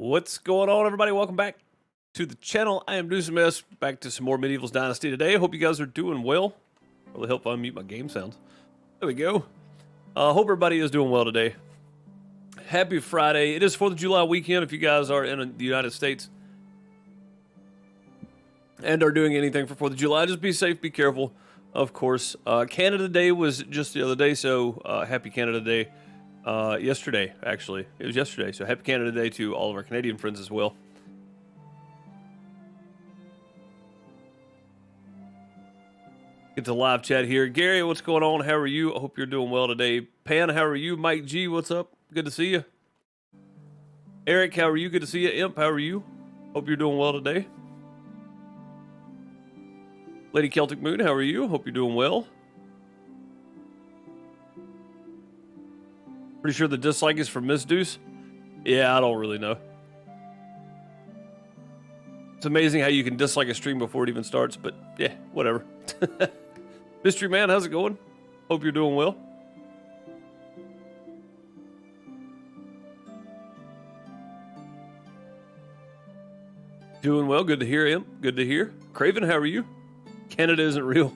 What's going on, everybody? Welcome back to the channel. I am DeuceMS, back to some more Medieval's Dynasty today. Hope you guys are doing well. Really help unmute my game sounds. There we go. Hope everybody is doing well today. Happy Friday. It is 4th of July weekend if you guys are in the United States and are doing anything for 4th of July. Just be safe, be careful, of course. Canada Day was just the other day, so happy Canada Day. Yesterday, actually. It was yesterday, so happy Canada Day to all of our Canadian friends as well. Get to live chat here. Gary, what's going on? How are you? I hope you're doing well today. Pan, how are you? Mike G, what's up? Good to see you. Eric, how are you? Good to see you. Imp, how are you? Hope you're doing well today. Lady Celtic Moon, how are you? Hope you're doing well. Pretty sure the dislike is from Miss Deuce. Yeah, I don't really know. It's amazing how you can dislike a stream before it even starts, but yeah, whatever. Mystery Man, how's it going? Hope you're doing well. Doing well, good to hear him. Good to hear. Craven, how are you? Canada isn't real.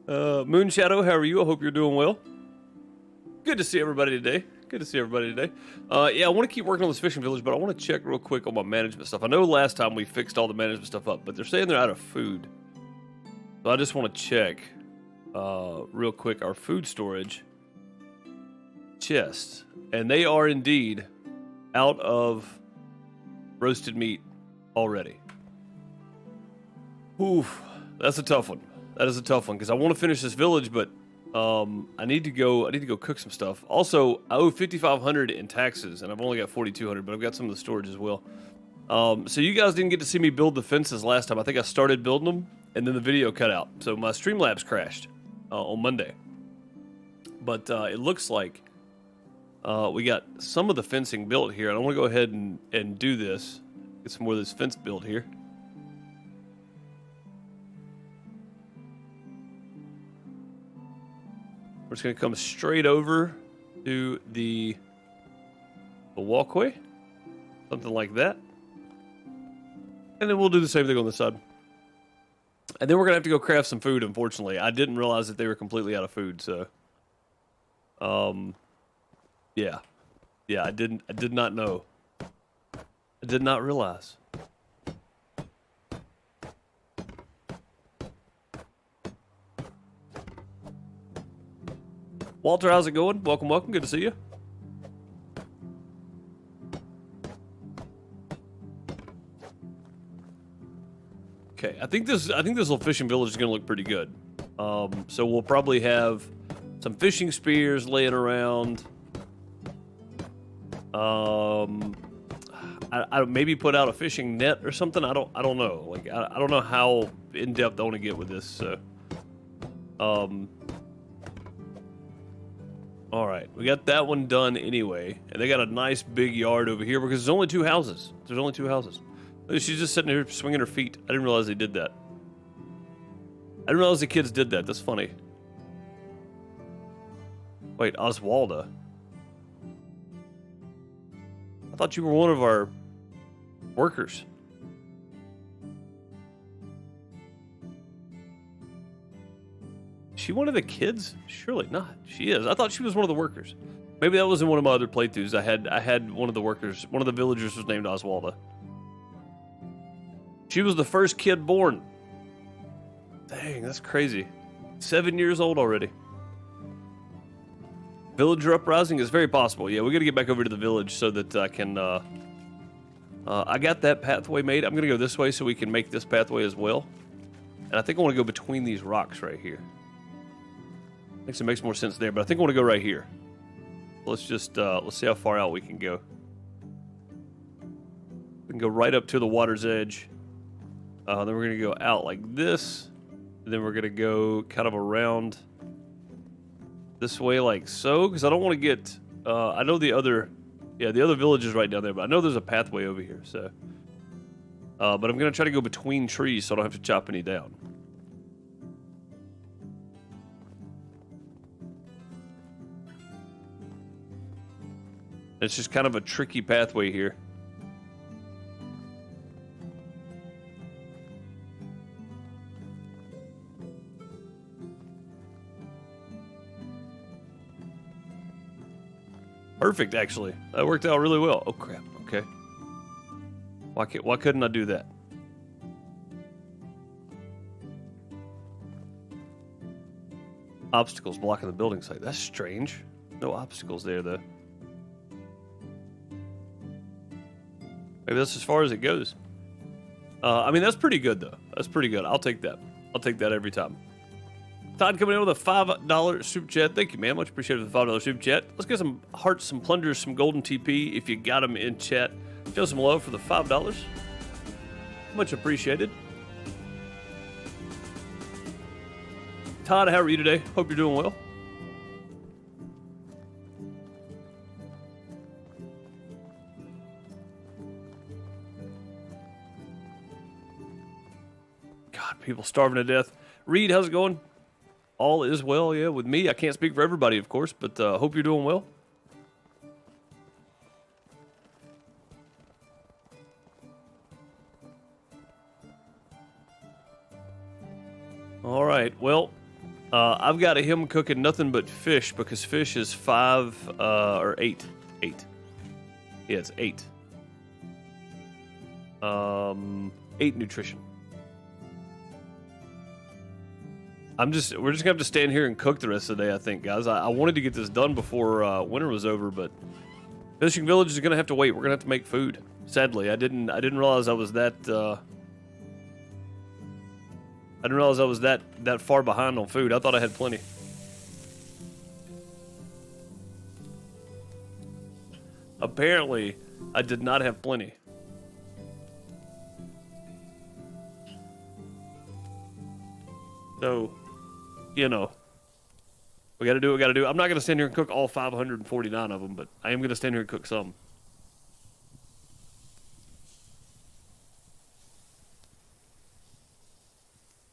Moonshadow, how are you? I hope you're doing well. Good to see everybody today. Good to see everybody today. Yeah, I want to keep working on this fishing village, but I want to check real quick on my management stuff. I know last time we fixed all the management stuff up, but they're saying they're out of food. So I just want to check real quick our food storage chest. And they are indeed out of roasted meat already. Oof, that's a tough one. That is a tough one because I want to finish this village, but I need to go cook some stuff. Also, I owe $5,500 in taxes, and I've only got $4,200, but I've got some of the storage as well. So you guys didn't get to see me build the fences last time. I think I started building them, and then the video cut out. So my Streamlabs crashed on Monday. But it looks like we got some of the fencing built here, and I want to go ahead and do this. Get some more of this fence built here. We're just going to come straight over to the walkway, something like that. And then we'll do the same thing on the side. And then we're going to have to go craft some food, unfortunately. I didn't realize that they were completely out of food, so... Yeah. Yeah, I did not know. I did not realize. Walter, how's it going? Welcome, welcome. Good to see you. Okay, I think this little fishing village is gonna look pretty good. So we'll probably have some fishing spears laying around. I maybe put out a fishing net or something. I don't know. Like I don't know how in depth I want to get with this. So, all right, we got that one done anyway, and they got a nice big yard over here because there's only two houses. There's only two houses. She's just sitting here swinging her feet. I didn't realize they did that. I didn't realize the kids did that. That's funny. Wait, Oswalda. I thought you were one of our workers. Is she one of the kids? Surely not. She is. I thought she was one of the workers. Maybe that was in one of my other playthroughs. I had one of the workers, one of the villagers was named Oswalda. She was the first kid born. Dang, that's crazy. 7 years old already. Villager uprising is very possible. Yeah, we got to get back over to the village so that I can. I got that pathway made. I'm gonna go this way so we can make this pathway as well. And I think I want to go between these rocks right here. I think it makes more sense there, but I think I want to go right here. Let's just let's see how far out we can go. We can go right up to the water's edge. Then we're gonna go out like this. And then we're gonna go kind of around this way like so, because I don't want to get I know the other village is right down there, but I know there's a pathway over here, so but I'm gonna try to go between trees so I don't have to chop any down. It's just kind of a tricky pathway here. Perfect, actually. That worked out really well. Oh, crap. Okay. Why couldn't I do that? Obstacles blocking the building site. That's strange. No obstacles there, though. Maybe that's as far as it goes. I mean, that's pretty good, though. That's pretty good. I'll take that. I'll take that every time. Todd coming in with a $5 super chat. Thank you, man. Much appreciated for the $5 super chat. Let's get some hearts, some plunders, some golden TP. If you got them in chat, show some love for the $5. Much appreciated. Todd, how are you today? Hope you're doing well. God, people starving to death. Reed, how's it going? All is well, yeah, with me. I can't speak for everybody, of course, but hope you're doing well. All right, well, I've got him cooking nothing but fish because fish is 5 or 8. 8. Yeah, it's 8. 8 nutrition. We're just gonna have to stand here and cook the rest of the day, I think, guys. I wanted to get this done before winter was over, but Fishing Village is gonna have to wait. We're gonna have to make food. Sadly, I didn't realize I was that. I didn't realize I was that far behind on food. I thought I had plenty. Apparently, I did not have plenty. So, you know, we got to do what we got to do. I'm not going to stand here and cook all 549 of them, but I am going to stand here and cook some.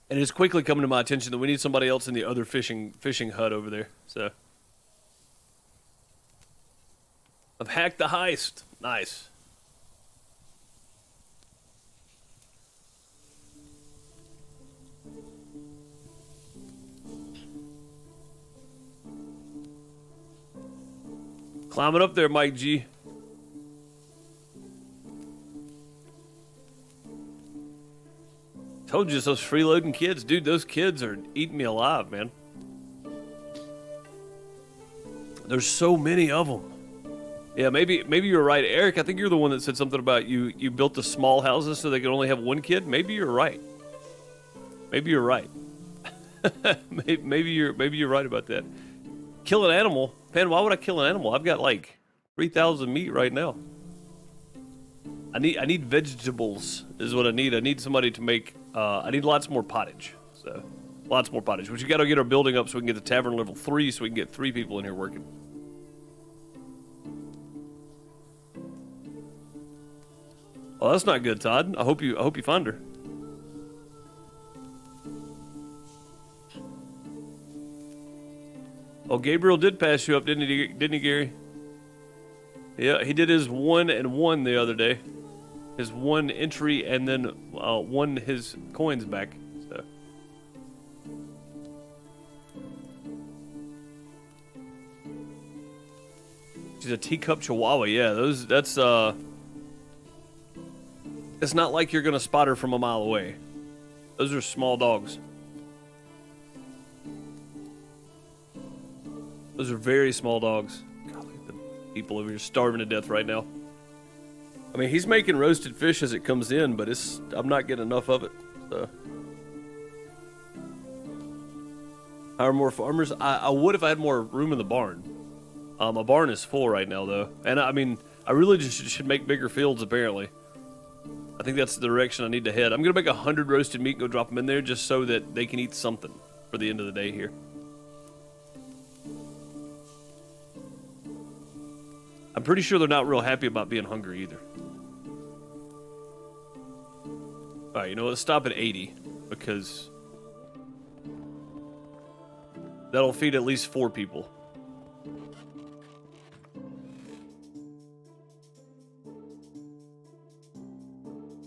And it's quickly coming to my attention that we need somebody else in the other fishing hut over there. So, I've hacked the heist. Nice. Climbing up there, Mike G. Told you it's those freeloading kids. Dude, those kids are eating me alive, man. There's so many of them. Yeah, maybe you're right. Eric, I think you're the one that said something about you built the small houses so they could only have one kid. Maybe you're right. Maybe you're right. maybe you're right about that. Kill an animal? Man, why would I kill an animal? I've got like 3,000 meat right now. I need vegetables is what I need. I need somebody to make, I need lots more pottage. So, lots more pottage. But you gotta get our building up so we can get the tavern level 3 so we can get 3 people in here working. Well, that's not good, Todd. I hope you find her. Oh, Gabriel did pass you up, didn't he, Gary? Yeah, he did his 1 and 1 the other day. His 1 entry and then won his coins back. So. She's a teacup chihuahua. Yeah, that's it's not like you're gonna spot her from a mile away. Those are small dogs. Those are very small dogs. God, look at the people over here starving to death right now. I mean, he's making roasted fish as it comes in, but I'm not getting enough of it. So. Hire more farmers? I would if I had more room in the barn. My barn is full right now, though. And I mean, I really just should make bigger fields, apparently. I think that's the direction I need to head. I'm going to make 100 roasted meat and go drop them in there just so that they can eat something for the end of the day here. I'm pretty sure they're not real happy about being hungry either. Alright, you know what? Let's stop at 80 because that'll feed at least 4 people.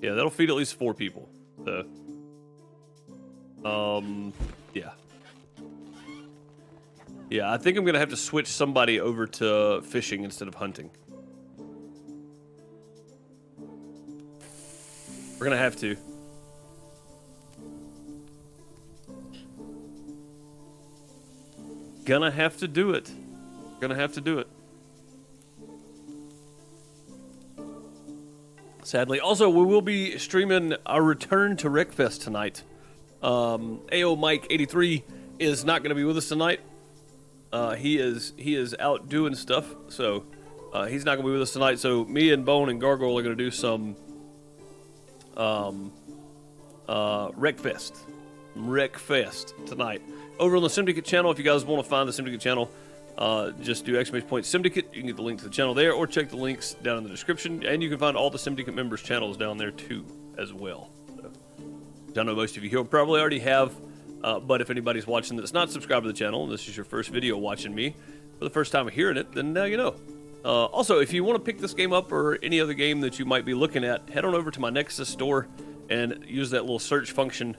Yeah, that'll feed at least 4 people. So, yeah. Yeah, I think I'm gonna have to switch somebody over to fishing instead of hunting. We're gonna have to. Gonna have to do it. Gonna have to do it. Sadly. Also, we will be streaming our return to Wreckfest tonight. AO Mike 83 is not gonna be with us tonight. He is out doing stuff, so he's not gonna be with us tonight. So me and Bone and Gargoyle are gonna do some Wreckfest tonight over on the Simdicate channel. If you guys want to find the Simdicate channel, just do _Simdicate. You can get the link to the channel there, or check the links down in the description, and you can find all the Simdicate members' channels down there too, as well. So, I know most of you here probably already have. But if anybody's watching that's not subscribed to the channel, and this is your first video watching me for the first time hearing it, then now you know. Also, if you want to pick this game up or any other game that you might be looking at, head on over to my Nexus store and use that little search function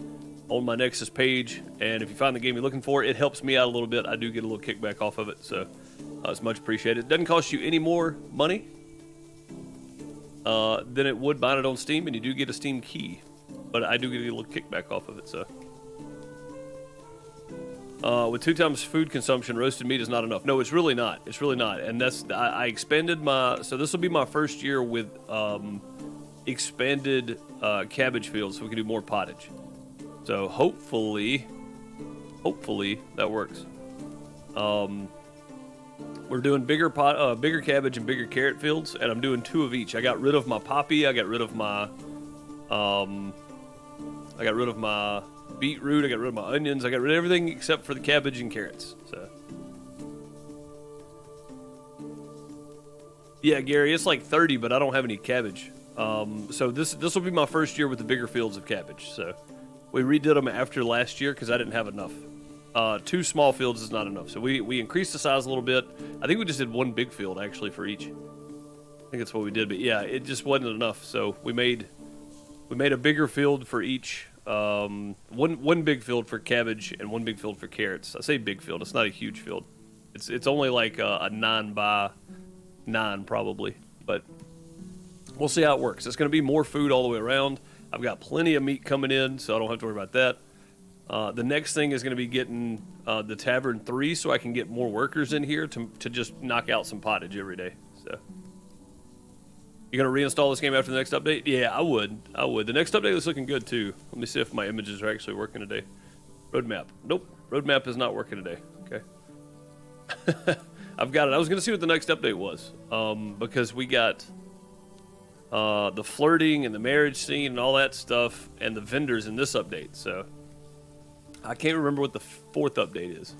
on my Nexus page. And if you find the game you're looking for, it helps me out a little bit. I do get a little kickback off of it, so it's much appreciated. It doesn't cost you any more money than it would buying it on Steam, and you do get a Steam key. But I do get a little kickback off of it, so... with 2 times food consumption, roasted meat is not enough. No, it's really not. It's really not. And that's, I expanded my, so this will be my first year with expanded cabbage fields, so we can do more pottage. So hopefully that works. We're doing bigger cabbage and bigger carrot fields, and I'm doing 2 of each. I got rid of my poppy. I got rid of my beetroot, I got rid of my onions, I got rid of everything except for the cabbage and carrots. So yeah, Gary, it's like 30, but I don't have any cabbage. So this will be my first year with the bigger fields of cabbage. So we redid them after last year because I didn't have enough. 2 small fields is not enough, so we increased the size a little bit. I think we just did 1 big field actually for each. I think that's what we did, but yeah, it just wasn't enough. So we made a bigger field for each. One big field for cabbage and 1 big field for carrots. I say big field, it's not a huge field. It's only like a 9 by 9 probably, but we'll see how it works. It's going to be more food all the way around. I've got plenty of meat coming in, so I don't have to worry about that. The next thing is going to be getting the Tavern 3, so I can get more workers in here to just knock out some pottage every day. So. You gonna reinstall this game after the next update? Yeah, I would. The next update is looking good too. Let me see if my images are actually working today. Roadmap. Nope. Roadmap is not working today. Okay. I've got it. I was gonna see what the next update was. Because we got the flirting and the marriage scene and all that stuff and the vendors in this update. So I can't remember what the 4th update is.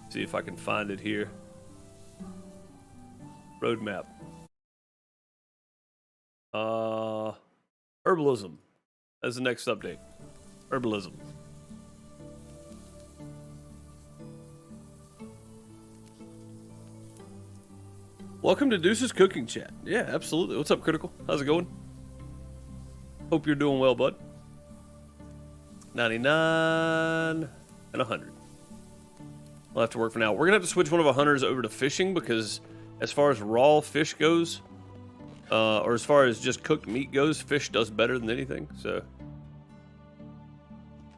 See if I can find it here. Roadmap. Herbalism. That's the next update. Herbalism. Welcome to Deuce's Cooking Chat. Yeah, absolutely. What's up, Critical? How's it going? Hope you're doing well, bud. 99 and 100. We'll have to work for now. We're going to have to switch one of our hunters over to fishing because as far as raw fish goes, or as far as just cooked meat goes, fish does better than anything. So,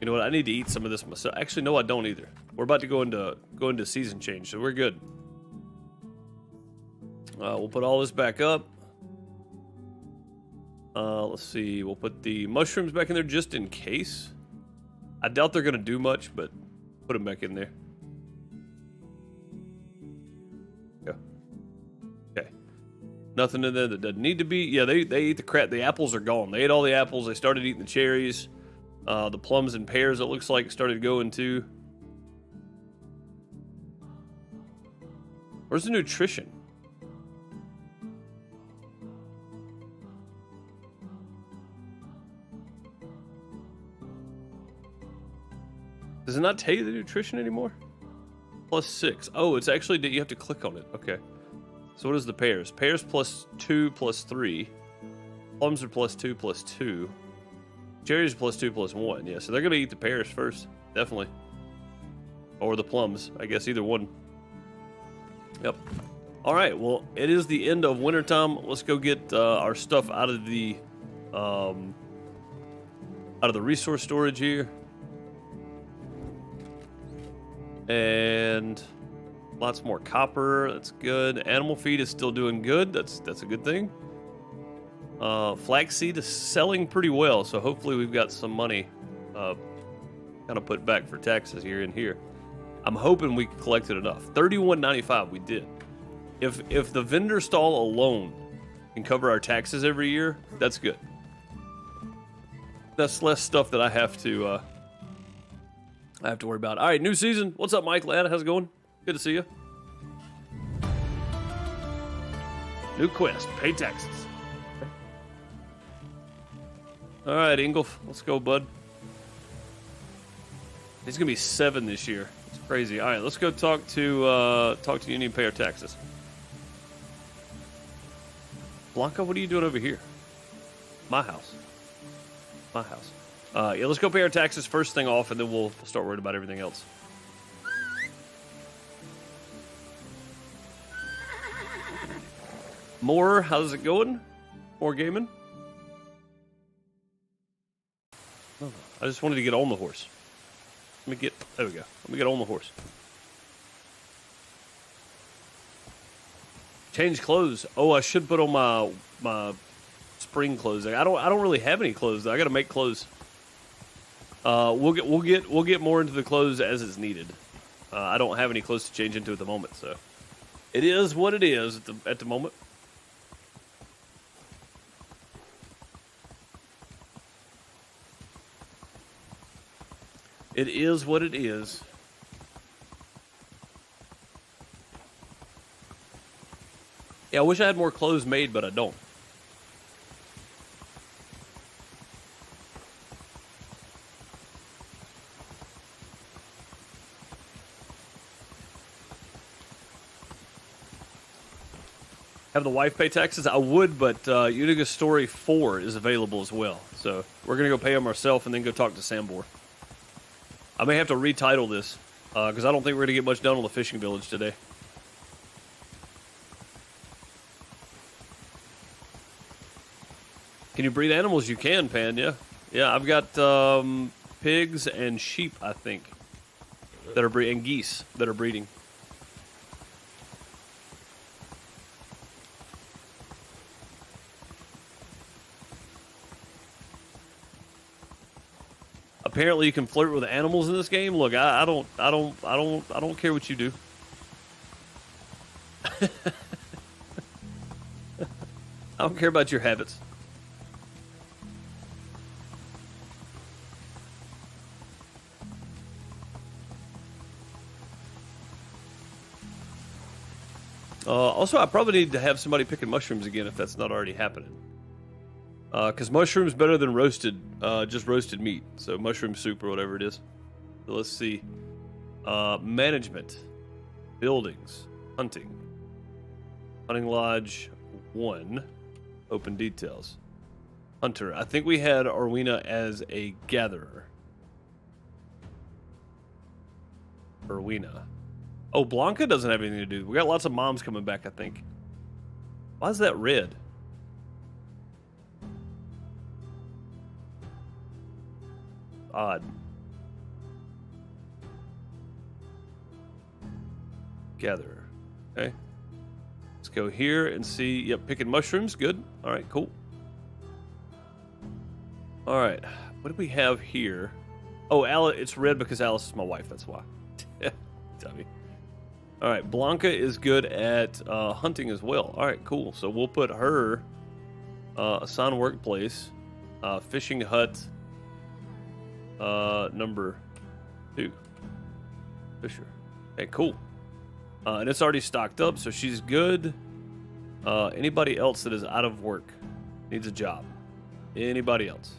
you know what? I need to eat some of this myself. Actually, no, I don't either. We're about to go into season change, so we're good. We'll put all this back up. Let's see. We'll put the mushrooms back in there just in case. I doubt they're gonna do much, but put them back in there. Okay. Nothing in there that doesn't need to be. Yeah, they ate the crap. The apples are gone. They ate all the apples. They started eating the cherries. The plums and pears, it looks like, started going too. Where's the nutrition? Does it not tell you the nutrition anymore? +6. Oh, it's actually, you have to click on it. Okay. So what is the pears? Pears +2 +3. Plums are +2 +2. Cherries are +2 +1. Yeah, so they're going to eat the pears first. Definitely. Or the plums. I guess either one. Yep. All right. Well, it is the end of wintertime. Let's go get our stuff out of the resource storage here. And lots more copper. That's good. Animal feed is still doing good. That's a good thing. Flaxseed is selling pretty well, so hopefully we've got some money kind of put back for taxes here and here. I'm hoping we collected enough. 31.95 we did. If the vendor stall alone can cover our taxes every year, that's good. That's less stuff that I have to worry about. All right, new season. What's up, Mike? Lad, how's it going? Good to see you. New quest. Pay taxes. All right, Ingolf. Let's go, bud. He's gonna be 7 this year. It's crazy. All right, let's go talk to Union and pay our taxes. Blanca, what are you doing over here? My house. My house. Yeah, let's go pay our taxes first thing off, and then we'll start worrying about everything else. More, how's it going? More gaming? Oh, I just wanted to get on the horse. There we go. Let me get on the horse. Change clothes. Oh, I should put on my spring clothes. I don't really have any clothes though. I got to make clothes. We'll get more into the clothes as it's needed. I don't have any clothes to change into at the moment, so it is what it is at the moment. It is what it is. Yeah, I wish I had more clothes made, but I don't. Have the wife pay taxes? I would, but Unigost Story 4 is available as well. So we're going to go pay them ourselves and then go talk to Sambor. I may have to retitle this, because I don't think we're going to get much done on the fishing village today. Can you breed animals? You can, Pan, yeah. Yeah, I've got pigs and sheep, I think, that are breeding, and geese that are breeding. Apparently, you can flirt with animals in this game. Look, I don't care what you do. I don't care about your habits. Also, I probably need to have somebody picking mushrooms again if that's not already happening. Because mushrooms better than roasted, just roasted meat. So mushroom soup or whatever it is. So let's see. Management, buildings, hunting, hunting lodge 1, open details. Hunter. I think we had Arwina as a gatherer. Arwina. Oh, Blanca doesn't have anything to do. We got lots of moms coming back, I think. Why is that red? Odd. Gatherer. Okay. Let's go here and see. Yep, picking mushrooms. Good. All right, cool. All right. What do we have here? Oh, Alice. It's red because Alice is my wife. That's why. Dummy. All right. Blanca is good at hunting as well. All right, cool. So we'll put her assign workplace, fishing hut. Number 2. Fisher. Okay, cool. And it's already stocked up, so she's good. Anybody else that is out of work needs a job? Anybody else?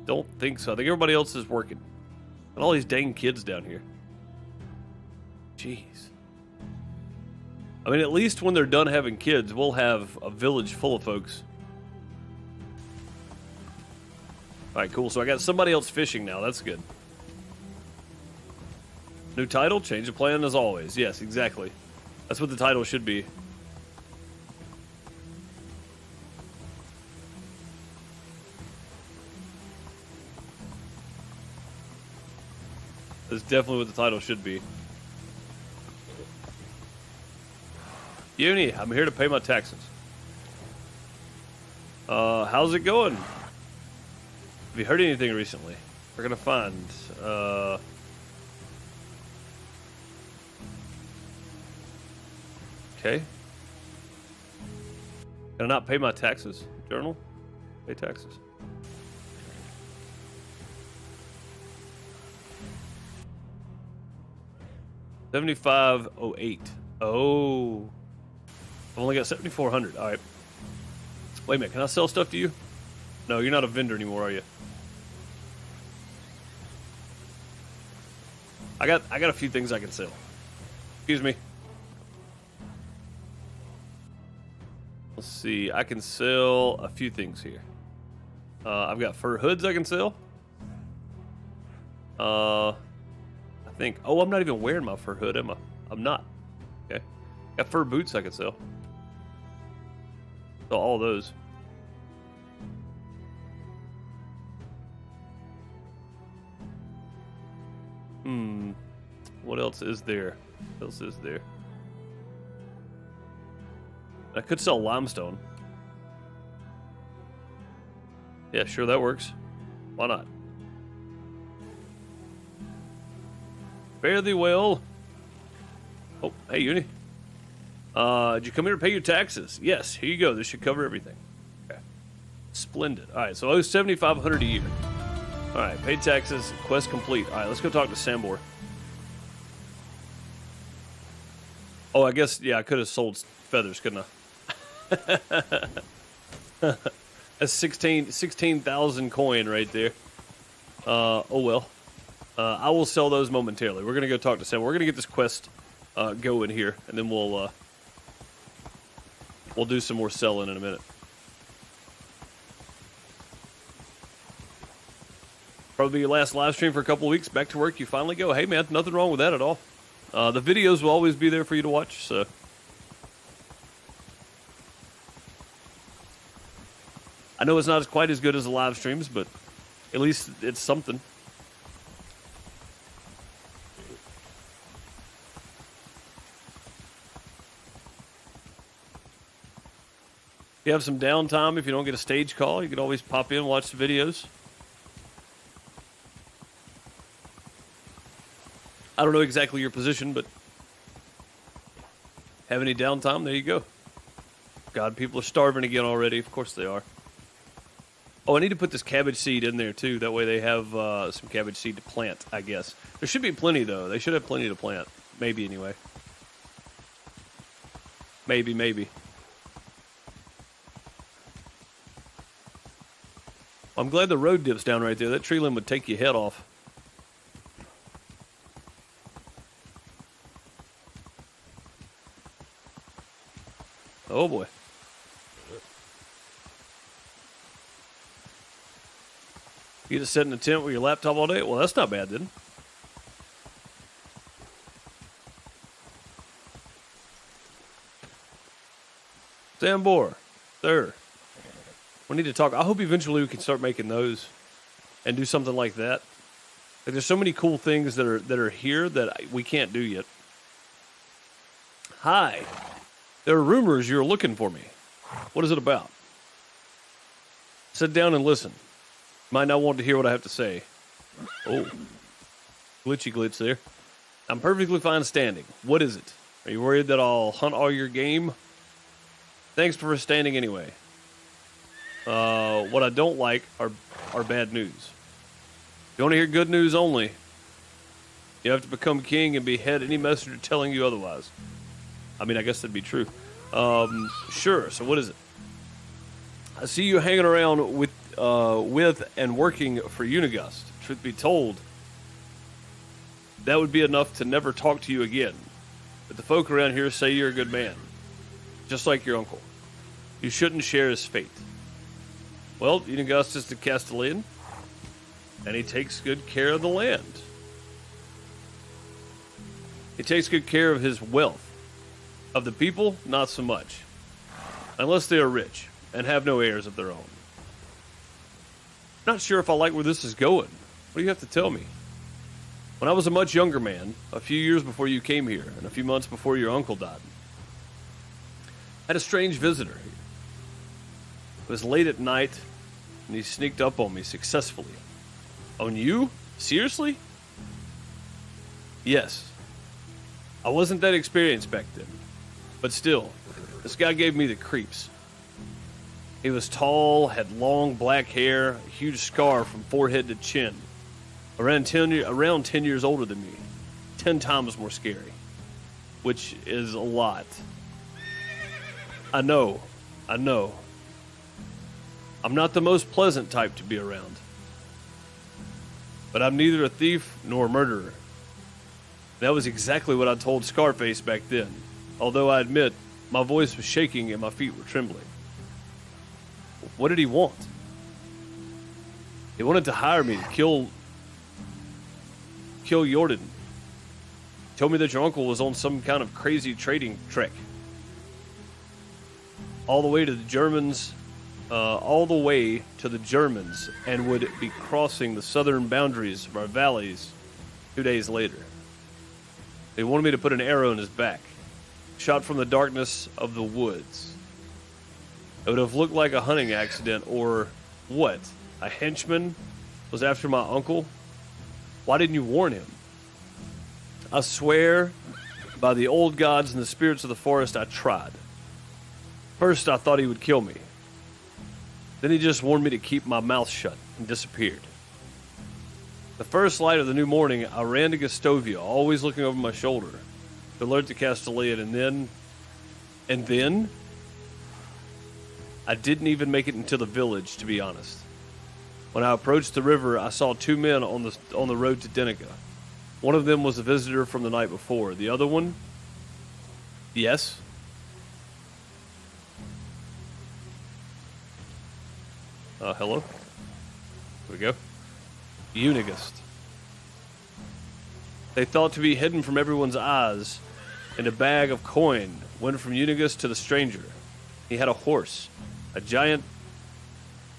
Don't think so. I think everybody else is working. And all these dang kids down here. Jeez. I mean, at least when they're done having kids, we'll have a village full of folks. All right, cool. So I got somebody else fishing now. That's good. New title, change of plan as always. Yes, exactly. That's what the title should be. That's definitely what the title should be. Uni, I'm here to pay my taxes. How's it going? Have you heard anything recently? We're gonna find, okay. Can I not pay my taxes? Journal? Pay taxes. $75.08. Oh. I've only got 7,400. All right. Wait a minute. Can I sell stuff to you? No, you're not a vendor anymore, are you? I got a few things I can sell. Excuse me. Let's see. I can sell a few things here. I've got fur hoods I can sell. I think. Oh, I'm not even wearing my fur hood, am I? I'm not. Okay. Got fur boots I can sell. So all those. What else is there? What else is there? I could sell limestone. Yeah, sure, that works. Why not? Fare thee well. Oh, hey, Uni. Did you come here to pay your taxes? Yes, here you go. This should cover everything. Okay. Splendid. All right, so I owe $7,500 a year. All right, paid taxes, quest complete. All right, let's go talk to Sambor. Oh, I guess, yeah, I could have sold feathers, couldn't I? That's 16,000 coin right there. Oh, well. I will sell those momentarily. We're going to go talk to Sambor. We're going to get this quest going here, and then we'll do some more selling in a minute. Probably your last live stream for a couple of weeks. Back to work, you finally go. Hey, man, nothing wrong with that at all. The videos will always be there for you to watch, so. I know it's not quite as good as the live streams, but at least it's something. If you have some downtime, if you don't get a stage call, you can always pop in and watch the videos. I don't know exactly your position, but have any downtime, there you go. God, people are starving again already. Of course they are. Oh, I need to put this cabbage seed in there, too. That way they have some cabbage seed to plant, I guess. There should be plenty, though. They should have plenty to plant. Maybe, anyway. Maybe. I'm glad the road dips down right there. That tree limb would take your head off. Oh, boy. You just sit in a tent with your laptop all day? Well, that's not bad, then. Sambor, sir. We need to talk. I hope eventually we can start making those and do something like that. Like, there's so many cool things that are here that we can't do yet. Hi. There are rumors you're looking for me. What is it about? Sit down and listen. Might not want to hear what I have to say. Oh. Glitchy glitch there. I'm perfectly fine standing. What is it? Are you worried that I'll hunt all your game? Thanks for standing anyway. What I don't like are bad news. If you want to hear good news only, you have to become king and behead any messenger telling you otherwise. I mean, I guess that'd be true. Sure, so what is it? I see you hanging around with and working for Unigost. Truth be told, that would be enough to never talk to you again. but the folk around here say you're a good man, just like your uncle. You shouldn't share his fate. Well, Unigost is the Castellan, and he takes good care of the land. He takes good care of his wealth. Of the people, not so much. Unless they are rich and have no heirs of their own. Not sure if I like where this is going. What do you have to tell me? When I was a much younger man, a few years before you came here, and a few months before your uncle died, I had a strange visitor here. It was late at night, and he sneaked up on me successfully. On you? Seriously? Yes. I wasn't that experienced back then. But still, this guy gave me the creeps. He was tall, had long black hair, a huge scar from forehead to chin. Around 10 years older than me. 10 times more scary. Which is a lot. I know. I'm not the most pleasant type to be around. But I'm neither a thief nor a murderer. That was exactly what I told Scarface back then. Although I admit, my voice was shaking and my feet were trembling. What did he want? He wanted to hire me to kill Jordan. He told me that your uncle was on some kind of crazy trading trek. All the way to the Germans, and would be crossing the southern boundaries of our valleys 2 days later. They wanted me to put an arrow in his back. Shot from the darkness of the woods. It would have looked like a hunting accident, or what? A henchman was after my uncle? Why didn't you warn him? I swear, by the old gods and the spirits of the forest, I tried. First, I thought he would kill me. Then he just warned me to keep my mouth shut and disappeared. The first light of the new morning, I ran to Gustovia, always looking over my shoulder, to alert the Castellan, and then, I didn't even make it into the village, to be honest. When I approached the river, I saw 2 men on the road to Denica. One of them was a visitor from the night before. The other one, yes. Hello? Here we go. Unigost. They thought to be hidden from everyone's eyes, and a bag of coin went from Unigost to the stranger. He had a horse, a giant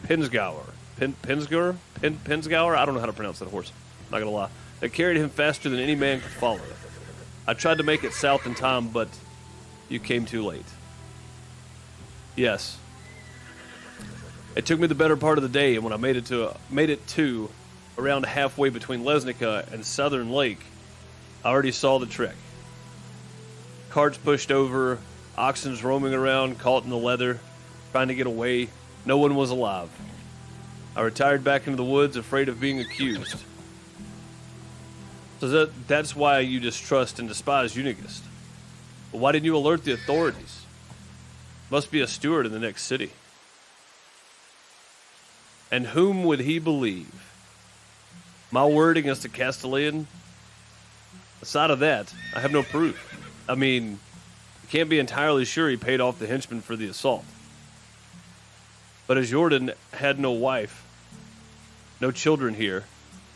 Pinsgauer. Pinsgauer? I don't know how to pronounce that horse. I'm not going to lie. That carried him faster than any man could follow. I tried to make it south in time, but you came too late. Yes. It took me the better part of the day, and when I made it to around halfway between Lesnica and Southern Lake, I already saw the trick. Carts pushed over, oxens roaming around, caught in the leather, trying to get away. No one was alive. I retired back into the woods, afraid of being accused. So that's why you distrust and despise Unigost. But why didn't you alert the authorities? Must be a steward in the next city. And whom would he believe? My word against the Castellan? Aside of that, I have no proof. I mean, you can't be entirely sure he paid off the henchman for the assault. But as Jordan had no wife, no children here,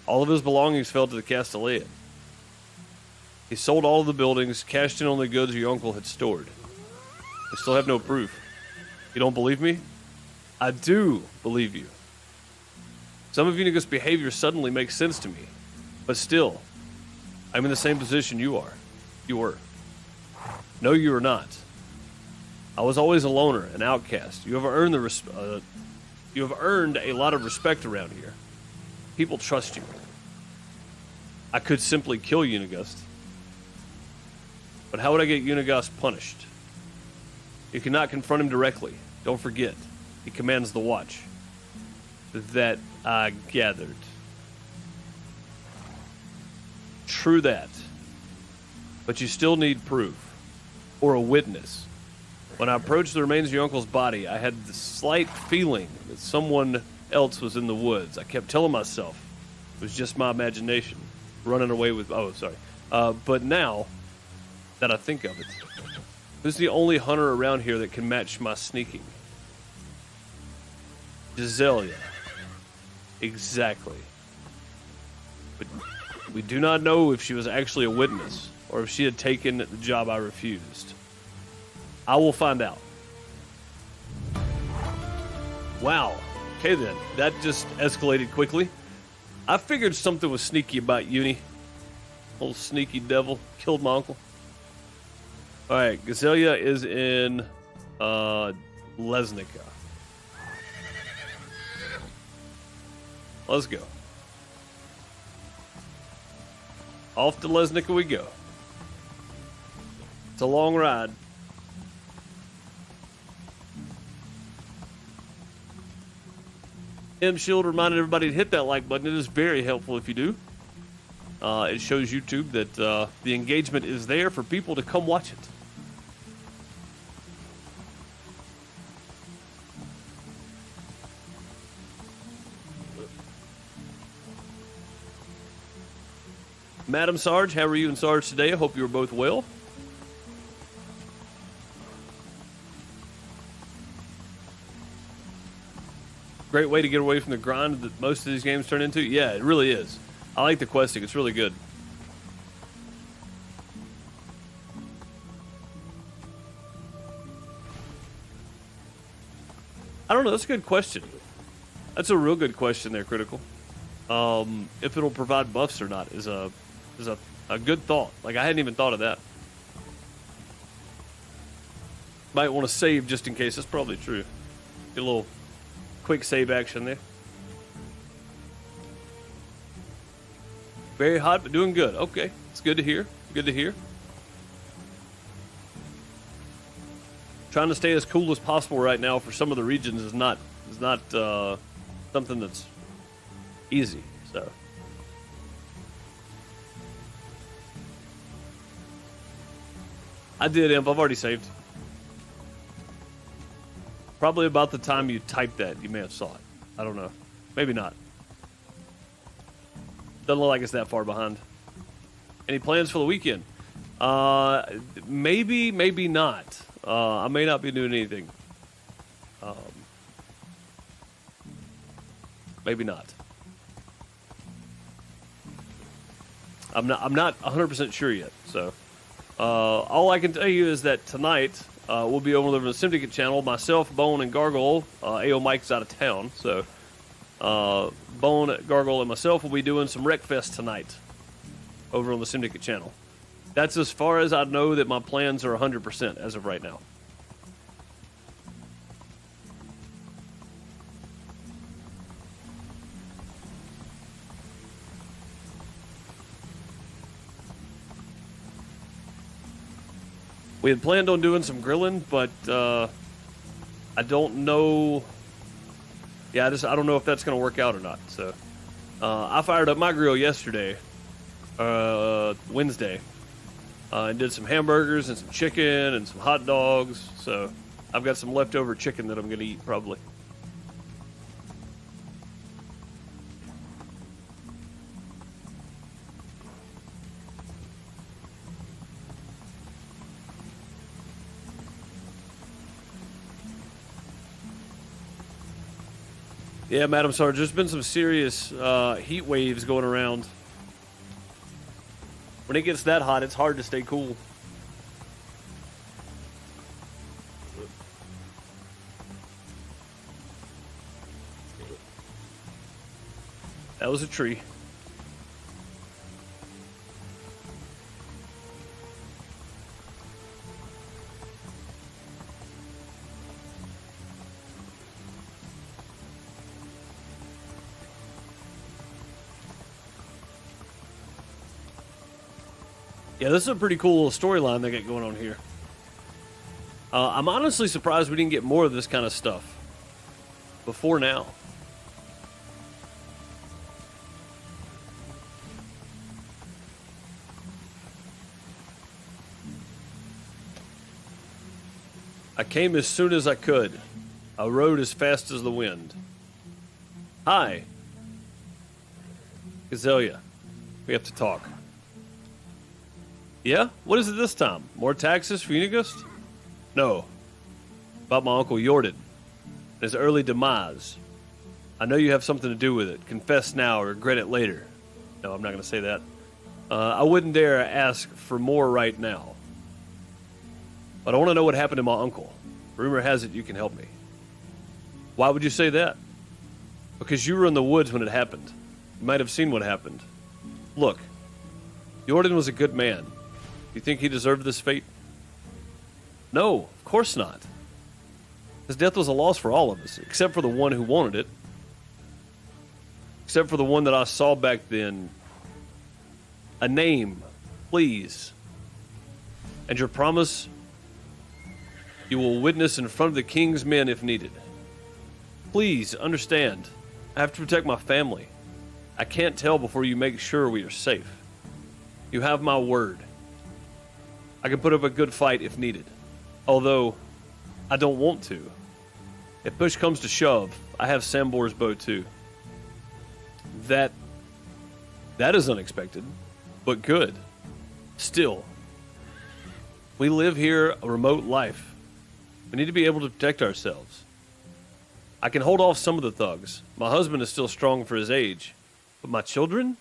all of his belongings fell to the Castellan. He sold all of the buildings, cashed in on the goods your uncle had stored. I still have no proof. You don't believe me? I do believe you. Some of Unigost's behavior suddenly makes sense to me. But still, I'm in the same position you are. You were. No, you are not. I was always a loner, an outcast. You have earned a lot of respect around here. People trust you. I could simply kill Unigost. But how would I get Unigost punished? You cannot confront him directly. Don't forget, he commands the watch. That I gathered. True that. But you still need proof. Or a witness. When I approached the remains of your uncle's body, I had the slight feeling that someone else was in the woods. I kept telling myself it was just my imagination running away with... Oh, sorry. But now, that I think of it. Who's the only hunter around here that can match my sneaking? Gizelia. Exactly. But we do not know if she was actually a witness or if she had taken the job I refused. I will find out. Wow. Okay then. That just escalated quickly. I figured something was sneaky about Uni. Old sneaky devil. Killed my uncle. Alright, Gizelia is in Lesnica. Let's go. Off to Lesnica we go. It's a long ride. M-Shield reminded everybody to hit that like button. It is very helpful if you do. It shows YouTube that the engagement is there for people to come watch it. Madam Sarge, how are you and Sarge today? I hope you are both well. Great way to get away from the grind that most of these games turn into. Yeah, it really is. I like the questing. It's really good. I don't know. That's a good question. That's a real good question there, Critical. If it'll provide buffs or not is a good thought. Like, I hadn't even thought of that. Might want to save just in case. That's probably true. Get a little quick save action there. Very hot, but doing good. Okay, it's good to hear. Good to hear. Trying to stay as cool as possible right now for some of the regions is not something that's easy. So. I did, Imp. I've already saved. Probably about the time you typed that, you may have saw it. I don't know. Maybe not. Doesn't look like it's that far behind. Any plans for the weekend? Maybe, maybe not. I may not be doing anything. Maybe not. I'm not 100% sure yet. So, all I can tell you is that tonight we'll be over on the Simdicate channel. Myself, Bone, and Gargoyle. AO Mike's out of town, so Bone, Gargoyle, and myself will be doing some Wreckfest tonight over on the Simdicate channel. That's as far as I know that my plans are 100% as of right now. We had planned on doing some grilling, but I don't know. Yeah, I don't know if that's going to work out or not. So I fired up my grill yesterday, Wednesday, and did some hamburgers and some chicken and some hot dogs. So I've got some leftover chicken that I'm going to eat probably. Yeah, Madam Sarge, there's been some serious heat waves going around. When it gets that hot, it's hard to stay cool. That was a tree. Yeah, this is a pretty cool little storyline they got going on here. I'm honestly surprised we didn't get more of this kind of stuff before now. I came as soon as I could. I rode as fast as the wind. Hi. Gizelia. We have to talk. Yeah? What is it this time? More taxes for Unigost? No. About my Uncle Jordan and his early demise. I know you have something to do with it. Confess now or regret it later. No, I'm not going to say that. I wouldn't dare ask for more right now. But I want to know what happened to my uncle. Rumor has it you can help me. Why would you say that? Because you were in the woods when it happened. You might have seen what happened. Look, Jordan was a good man. Do you think he deserved this fate? No, of course not. His death was a loss for all of us, except for the one who wanted it. Except for the one that I saw back then. A name, please. And your promise, you will witness in front of the king's men if needed. Please, understand. I have to protect my family. I can't tell before you make sure we are safe. You have my word. I can put up a good fight if needed. Although, I don't want to. If push comes to shove, I have Sambor's bow too. That is unexpected, but good. Still, we live here a remote life. We need to be able to protect ourselves. I can hold off some of the thugs. My husband is still strong for his age. But my children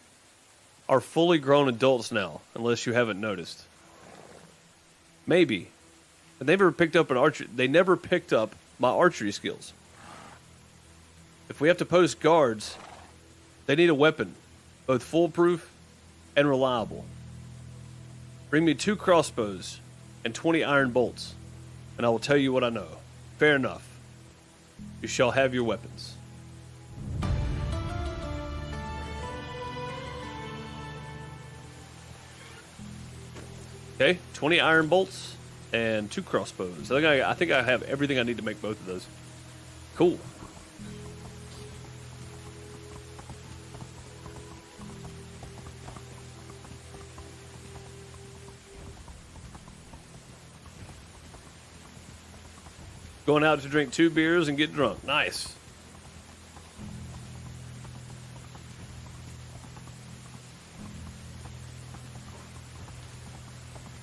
are fully grown adults now, unless you haven't noticed. Maybe. But they never picked up my archery skills. If we have to post guards, they need a weapon, both foolproof and reliable. Bring me 2 crossbows and 20 iron bolts, and I will tell you what I know. Fair enough. You shall have your weapons. Okay, 20 iron bolts and 2 crossbows. I think I have everything I need to make both of those. Cool. Going out to drink 2 beers and get drunk. Nice.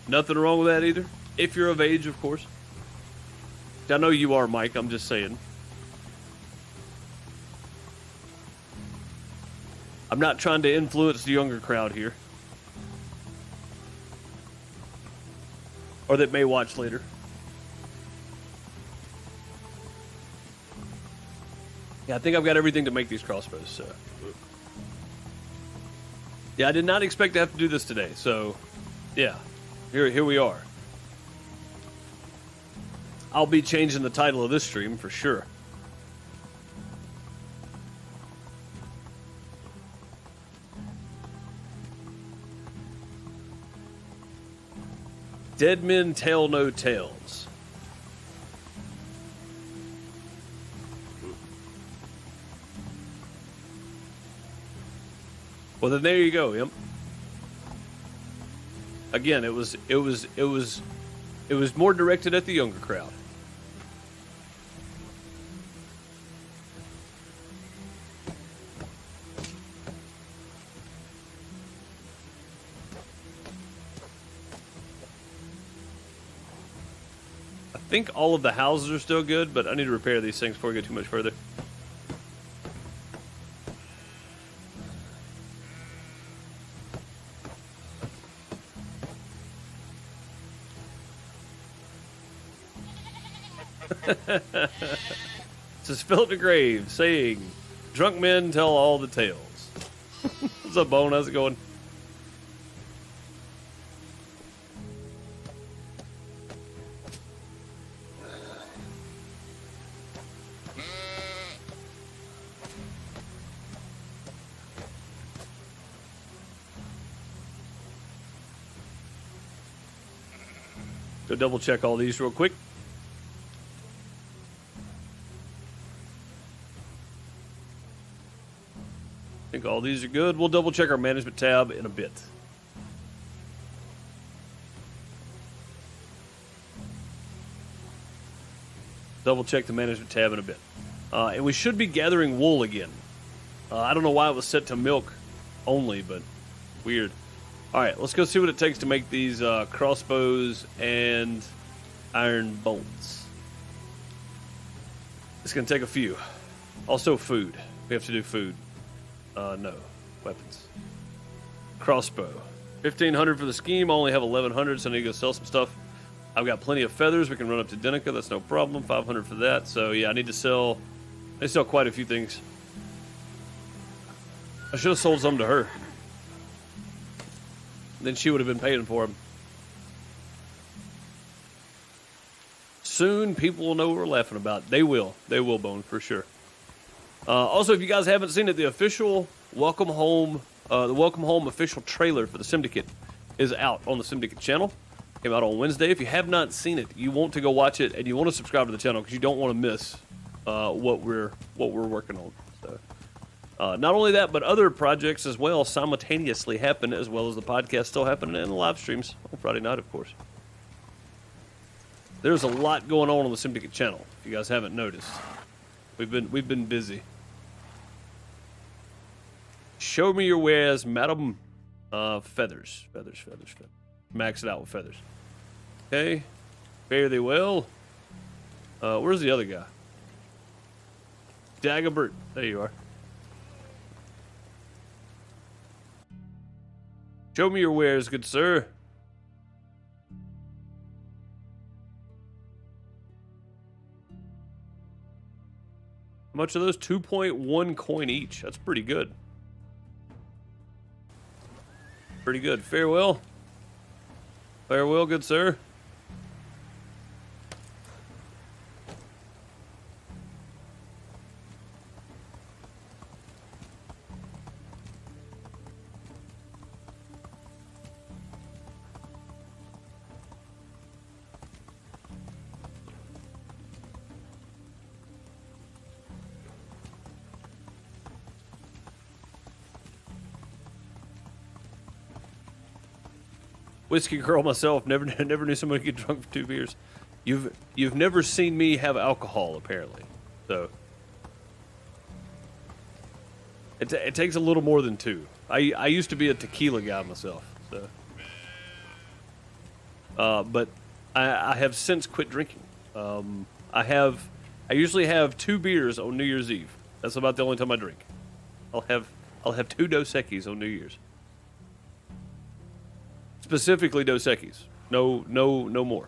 Nothing wrong with that either. If you're of age, of course. I know you are, Mike. I'm just saying. I'm not trying to influence the younger crowd here. Or that may watch later. Yeah, I think I've got everything to make these crossbows, so. Yeah, I did not expect to have to do this today, so yeah. Here we are. I'll be changing the title of this stream for sure. Dead men tell no tales. Well, then there you go, Imp. Again, it was more directed at the younger crowd. I think all of the houses are still good, but I need to repair these things before we go too much further. This is Philip DeGrave saying, drunk men tell all the tales. What's up, Bone? How's it going? Go double check all these real quick. I think all these are good. We'll double check our management tab in a bit. Double check the management tab in a bit. And we should be gathering wool again. I don't know why it was set to milk only, but weird. All right, let's go see what it takes to make these crossbows and iron bolts. It's going to take a few. Also food. We have to do food. No. Weapons. Crossbow. 1,500 for the scheme. I only have 1,100, so I need to go sell some stuff. I've got plenty of feathers. We can run up to Denica. That's no problem. 500 for that. So, yeah, I need to sell quite a few things. I should have sold some to her. Then she would have been paying for them. Soon, people will know what we're laughing about. They will. They will, Bone, for sure. Also, if you guys haven't seen it, the official Welcome Home, the Welcome Home official trailer for the Simdicate is out on the Simdicate channel. Came out on Wednesday. If you have not seen it, you want to go watch it, and you want to subscribe to the channel because you don't want to miss what we're working on. So, not only that, but other projects as well simultaneously happen, as well as the podcast still happening and the live streams on Friday night, of course. There's a lot going on the Simdicate channel. If you guys haven't noticed, we've been busy. Show me your wares, madam. Feathers. Max it out with feathers. Okay. Fare thee well. Where's the other guy? Dagobert. There you are. Show me your wares, good sir. How much are those? 2.1 coin each. That's pretty good. Pretty good. Farewell. Farewell, good sir. Whiskey girl myself, never knew somebody could get drunk for 2 beers. You've never seen me have alcohol, apparently. So it takes a little more than 2. I used to be a tequila guy myself, so but I have since quit drinking. I usually have 2 beers on New Year's Eve. That's about the only time I drink. I'll have 2 Dos Equis on New Year's. Specifically Dos Equis. No more.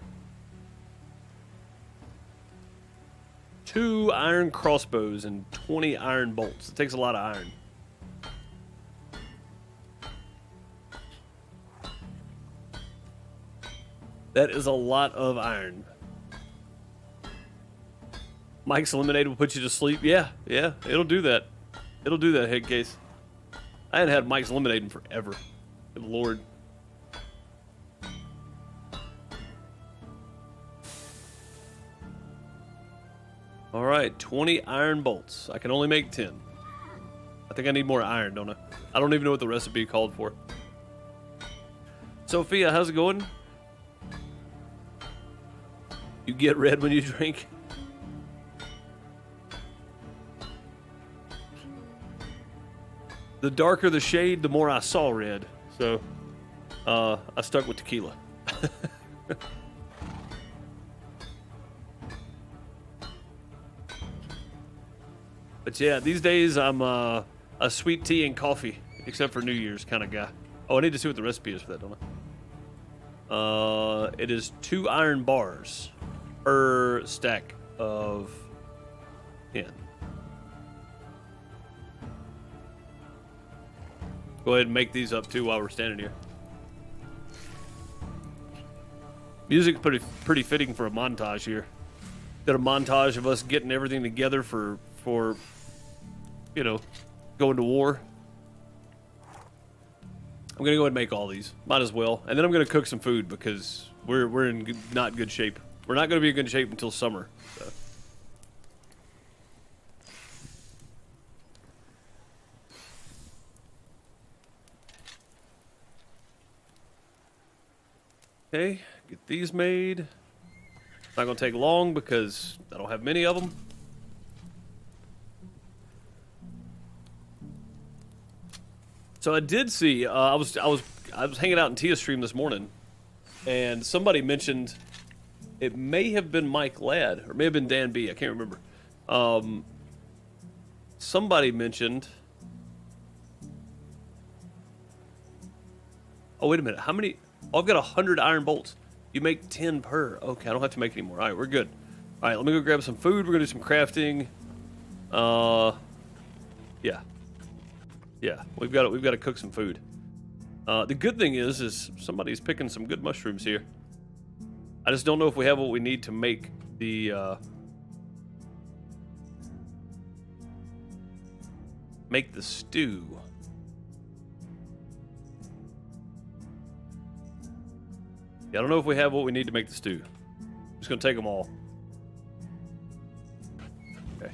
2 iron crossbows and 20 iron bolts. It takes a lot of iron. That is a lot of iron. Mike's Lemonade will put you to sleep. Yeah, it'll do that. It'll do that, head case. I hadn't had Mike's Lemonade in forever. Good Lord. All right, 20 iron bolts. I can only make 10. I think I need more iron, don't I? I don't even know what the recipe called for. Sophia, how's it going? You get red when you drink? The darker the shade, the more I saw red. So, I stuck with tequila. But yeah, these days I'm a sweet tea and coffee, except for New Year's kind of guy. Oh, I need to see what the recipe is for that, don't I? It is 2 iron bars per stack of 10. Go ahead and make these up too while we're standing here. Music's pretty fitting for a montage here. Got a montage of us getting everything together for you know, going to war. I'm gonna go ahead and make all these. Might as well. And then I'm gonna cook some food because we're in not good shape. We're not gonna be in good shape until summer. So. Okay, get these made. Not gonna take long because I don't have many of them. So I did see. I was was hanging out in Tia's stream this morning, and somebody mentioned, it may have been Mike Ladd, or it may have been Dan B. I can't remember. Somebody mentioned. Oh, wait a minute. How many? Oh, I've got 100 iron bolts. You make 10 per. Okay, I don't have to make any more. All right, we're good. All right, let me go grab some food. We're gonna do some crafting. Yeah. Yeah, we've got to cook some food. The good thing is somebody's picking some good mushrooms here. I just don't know if we have what we need to make the stew. Yeah, I don't know if we have what we need to make the stew. I'm just gonna take them all. Okay.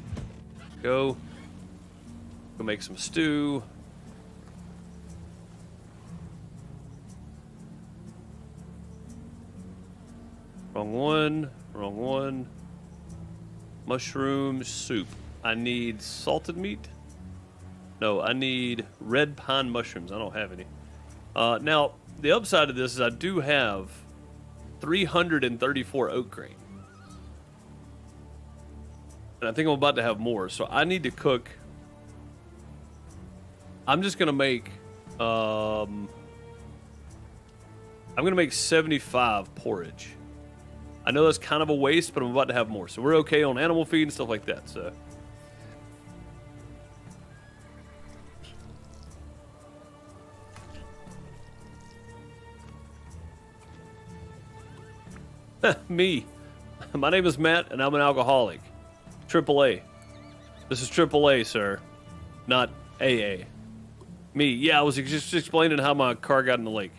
Go make some stew. Wrong one. Mushroom soup. I need salted meat. No, I need red pine mushrooms. I don't have any. Now, the upside of this is I do have 334 oat grain. And I think I'm about to have more, so I need to cook. I'm just going to make, I'm going to make 75 porridge. I know that's kind of a waste, but I'm about to have more. So we're okay on animal feed and stuff like that, so. Me. My name is Matt, and I'm an alcoholic. AAA. This is AAA, sir. Not AA. Me. Yeah, I was just explaining how my car got in the lake.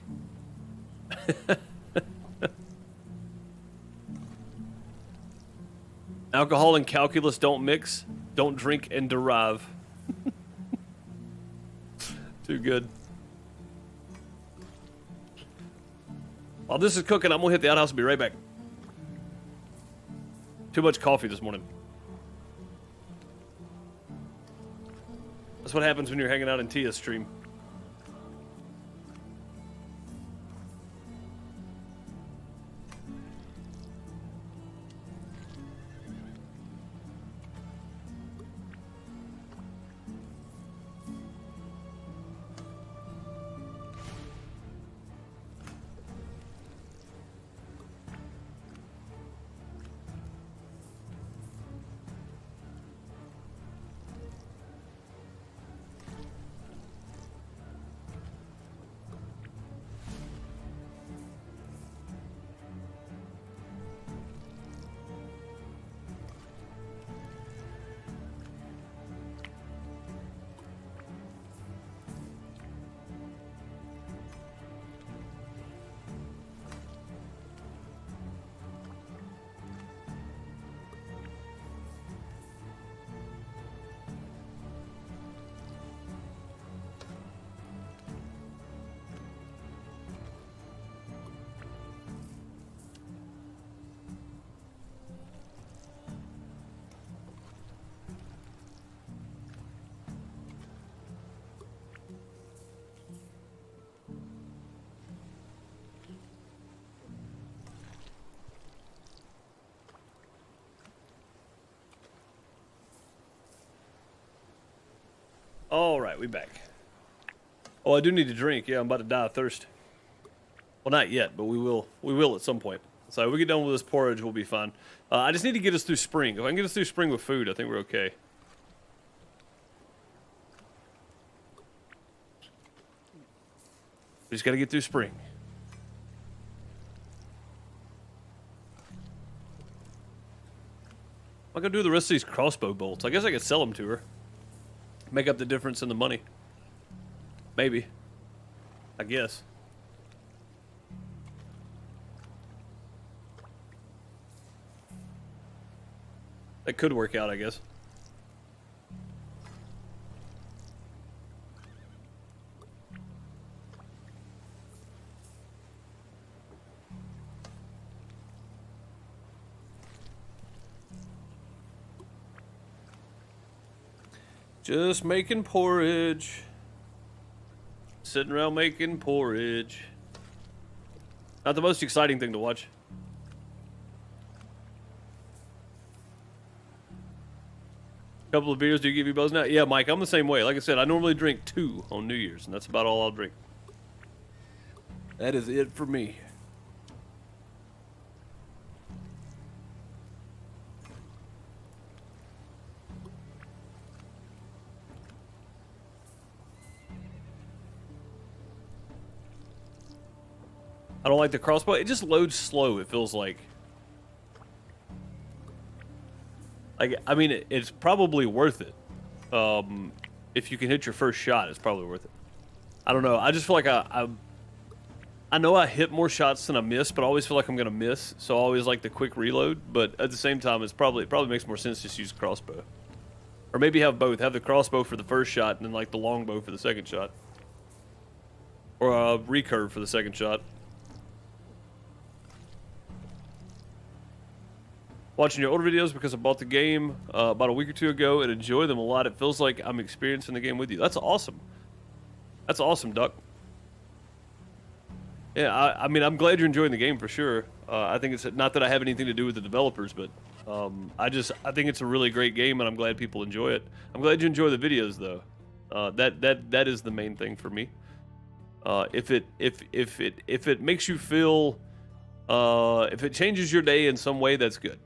Alcohol and calculus don't mix. Don't drink and derive. Too good. While this is cooking, I'm going to hit the outhouse and be right back. Too much coffee this morning. That's what happens when you're hanging out in Tia's stream. All right, we back. Oh, I do need to drink. Yeah, I'm about to die of thirst. Well, not yet, but we will. We will at some point. So if we get done with this porridge, we'll be fine. I just need to get us through spring. If I can get us through spring with food, I think we're okay. We just got to get through spring. I'm gonna do the rest of these crossbow bolts. I guess I could sell them to her. Make up the difference in the money. Maybe. I guess. That could work out, I guess. Just making porridge. sitting around making porridge. Not the most exciting thing to watch. Couple of beers do give you buzz now? Yeah, Mike, I'm the same way. Like I said, I normally drink 2 on New Year's, and that's about all I'll drink. That is it for me. I don't like the crossbow. It just loads slow, it feels like. I mean, it's probably worth it. If you can hit your first shot, it's probably worth it. I don't know. I just feel like I know I hit more shots than I miss, but I always feel like I'm gonna miss. So I always like the quick reload. But at the same time, it probably makes more sense just use crossbow, or maybe have both. Have the crossbow for the first shot, and then like the longbow for the second shot, or a recurve for the second shot. Watching your older videos because I bought the game about a week or 2 ago and enjoy them a lot. It feels like I'm experiencing the game with you. That's awesome. That's awesome, Duck. Yeah, I mean, I'm glad you're enjoying the game for sure. I think it's not that I have anything to do with the developers, but I think it's a really great game, and I'm glad people enjoy it. I'm glad you enjoy the videos, though. That is the main thing for me. If it makes you feel, if it changes your day in some way, that's good.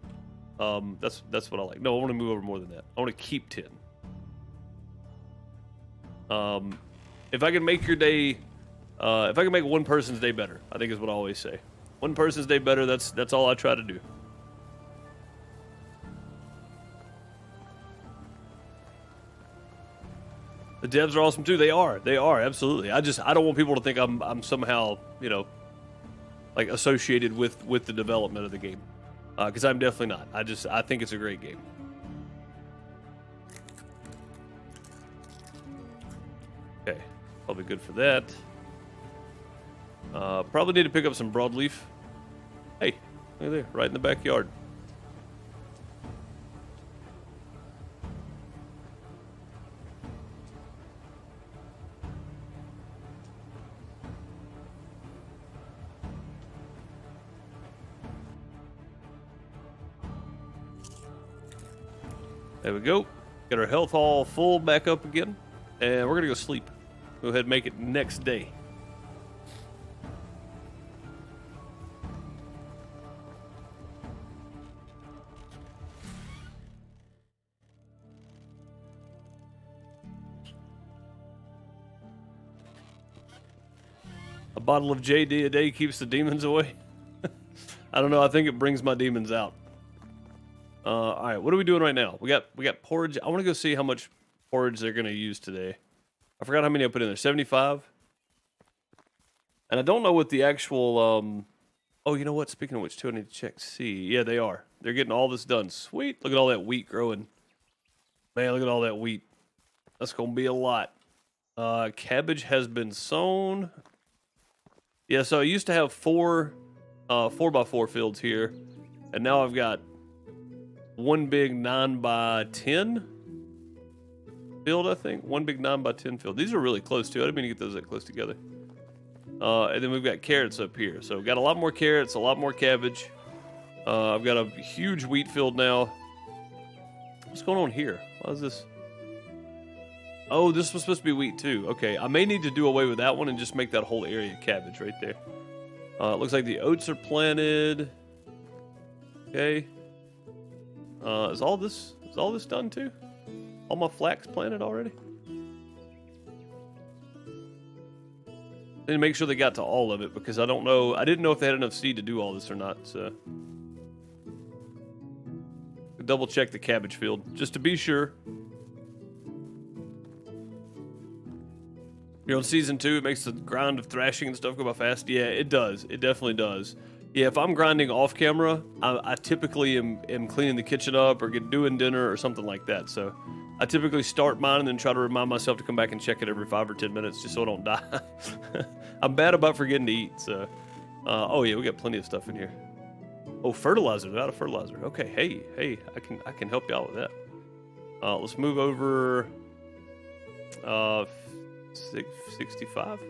That's what I like. No, I want to move over more than that. I want to keep 10. If I can make your day, if I can make one person's day better, I think is what I always say. One person's day better. That's all I try to do. The devs are awesome too. They are absolutely. I don't want people to think I'm somehow, you know, like associated with the development of the game. Because I'm definitely not. I think it's a great game. Okay, probably good for that. Probably need to pick up some broadleaf. Hey, look at there, right in the backyard. There we go. Get our health all full back up again. And we're going to go sleep. Go ahead and make it next day. A bottle of JD a day keeps the demons away. I don't know. I think it brings my demons out. All right, what are we doing right now? We got porridge. I want to go see how much porridge they're going to use today. I forgot how many I put in there. 75. And I don't know what the actual. Oh, you know what? Speaking of which, too, I need to check. See, yeah, they are. They're getting all this done. Sweet. Look at all that wheat growing. Man, look at all that wheat. That's going to be a lot. Cabbage has been sown. Yeah, so I used to have 4 4x4 fields here, and now I've got one big 9x10 field, I think. One big 9x10 field. These are really close, too. I didn't mean to get those that close together. And then we've got carrots up here. So we've got a lot more carrots, a lot more cabbage. I've got a huge wheat field now. What's going on here? What is this? Oh, this was supposed to be wheat, too. Okay, I may need to do away with that one and just make that whole area cabbage right there. It looks like the oats are planted. Okay. Is all this done too? All my flax planted already? Need to make sure they got to all of it because I don't know. I didn't know if they had enough seed to do all this or not. So double check the cabbage field just to be sure. You're on season 2. It makes the grind of thrashing and stuff go by fast. Yeah, it does. It definitely does. Yeah, if I'm grinding off camera, I typically am cleaning the kitchen up or doing dinner or something like that. So I typically start mine and then try to remind myself to come back and check it every 5 or 10 minutes just so I don't die. I'm bad about forgetting to eat. So, oh yeah, we got plenty of stuff in here. Oh, fertilizer. They're out of fertilizer. Okay, hey, I can help you out with that. Let's move over. 65.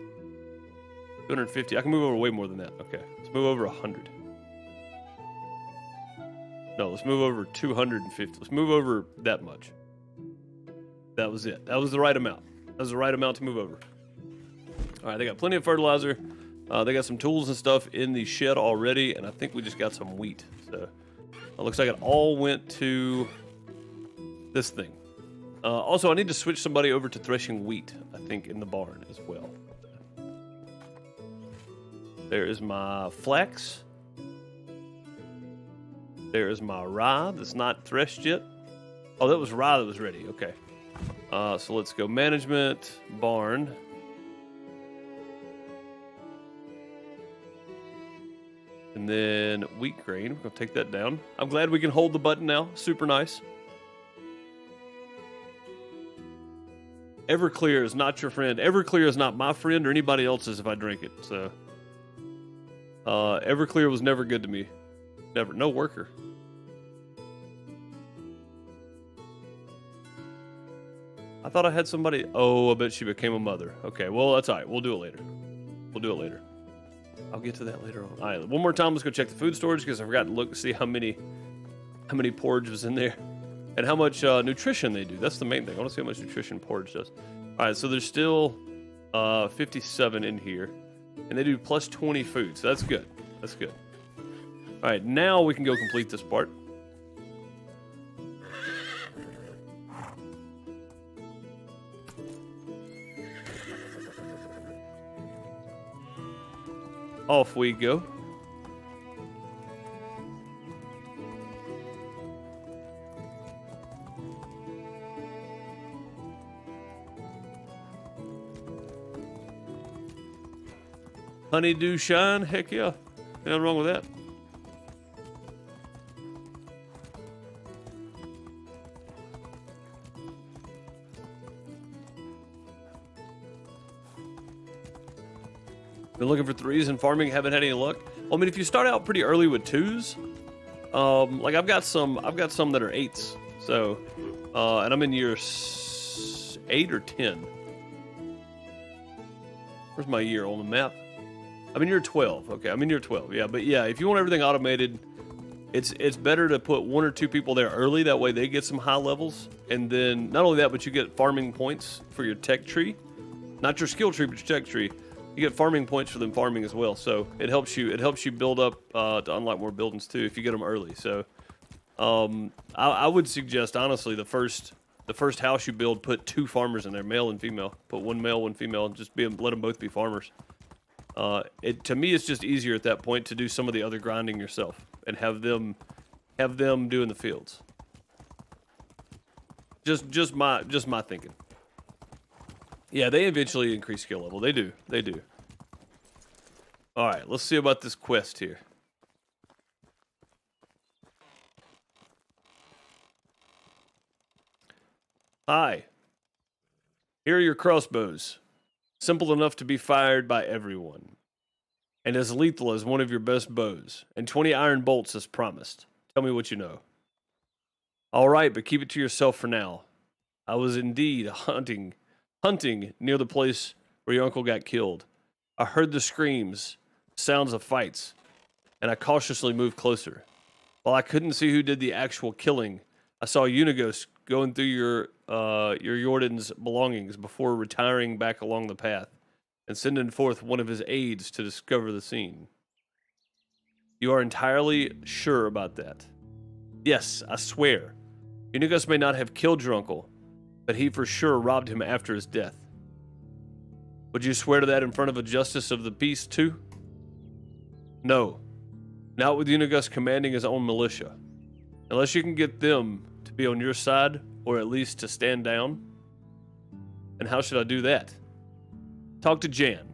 250. I can move over way more than that. Okay, let's move over 100. No, let's move over 250. Let's move over that much. That was it. That was the right amount. That was the right amount to move over. All right, they got plenty of fertilizer. They got some tools and stuff in the shed already, and I think we just got some wheat. So it looks like it all went to this thing. Also, I need to switch somebody over to threshing wheat, I think, in the barn as well. There is my flax. There is my rye that's not threshed yet. Oh, that was rye that was ready. Okay. So let's go management, barn. And then wheat grain. We're going to take that down. I'm glad we can hold the button now. Super nice. Everclear is not your friend. Everclear is not my friend or anybody else's if I drink it. So, Everclear was never good to me. Never. No worker. I thought I had somebody. Oh, I bet she became a mother. Okay, well, that's all right. We'll do it later. We'll do it later. I'll get to that later on. All right, one more time. Let's go check the food storage because I forgot to look see how many porridge was in there and how much nutrition they do. That's the main thing. I want to see how much nutrition porridge does. All right, so there's still 57 in here, and they do plus 20 food. So that's good. That's good. All right, now we can go complete this part. Off we go. Honeydew shine, heck yeah. Nothing wrong with that. Been looking for 3s in farming, haven't had any luck. Well, I mean, if you start out pretty early with 2s, like I've got some that are 8s. So, and I'm in year 8 or 10. Where's my year on the map? I'm in year 12. Okay, I'm in year 12. Yeah, but yeah, if you want everything automated, it's better to put 1 or 2 people there early. That way they get some high levels, and then not only that, but you get farming points for your tech tree, not your skill tree, but your tech tree. You get farming points for them farming as well, so it helps you build up to unlock more buildings too if you get them early. So I would suggest honestly the first house you build, put 2 farmers in there, male and female. Put 1 male, 1 female, and just let them both be farmers. To me it's just easier at that point to do some of the other grinding yourself and have them doing the fields. Just my thinking. Yeah, they eventually increase skill level. They do. They do. All right, let's see about this quest here. Hi. Here are your crossbows. Simple enough to be fired by everyone. And as lethal as one of your best bows. And 20 iron bolts as promised. Tell me what you know. All right, but keep it to yourself for now. I was indeed hunting near the place where your uncle got killed. I heard the screams, sounds of fights, and I cautiously moved closer. While I couldn't see who did the actual killing, I saw Unigost going through your Jordan's belongings before retiring back along the path and sending forth one of his aides to discover the scene. You are entirely sure about that? Yes, I swear. Unigost may not have killed your uncle, but he for sure robbed him after his death. Would you swear to that in front of a justice of the peace, too? No. Not with Unigost commanding his own militia. Unless you can get them to be on your side, or at least to stand down. And how should I do that? Talk to Jan.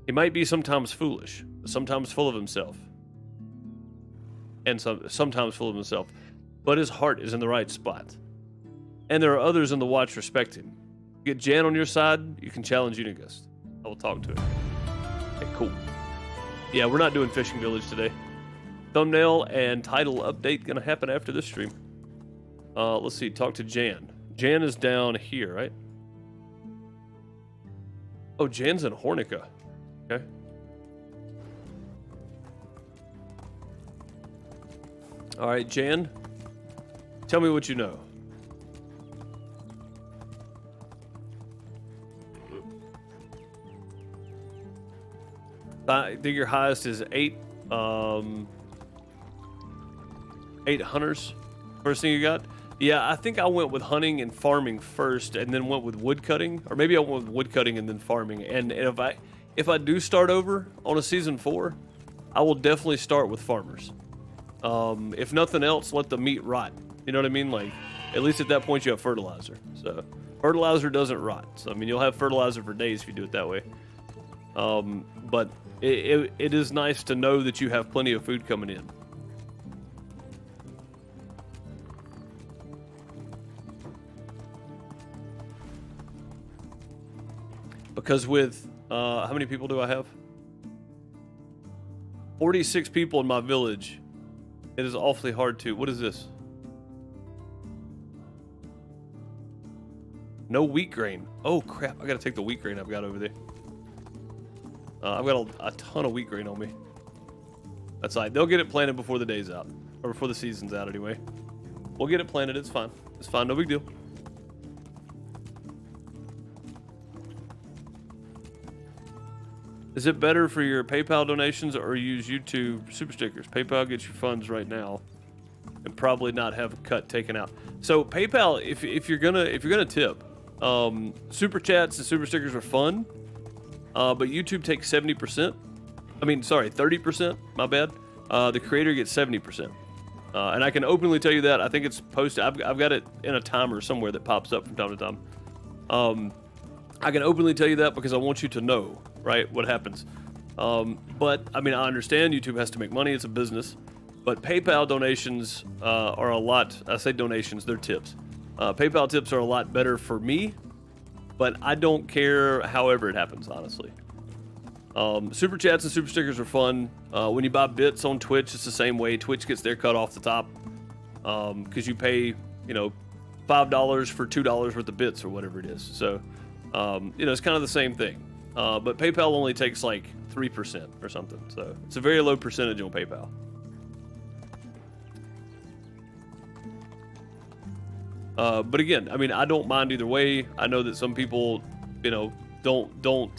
He might be sometimes foolish, but sometimes full of himself. And sometimes full of himself. But his heart is in the right spot. And there are others in the watch respect him. Get Jan on your side, you can challenge Unigost. I will talk to him. Okay, cool. Yeah, we're not doing Fishing Village today. Thumbnail and title update gonna happen after this stream. Let's see, talk to Jan. Jan is down here, right? Oh, Jan's in Hornica. Okay. All right, Jan. Tell me what you know. I think your highest is 8 hunters. First thing you got? Yeah, I think I went with hunting and farming first, and then went with wood cutting, or maybe I went with wood cutting and then farming. And if I do start over on a season 4, I will definitely start with farmers. If nothing else, let the meat rot. You know what I mean? Like, at least at that point you have fertilizer. So fertilizer doesn't rot. So I mean, you'll have fertilizer for days if you do it that way. But it is nice to know that you have plenty of food coming in. Because with, how many people do I have? 46 people in my village. It is awfully hard to, what is this? No wheat grain. Oh crap, I gotta take the wheat grain I've got over there. I've got a ton of wheat grain on me. That's all right, they'll get it planted before the day's out. Or before the season's out anyway. We'll get it planted, it's fine. It's fine, no big deal. Is it better for your PayPal donations or use YouTube super stickers? PayPal gets your funds right now, and probably not have a cut taken out. So PayPal, if you're gonna tip, super chats and super stickers are fun, but YouTube takes 70%. I mean, sorry, 30%. My bad. The creator gets 70%, and I can openly tell you that. I think it's posted. I've got it in a timer somewhere that pops up from time to time. I can openly tell you that because I want you to know, right, what happens. But, I mean, I understand YouTube has to make money. It's a business. But PayPal donations are a lot, I say donations, they're tips. PayPal tips are a lot better for me, but I don't care however it happens, honestly. Super chats and super stickers are fun. When you buy bits on Twitch, it's the same way. Twitch gets their cut off the top because you pay, you know, $5 for $2 worth of bits or whatever it is. So, you know, it's kind of the same thing. But PayPal only takes like 3% or something. So it's a very low percentage on PayPal. But again, I mean, I don't mind either way. I know that some people, you know, don't want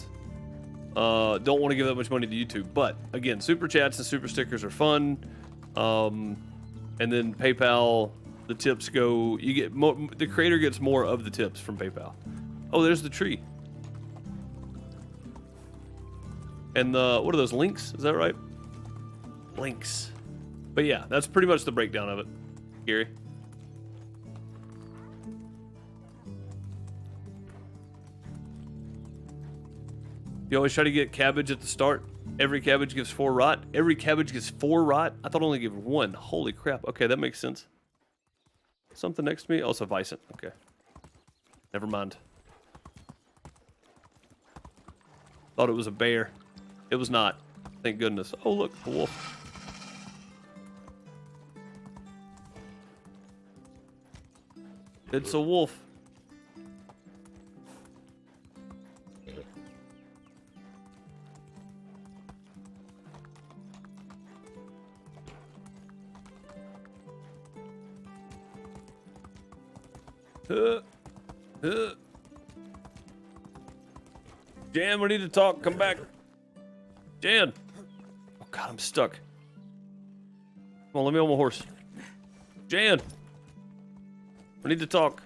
to give that much money to YouTube. But again, super chats and super stickers are fun. And then PayPal, the tips go. You get more. The creator gets more of the tips from PayPal. Oh, there's the tree. And what are those, links? Is that right? Links. But yeah, that's pretty much the breakdown of it, Gary. You always try to get cabbage at the start. Every cabbage gives 4 rot. Every cabbage gives 4 rot. I thought only give 1. Holy crap. Okay, that makes sense. Something next to me? Oh, it's a Vicent. Okay. Never mind. Thought it was a bear. It was not. Thank goodness. Oh, look, a wolf. It's a wolf. Jan, we need to talk. Come back. Jan. Oh, God, I'm stuck. Come on, let me on my horse. Jan. We need to talk.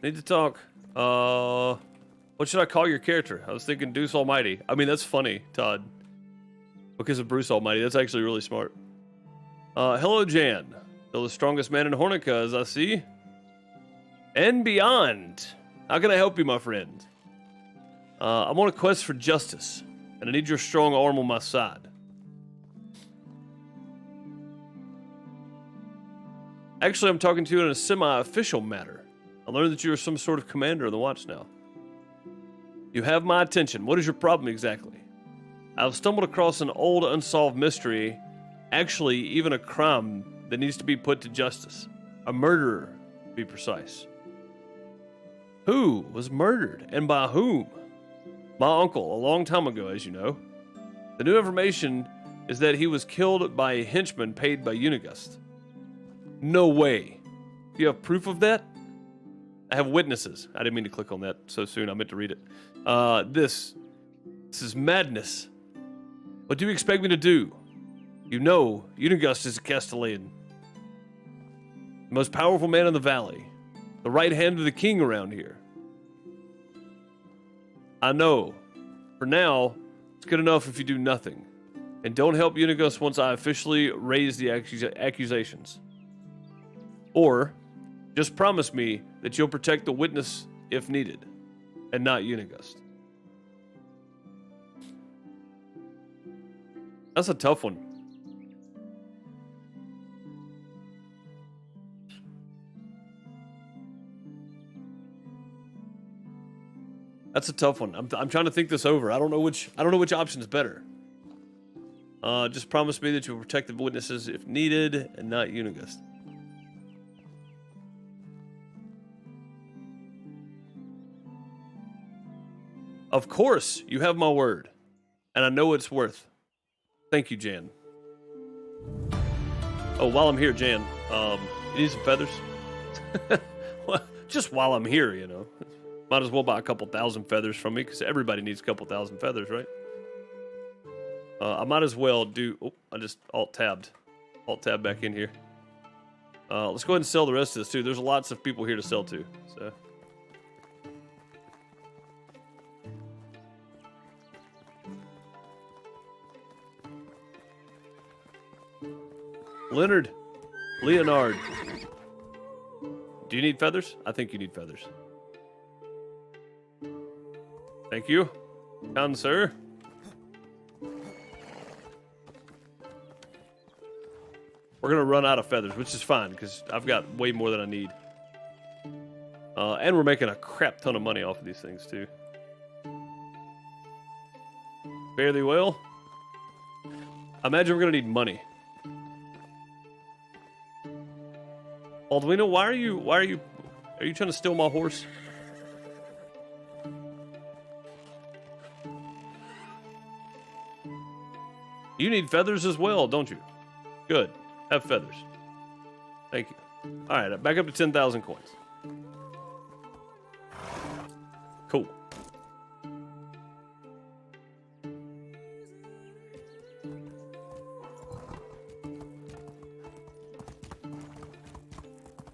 Need to talk. What should I call your character? I was thinking Deuce Almighty. I mean, that's funny, Todd. Because of Bruce Almighty. That's actually really smart. Hello, Jan. Still the strongest man in Hornica, as I see. And beyond. How can I help you, my friend? I'm on a quest for justice, and I need your strong arm on my side. Actually, I'm talking to you in a semi-official matter. I learned that you are some sort of commander of the Watch now. You have my attention. What is your problem exactly? I've stumbled across an old unsolved mystery, actually even a crime that needs to be put to justice. A murderer, to be precise. Who was murdered, and by whom? My uncle, a long time ago, as you know. The new information is that he was killed by a henchman paid by Unigost. No way. Do you have proof of that? I have witnesses. I didn't mean to click on that so soon. I meant to read it. This is madness. What do you expect me to do? You know, Unigost is a Castellan. The most powerful man in the valley. The right hand of the king around here. I know. For now, it's good enough if you do nothing. And don't help Unigost once I officially raise the accusations. Or, just promise me that you'll protect the witness if needed, and not Unigost. That's a tough one. That's a tough one. I'm trying to think this over. I don't know which option is better. Just promise me that you'll protect the witnesses if needed, and not Unigost. Of course, you have my word, and I know it's worth. Thank you, Jan. Oh, while I'm here, Jan, you need some feathers? Well, just while I'm here, you know. Might as well buy a couple thousand feathers from me, because everybody needs a couple thousand feathers, right? I might as well do... Oh, I just alt-tabbed. Alt-tab back in here. Let's go ahead and sell the rest of this, too. There's lots of people here to sell to, so... Leonard. Do you need feathers? I think you need feathers. Thank you, kind sir. We're gonna run out of feathers, which is fine, because I've got way more than I need. And we're making a crap ton of money off of these things, too. Fairly well. I imagine we're gonna need money. Baldwino, are you trying to steal my horse? You need feathers as well, don't you? Good. Have feathers. Thank you. All right, back up to 10,000 coins. Cool.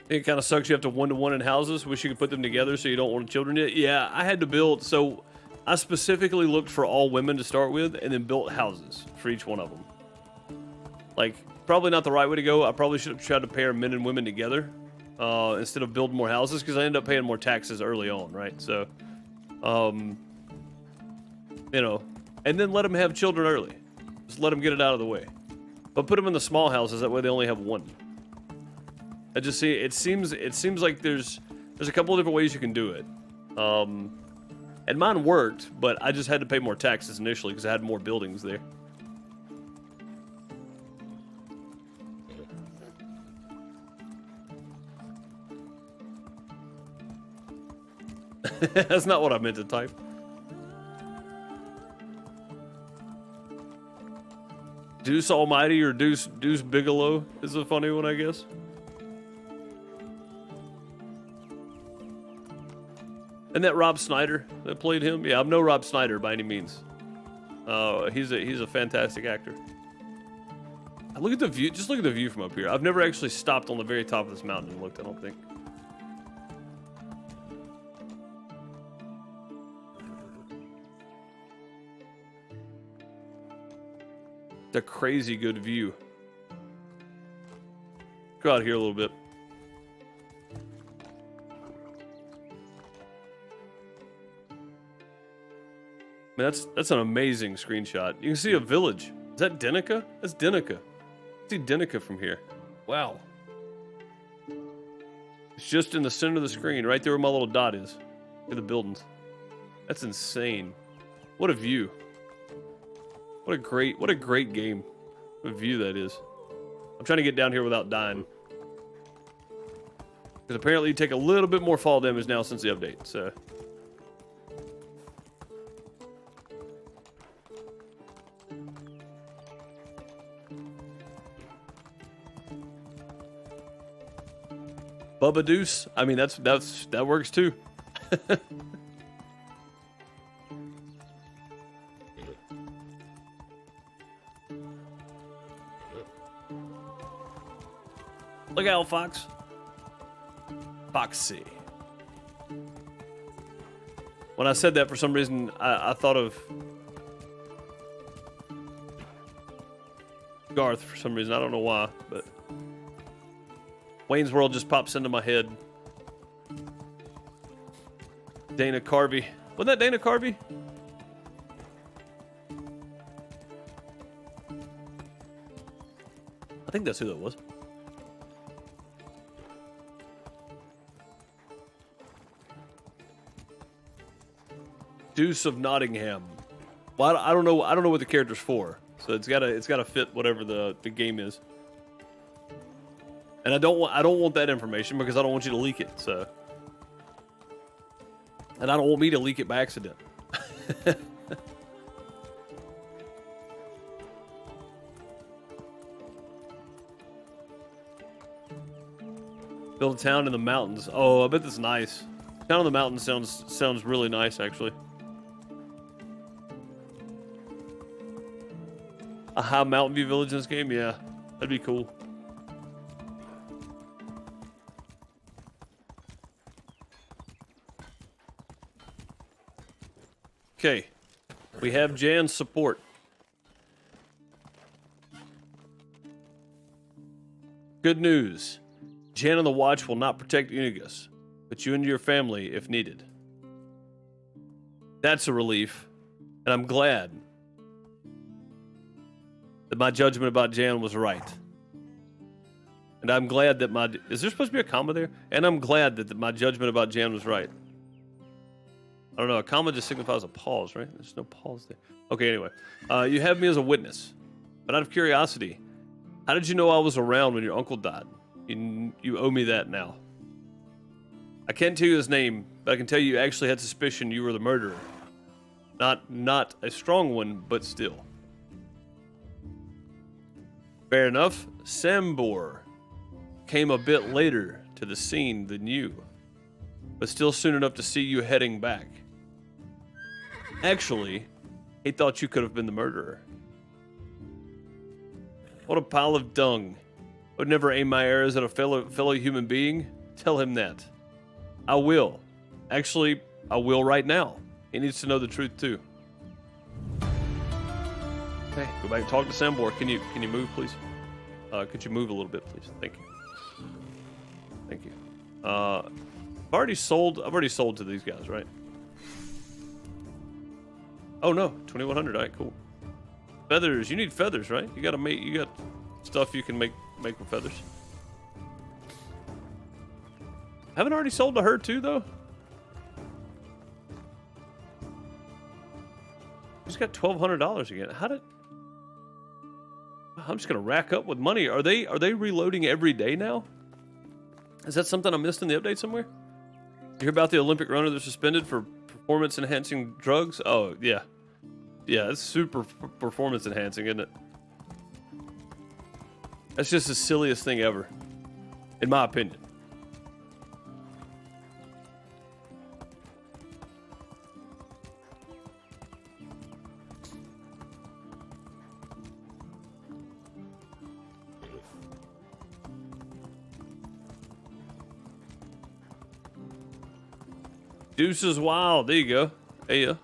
It kind of sucks you have to one-to-one in houses. Wish you could put them together so you don't want children yet. Yeah, I had to build... So, I specifically looked for all women to start with and then built houses for each one of them. Like, probably not the right way to go. I probably should have tried to pair men and women together instead of building more houses, because I ended up paying more taxes early on, right? So, you know, and then let them have children early. Just let them get it out of the way. But put them in the small houses, that way they only have one. I just see it seems like there's a couple of different ways you can do it. And mine worked, but I just had to pay more taxes initially because I had more buildings there. That's not what I meant to type. Deuce Almighty or Deuce Bigelow is a funny one, I guess. Isn't that Rob Snyder that played him? Yeah, I'm no Rob Snyder by any means. He's a fantastic actor. Look at the view. Just look at the view from up here. I've never actually stopped on the very top of this mountain and looked, I don't think. It's a crazy good view. Go out here a little bit. Man, that's an amazing screenshot. You can see a village. Is that Denica? That's Denica. See Denica from here. Wow. It's just in the center of the screen, right there where my little dot is. Look at the buildings. That's insane. What a view. What a great game. What a view that is. I'm trying to get down here without dying. Because apparently you take a little bit more fall damage now since the update, so. Bubba Deuce. I mean, that works too. Look out, Fox. Foxy. When I said that, for some reason, I thought of Garth for some reason. I don't know why, but Wayne's World just pops into my head. Dana Carvey. Wasn't that Dana Carvey? I think that's who that was. Deuce of Nottingham. Well, I don't know what the character's for. So it's gotta fit whatever the game is. And I don't want that information because I don't want you to leak it. So, and I don't want me to leak it by accident. Build a town in the mountains. Oh, I bet that's nice. Town in the mountains sounds really nice, actually. A high Mountain View village in this game? Yeah, that'd be cool. Okay, we have Jan's support. Good news. Jan and the Watch will not protect Unigost, but you and your family if needed. That's a relief, and I'm glad that my judgment about Jan was right. And I'm glad that my... Is there supposed to be a comma there? And I'm glad that my judgment about Jan was right. I don't know. A comma just signifies a pause, right? There's no pause there. Okay, anyway. You have me as a witness. But out of curiosity, how did you know I was around when your uncle died? You owe me that now. I can't tell you his name, but I can tell you actually had suspicion you were the murderer. Not a strong one, but still. Fair enough. Sambor came a bit later to the scene than you, but still soon enough to see you heading back. Actually, he thought you could have been the murderer. What a pile of dung. I would never aim my arrows at a fellow human being. Tell him that. I will. Actually, I will right now. He needs to know the truth too. Okay, go back and talk to Sambor. Can you move, please? Could you move a little bit, please? Thank you. Thank you. I've already sold to these guys, right? Oh no, 2100. All right, cool. Feathers. You need feathers, right? You got stuff you can make with feathers. Haven't already sold to her too, though. Just got $1,200 again. How did? I'm just gonna rack up with money. Are they reloading every day now? Is that something I missed in the update somewhere? You hear about the Olympic runner that's suspended for performance enhancing drugs? Oh yeah, yeah, it's super performance enhancing, isn't it? That's just the silliest thing ever, in my opinion. Deuce is wild. There you go. Hey, yeah.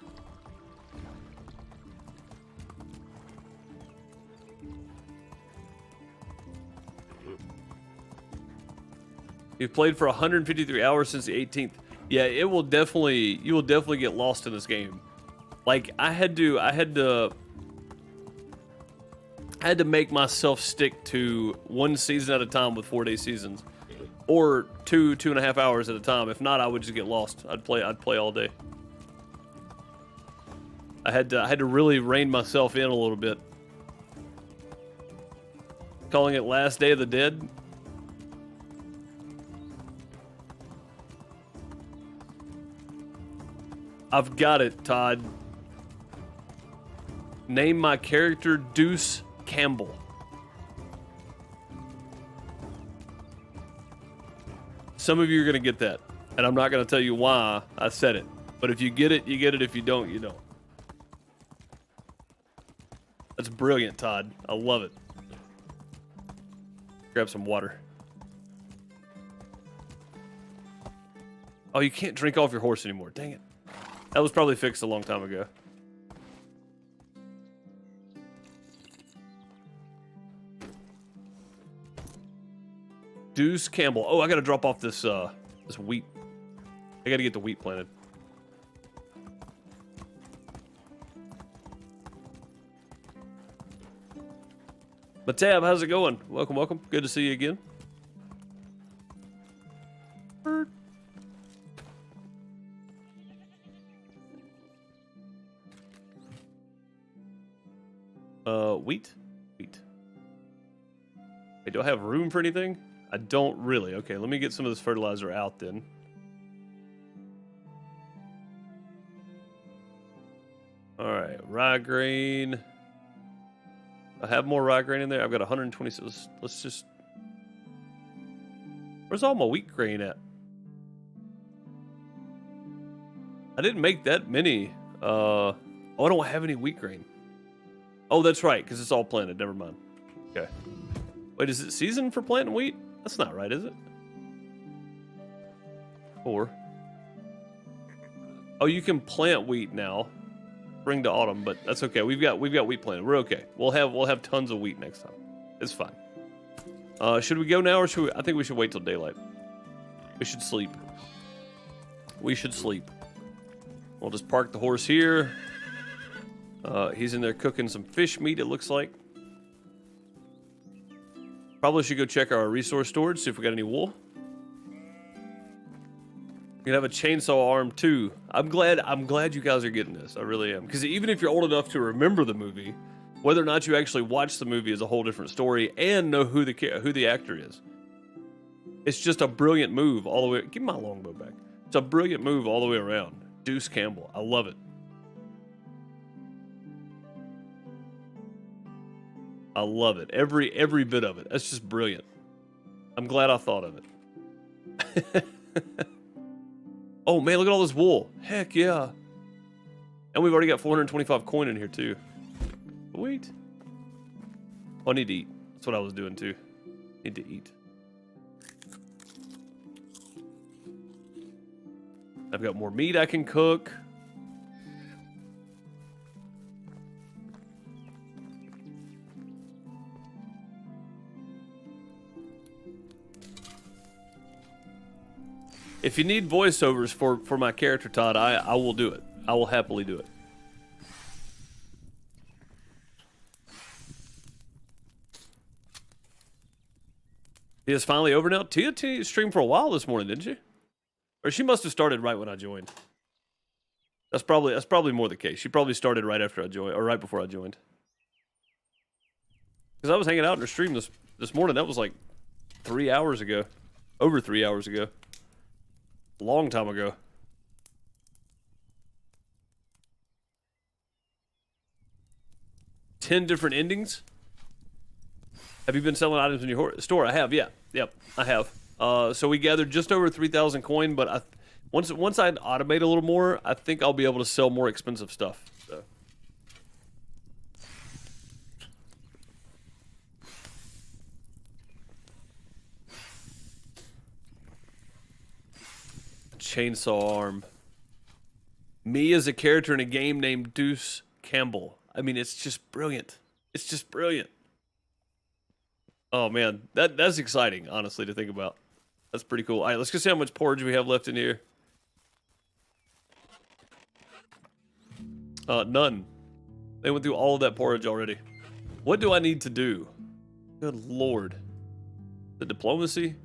You've played for 153 hours since the 18th. Yeah, you will definitely get lost in this game. Like I had to make myself stick to one season at a time with 4-day seasons. Or 2.5 hours at a time. If not, I would just get lost. I'd play all day. I had to really rein myself in a little bit. Calling it Last Day of the Dead. I've got it, Todd. Name my character Deuce Campbell. Some of you are going to get that, and I'm not going to tell you why I said it. But if you get it, you get it. If you don't, you don't. That's brilliant, Todd. I love it. Grab some water. Oh, you can't drink off your horse anymore. Dang it. That was probably fixed a long time ago. Deuce Campbell. Oh, I gotta drop off this this wheat. I gotta get the wheat planted. But Tab, how's it going? Welcome, welcome. Good to see you again. Wheat? Wheat. Hey, do I have room for anything? I don't really. Okay, let me get some of this fertilizer out then. Alright, rye grain. I have more rye grain in there. I've got 126. Let's just... Where's all my wheat grain at? I didn't make that many. Oh, I don't have any wheat grain. Oh, that's right, because it's all planted. Never mind. Okay. Wait, is it season for planting wheat? That's not right, is it? Or... Oh, you can plant wheat now. Spring to autumn, but that's okay. We've got wheat planted. We're okay. We'll have tons of wheat next time. It's fine. Should we go now, or should we? I think we should wait till daylight. We should sleep. We should sleep. We'll just park the horse here. He's in there cooking some fish meat, it looks like. Probably should go check our resource storage, see if we got any wool. You can have a chainsaw arm too. I'm glad you guys are getting this. I really am. Because even if you're old enough to remember the movie, whether or not you actually watch the movie is a whole different story, and know who the actor is. It's just a brilliant move all the way. Give me my longbow back. It's a brilliant move all the way around. Deuce Campbell. I love it. I love it. Every bit of it. That's just brilliant. I'm glad I thought of it. Oh man, look at all this wool. Heck yeah. And we've already got 425 coin in here too. Wait. Oh, I need to eat. That's what I was doing too. Need to eat. I've got more meat I can cook. If you need voiceovers for my character, Todd, I will do it. I will happily do it. It's finally over now. Tia streamed for a while this morning, didn't she? Or she must have started right when I joined. That's probably more the case. She probably started right after I joined, or right before I joined. Because I was hanging out in her stream this morning. That was like 3 hours ago. Over 3 hours ago. Long time ago. $10 different endings. Have you been selling items in your store? I have, yeah. Yep, I have. So we gathered just over 3,000 coin, but once I automate a little more, I think I'll be able to sell more expensive stuff. So. Chainsaw arm. Me as a character in a game named Deuce Campbell. I mean, it's just brilliant. It's just brilliant. Oh man, that's exciting, honestly, to think about. That's pretty cool. All right, let's go see how much porridge we have left in here. None. They went through all of that porridge already. What do I need to do? Good lord. The diplomacy?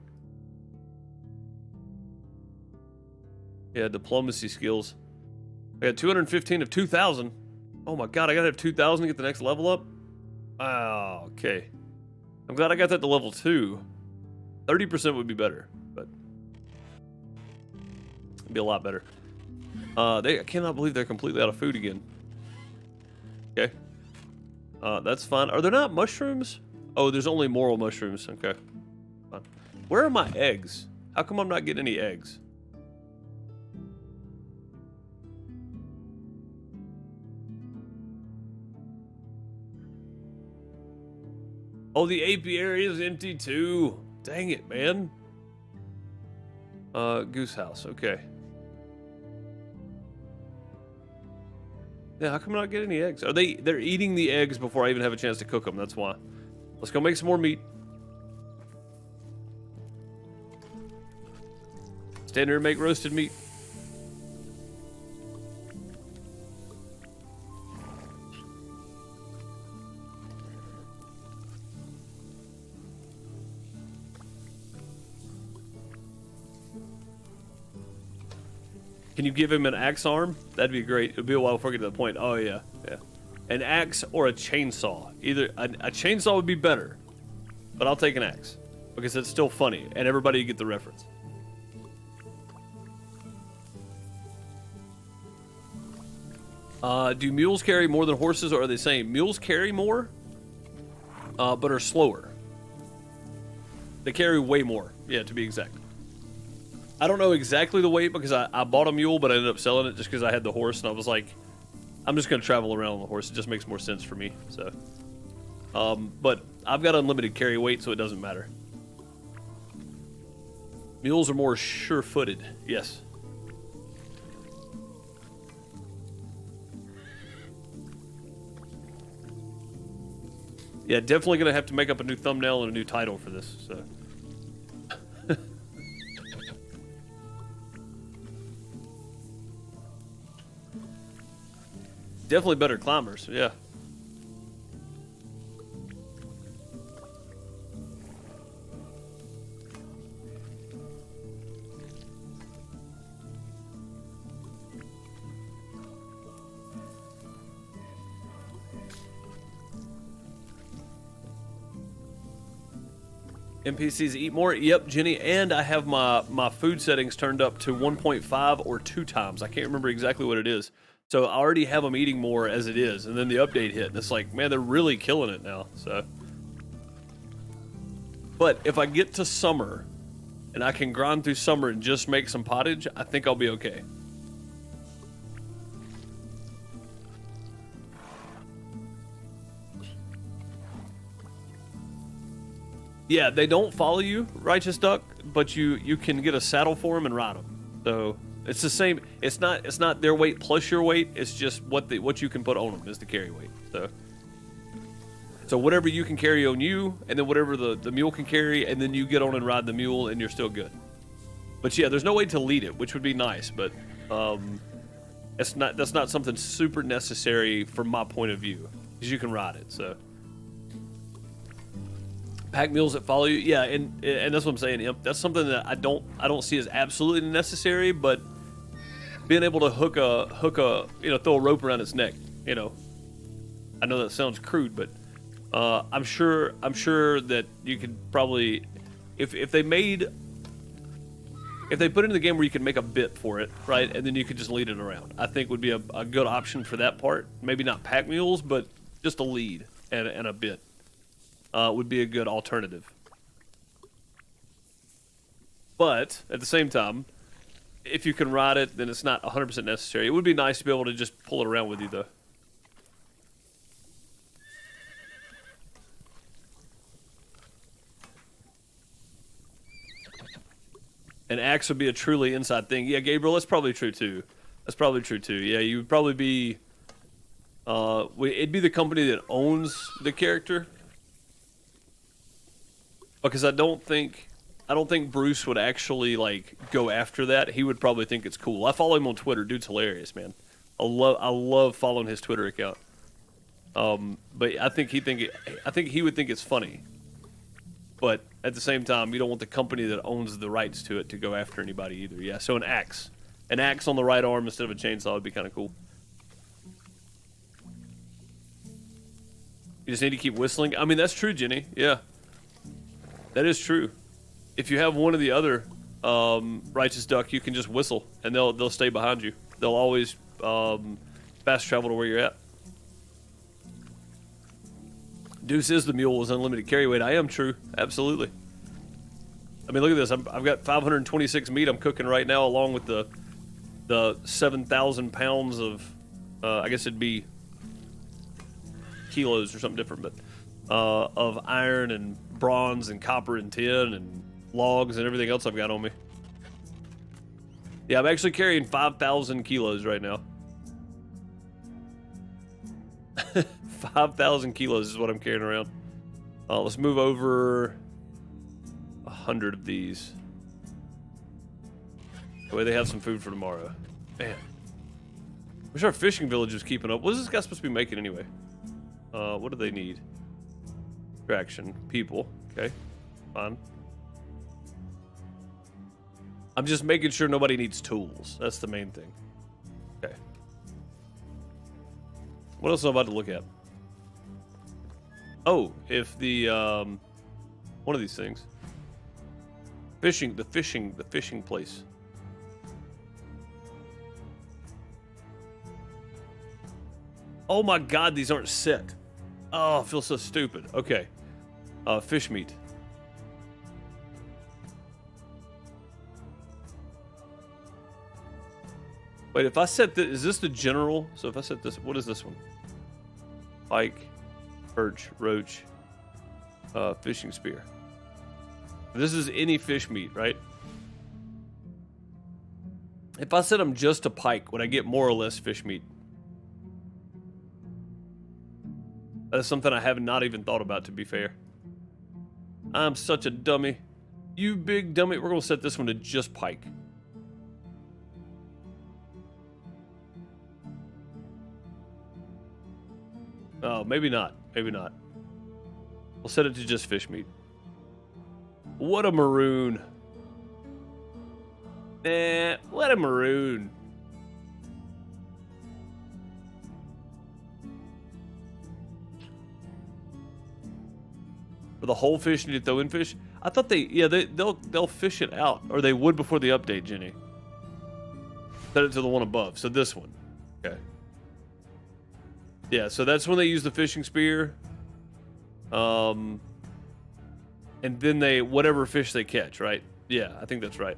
Yeah, diplomacy skills. I got 215 of 2,000. Oh my god, I gotta have 2,000 to get the next level up? Wow, okay. I'm glad I got that to level 2. 30% would be better, but it'd be a lot better. I cannot believe they're completely out of food again. Okay. That's fine. Are there not mushrooms? Oh, there's only moral mushrooms. Okay. Fine. Where are my eggs? How come I'm not getting any eggs? Oh, the apiary is empty too. Dang it, man. Goose house. Okay. Yeah, how come I not get any eggs? They're eating the eggs before I even have a chance to cook them. That's why. Let's go make some more meat. Stand here and make roasted meat. Can you give him an axe arm? That'd be great. It'd be a while before I get to the point. Oh, yeah. Yeah. An axe or a chainsaw. Either a chainsaw would be better, but I'll take an axe because it's still funny and everybody get the reference. Do mules carry more than horses, or are they the same? Mules carry more, but are slower. They carry way more, yeah, to be exact. I don't know exactly the weight because I bought a mule, but I ended up selling it just because I had the horse, and I was like, I'm just going to travel around on the horse. It just makes more sense for me, so. But I've got unlimited carry weight, so it doesn't matter. Mules are more sure-footed, yes. Yeah, definitely going to have to make up a new thumbnail and a new title for this, so. Definitely better climbers, yeah. NPCs eat more? Yep, Jenny, and I have my food settings turned up to 1.5 or 2 times. I can't remember exactly what it is. So I already have them eating more as it is, and then the update hit, and it's like, man, they're really killing it now, so. But if I get to summer, and I can grind through summer and just make some pottage, I think I'll be okay. Yeah, they don't follow you, Righteous Duck, but you can get a saddle for them and ride them. So it's the same. It's not their weight plus your weight. It's just what you can put on them is the carry weight. So whatever you can carry on you, and then whatever the mule can carry, and then you get on and ride the mule, and you're still good. But yeah, there's no way to lead it, which would be nice, but that's not something super necessary from my point of view, because you can ride it. So. Pack mules that follow you, yeah, and that's what I'm saying. Imp. That's something that I don't see as absolutely necessary, but being able to hook a throw a rope around its neck, I know that sounds crude, but I'm sure that you could probably, if they put it in the game where you could make a bit for it, right, and then you could just lead it around, I think would be a good option for that part. Maybe not pack mules, but just a lead and a bit. Would be a good alternative. But, at the same time, if you can ride it, then it's not 100% necessary. It would be nice to be able to just pull it around with you, though. An axe would be a truly inside thing. Yeah, Gabriel, that's probably true, too. Yeah, you would probably be... it'd be the company that owns the character. Because I don't think Bruce would actually go after that. He would probably think it's cool. I follow him on Twitter. Dude's hilarious, man. I love following his Twitter account. But I think he would think it's funny. But at the same time, you don't want the company that owns the rights to it to go after anybody either. Yeah, so an axe on the right arm instead of a chainsaw would be kind of cool. You just need to keep whistling. I mean, that's true, Jenny. Yeah. That is true. If you have one or the other, Righteous Duck, you can just whistle, and they'll stay behind you. they'll always fast travel to where you're at. Deuce is the mule with unlimited carry weight. I am true, absolutely. I mean, look at this. I've got 526 meat I'm cooking right now, along with the 7,000 pounds of, I guess it'd be kilos or something different, but of iron and bronze and copper and tin and logs and everything else I've got on me. Yeah, I'm actually carrying 5,000 kilos right now. 5,000 kilos is what I'm carrying around. Let's move over 100 of these. That way they have some food for tomorrow. Man. Wish our fishing village was keeping up. What is this guy supposed to be making anyway? What do they need? Traction. People. Okay. Fine. I'm just making sure nobody needs tools. That's the main thing. Okay. What else am I about to look at? Oh, if the, one of these things. The fishing place. Oh my god, these aren't set. Oh, I feel so stupid. Okay. Fish meat. Wait, if I set this, is this the general? So if I set this, what is this one? Pike, perch, roach, fishing spear. This is any fish meat, right? If I set them just to pike, would I get more or less fish meat? That's something I have not even thought about, to be fair. I'm such a dummy. You big dummy. We're going to set this one to just pike. Oh, maybe not. Maybe not. We'll set it to just fish meat. What a maroon. What a maroon. For the whole fish, you need to throw in fish? I thought they'll fish it out, or they would before the update, Jenny. Set it to the one above. So this one. Okay. Yeah, so that's when they use the fishing spear. And then they, whatever fish they catch, right? Yeah, I think that's right.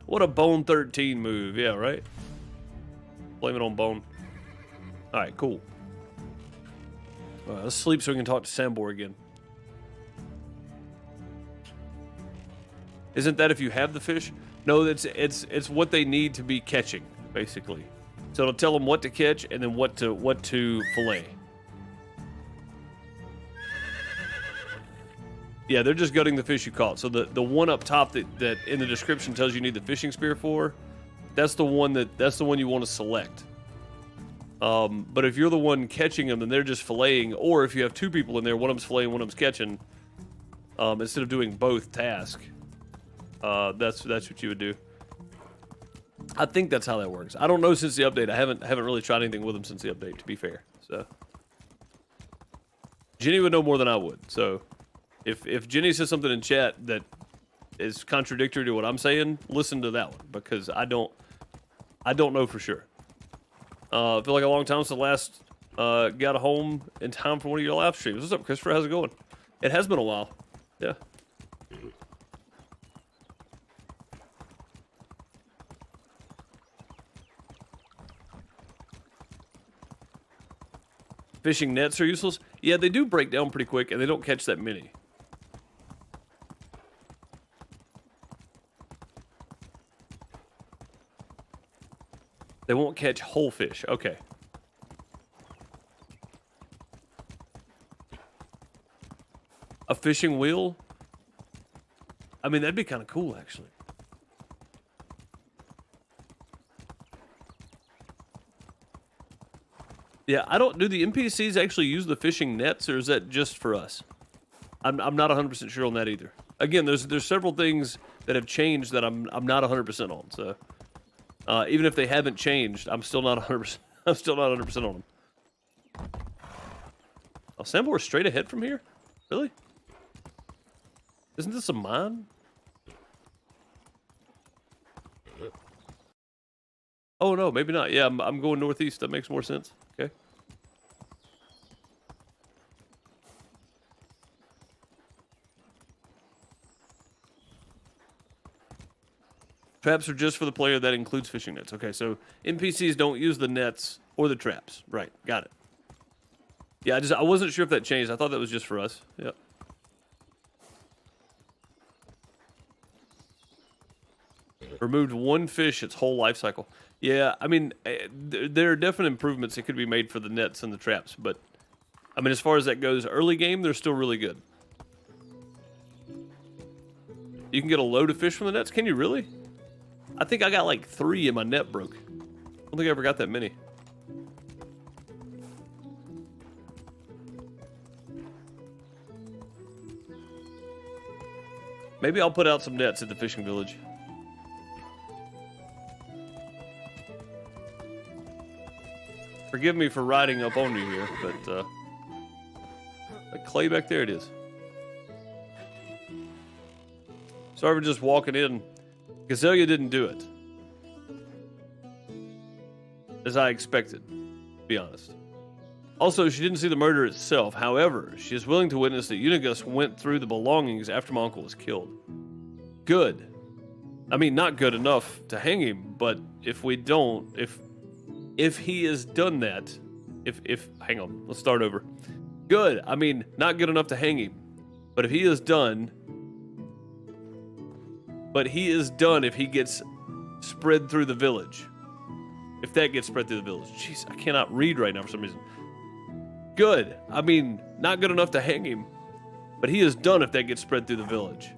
What a Bone 13 move. Yeah, right? Blame it on Bone. Alright, cool. Alright, let's sleep so we can talk to Sambor again. Isn't that if you have the fish? No, it's what they need to be catching, basically. So it'll tell them what to catch and then what to fillet. Yeah, they're just gutting the fish you caught. So the one up top that in the description tells you need the fishing spear for, that's the one you want to select. But if you're the one catching them, then they're just filleting. Or if you have two people in there, one of them's filleting, one of them's catching. Instead of doing both tasks, that's what you would do. I think that's how that works. I don't know since the update. I haven't really tried anything with them since the update, to be fair. So Jenny would know more than I would. So if Jenny says something in chat that is contradictory to what I'm saying, listen to that one, because I don't know for sure. I feel like a long time since the last got home in time for one of your live streams. What's up, Christopher? How's it going? It has been a while. Yeah. Fishing nets are useless. Yeah, they do break down pretty quick, and they don't catch that many. They won't catch whole fish. Okay. A fishing wheel? I mean, that'd be kind of cool, actually. Yeah, I don't... Do the NPCs actually use the fishing nets, or is that just for us? I'm not 100% sure on that either. Again, there's several things that have changed that I'm not 100% on, so... even if they haven't changed, I'm still not 100%. I'm still not 100% on them. Oh, Sambor is straight ahead from here? Really? Isn't this a mine? Oh, no, maybe not. Yeah, I'm going northeast. That makes more sense. Okay. Traps are just for the player. That includes fishing nets. Okay, so NPCs don't use the nets or the traps. Right, got it. Yeah, I wasn't sure if that changed. I thought that was just for us. Yep. Removed one fish its whole life cycle. Yeah, I mean, there are definite improvements that could be made for the nets and the traps, but I mean, as far as that goes, early game, they're still really good. You can get a load of fish from the nets? Can you really? I think I got like 3 and my net broke. I don't think I ever got that many. Maybe I'll put out some nets at the fishing village. Forgive me for riding up on you here, but that clay back there, it is. Sorry for just walking in. Gazelle didn't do it. As I expected, to be honest. Also, she didn't see the murder itself. However, she is willing to witness that Unigost went through the belongings after my uncle was killed. Good. I mean, not good enough to hang him, but if we don't, if he has done that, hang on, let's start over. Good. I mean, not good enough to hang him, but if he is done, if he gets spread through the village. If that gets spread through the village. Jeez, I cannot read right now for some reason. Good. I mean, not good enough to hang him, but he is done if that gets spread through the village.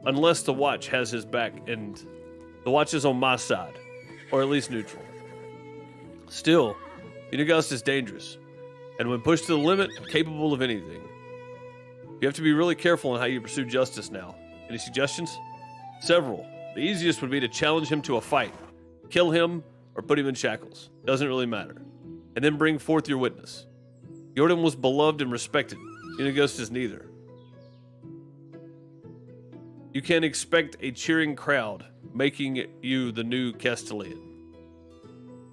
Unless the watch has his back, and the watch is on my side, or at least neutral. Still, Unigost is dangerous, and when pushed to the limit, capable of anything. You have to be really careful in how you pursue justice now. Any suggestions? Several. The easiest would be to challenge him to a fight, kill him, or put him in shackles. Doesn't really matter. And then bring forth your witness. Jordan was beloved and respected. Unigost is neither. You can expect a cheering crowd, making you the new Castellan.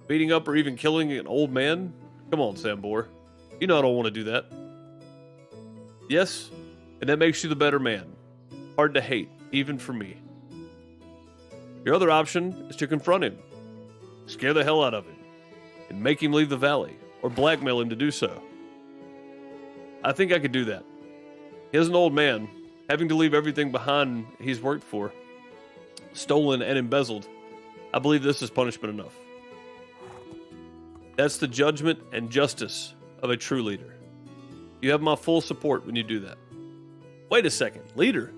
Beating up or even killing an old man? Come on, Sambor. You know I don't want to do that. Yes, and that makes you the better man. Hard to hate, even for me. Your other option is to confront him. Scare the hell out of him. And make him leave the valley, or blackmail him to do so. I think I could do that. He is an old man, having to leave everything behind he's worked for. Stolen and embezzled. I believe this is punishment enough. That's the judgment and justice of a true leader. You have my full support when you do that. Wait a second, leader?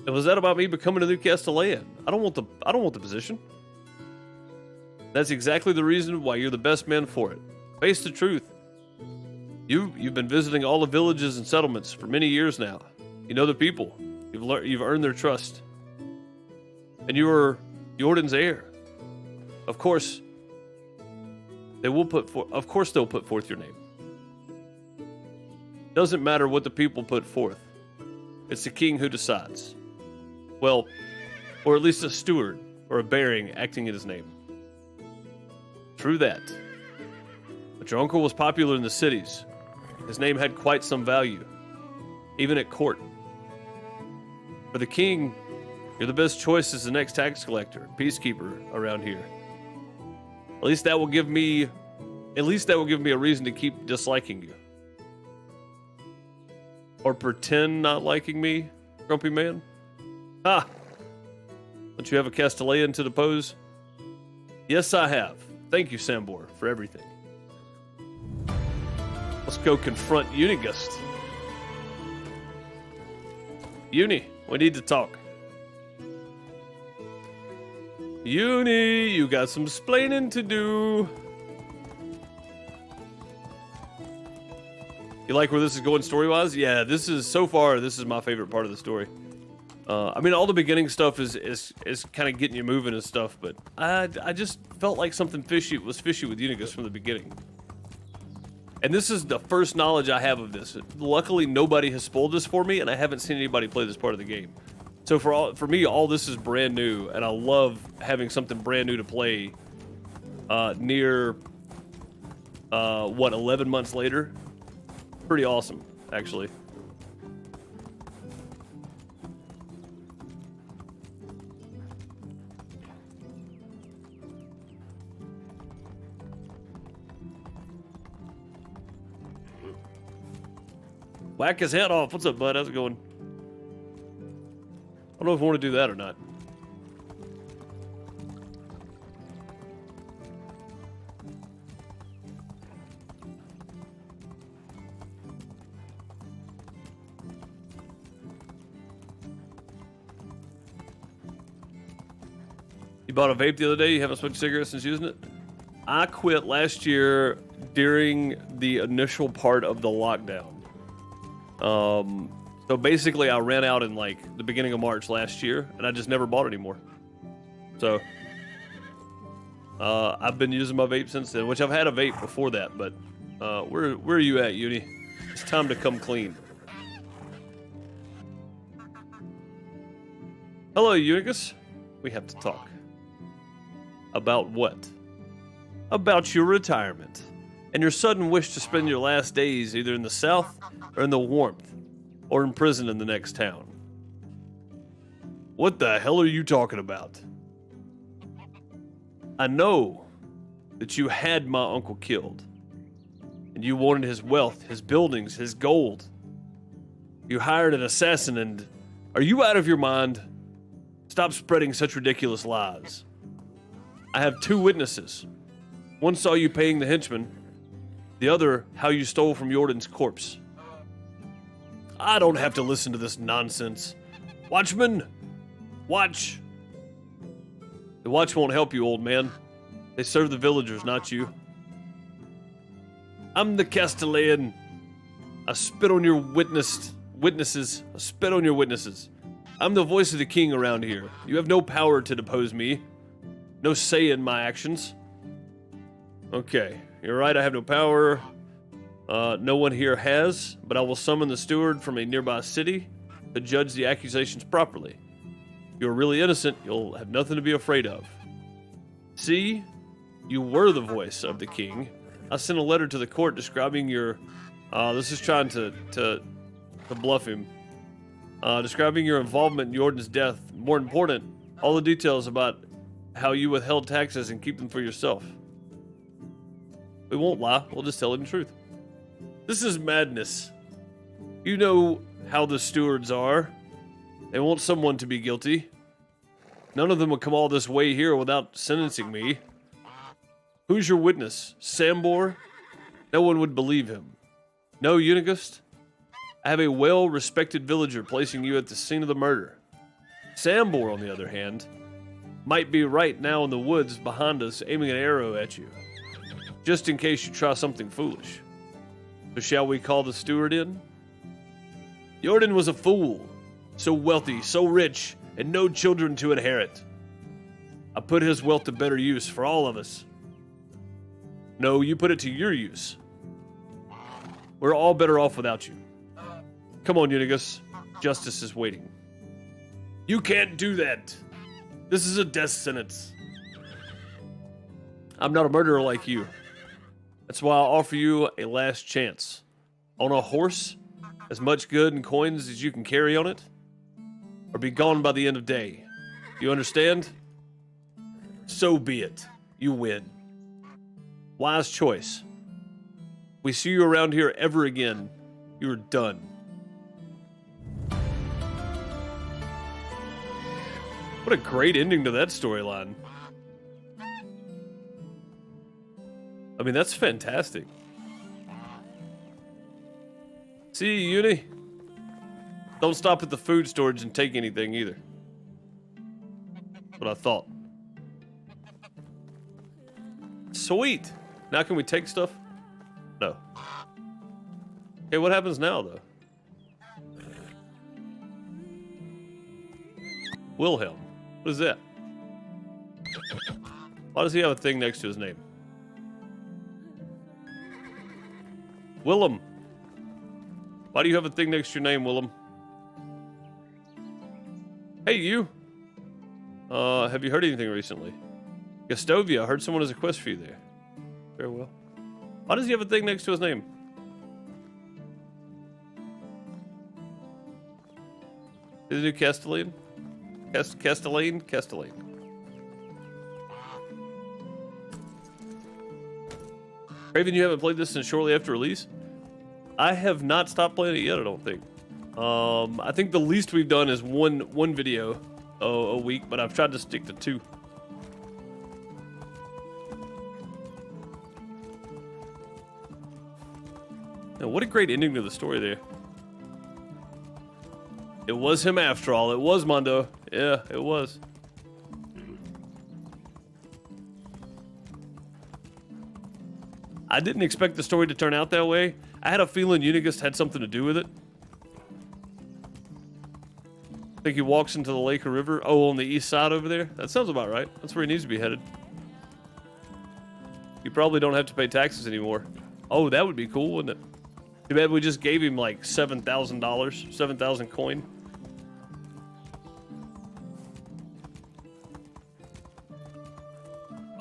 And was that about me becoming a new Castellan? I don't want the position. That's exactly the reason why you're the best man for it. Face the truth. You've been visiting all the villages and settlements for many years now. You know the people. You've earned their trust. And you are Jordan's heir. Of course, they'll put forth your name. Doesn't matter what the people put forth. It's the king who decides. Well, or at least a steward or a bearing acting in his name. True that. But your uncle was popular in the cities. His name had quite some value, even at court. For the king, you're the best choice as the next tax collector, peacekeeper around here. At least that will give me a reason to keep disliking you. Or pretend not liking me, grumpy man? Ha! Don't you have a Castellan to depose? Yes, I have. Thank you, Sambor, for everything. Let's go confront Unigost. Uni, we need to talk. Uni, you got some splaining to do. You like where this is going story-wise? Yeah, this is my favorite part of the story. I mean, all the beginning stuff is kind of getting you moving and stuff, but I just felt like something was fishy with Unigost from the beginning. And this is the first knowledge I have of this. Luckily, nobody has spoiled this for me, and I haven't seen anybody play this part of the game. So for me, all this is brand new, and I love having something brand new to play. Near 11 months later, pretty awesome, actually. Whack his head off. What's up, bud? How's it going? I don't know if I want to do that or not. You bought a vape the other day? You haven't smoked cigarettes since using it? I quit last year during the initial part of the lockdown. So basically I ran out in like the beginning of March last year, and I just never bought it anymore. So I've been using my vape since then, which I've had a vape before that, but where are you at, Uni? It's time to come clean. Hello, Unigost. We have to talk. About what? About your retirement and your sudden wish to spend your last days either in the South or in the warmth or in prison in the next town. What the hell are you talking about? I know that you had my uncle killed, and you wanted his wealth, his buildings, his gold. You hired an assassin, and are you out of your mind? Stop spreading such ridiculous lies. I have two witnesses. One saw you paying the henchman, the other how you stole from Jordan's corpse. I don't have to listen to this nonsense. Watchman, watch. The watch won't help you, old man. They serve the villagers, not you. I'm the Castellan. I spit on your witnesses. I spit on your witnesses. I'm the voice of the king around here. You have no power to depose me. No say in my actions. Okay, you're right, I have no power. No one here has, but I will summon the steward from a nearby city to judge the accusations properly. If you're really innocent, you'll have nothing to be afraid of. See, you were the voice of the king. I sent a letter to the court describing your... this is trying to bluff him. Describing your involvement in Jordan's death. More important, all the details about how you withheld taxes and keep them for yourself. We won't lie, we'll just tell him the truth. This is madness. You know how the stewards are. They want someone to be guilty. None of them would come all this way here without sentencing me. Who's your witness? Sambor? No one would believe him. No, Unigost? I have a well-respected villager placing you at the scene of the murder. Sambor, on the other hand, might be right now in the woods behind us aiming an arrow at you, just in case you try something foolish. So shall we call the steward in? Jordan was a fool, so wealthy, so rich, and no children to inherit. I put his wealth to better use for all of us. No, you put it to your use. We're all better off without you. Come on, Unigost. Justice is waiting. You can't do that. This is a death sentence. I'm not a murderer like you. That's why I offer you a last chance. On a horse, as much good and coins as you can carry on it, or be gone by the end of day. You understand? So be it. You win. Wise choice. We see you around here ever again, you're done. What a great ending to that storyline. I mean, that's fantastic. See you, Uni. Don't stop at the food storage and take anything either. That's what I thought. Sweet. Now can we take stuff? No. Okay, what happens now, though? Wilhelm. What is that? Why does he have a thing next to his name? Willem. Why do you have a thing next to your name, Willem? Hey, you. Have you heard anything recently? Gustovia, I heard someone has a quest for you there. Very well. Why does he have a thing next to his name? Is it new Castellane? Castellane? Castellane. Raven, you haven't played this since shortly after release? I have not stopped playing it yet, I don't think. I think the least we've done is one video a week, but I've tried to stick to 2. Now, what a great ending to the story there. It was him after all. It was Mondo. Yeah, it was. I didn't expect the story to turn out that way. I had a feeling Unigost had something to do with it. I think he walks into the lake or river. Oh, on the east side over there? That sounds about right. That's where he needs to be headed. You probably don't have to pay taxes anymore. Oh, that would be cool, wouldn't it? Too bad we just gave him like $7,000, 7,000 coin.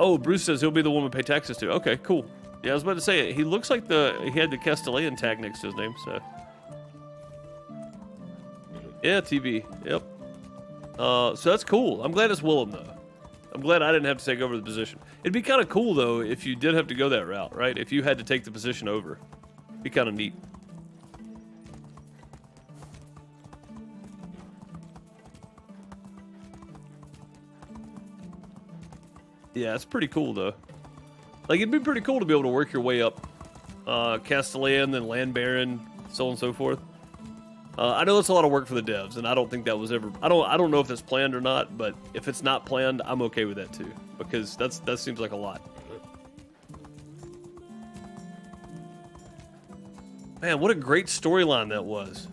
Oh, Bruce says he'll be the one we pay taxes to. Okay, cool. Yeah, I was about to say, he looks like he had the Castellan tag next to his name, so. Yeah, TV, yep. So that's cool. I'm glad it's Willem, though. I'm glad I didn't have to take over the position. It'd be kind of cool, though, if you did have to go that route, right? If you had to take the position over. Be kind of neat. Yeah, it's pretty cool, though. Like, it'd be pretty cool to be able to work your way up. Castellan, then Land Baron, so on and so forth. I know it's a lot of work for the devs, and I don't think that was ever... I don't know if it's planned or not, but if it's not planned, I'm okay with that, too. Because that seems like a lot. Man, what a great storyline that was.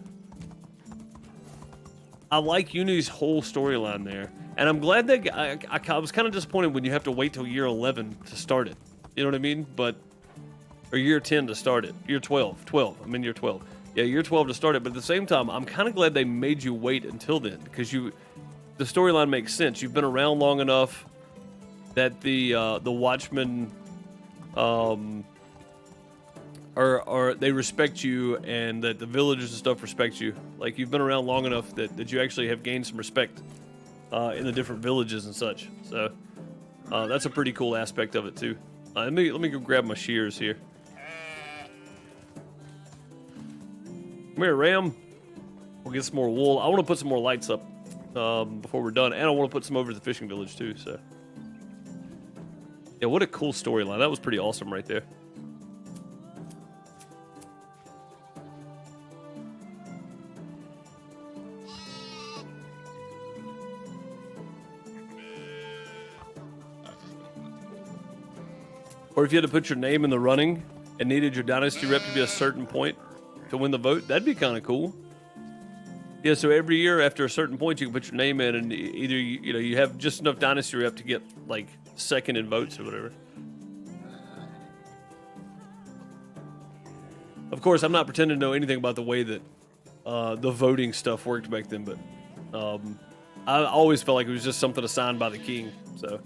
I like Uni's whole storyline there. And I'm glad that... I was kind of disappointed when you have to wait till year 11 to start it. You know what I mean? But... Or year 10 to start it. Year 12. 12. I'm in year 12. Yeah, year 12 to start it. But at the same time, I'm kind of glad they made you wait until then. Because the storyline makes sense. You've been around long enough that the Watchmen... Or they respect you, and that the villagers and stuff respect you. Like, you've been around long enough that you actually have gained some respect in the different villages and such. So that's a pretty cool aspect of it too. Let me go grab my shears here. Come here, Ram. We'll get some more wool. I want to put some more lights up before we're done, and I want to put some over to the fishing village too. So yeah, what a cool storyline. That was pretty awesome right there. Or if you had to put your name in the running and needed your Dynasty rep to be a certain point to win the vote, that'd be kind of cool. Yeah, so every year after a certain point, you can put your name in, and either you have just enough Dynasty rep to get like second in votes or whatever. Of course, I'm not pretending to know anything about the way that the voting stuff worked back then, but I always felt like it was just something assigned by the king. So.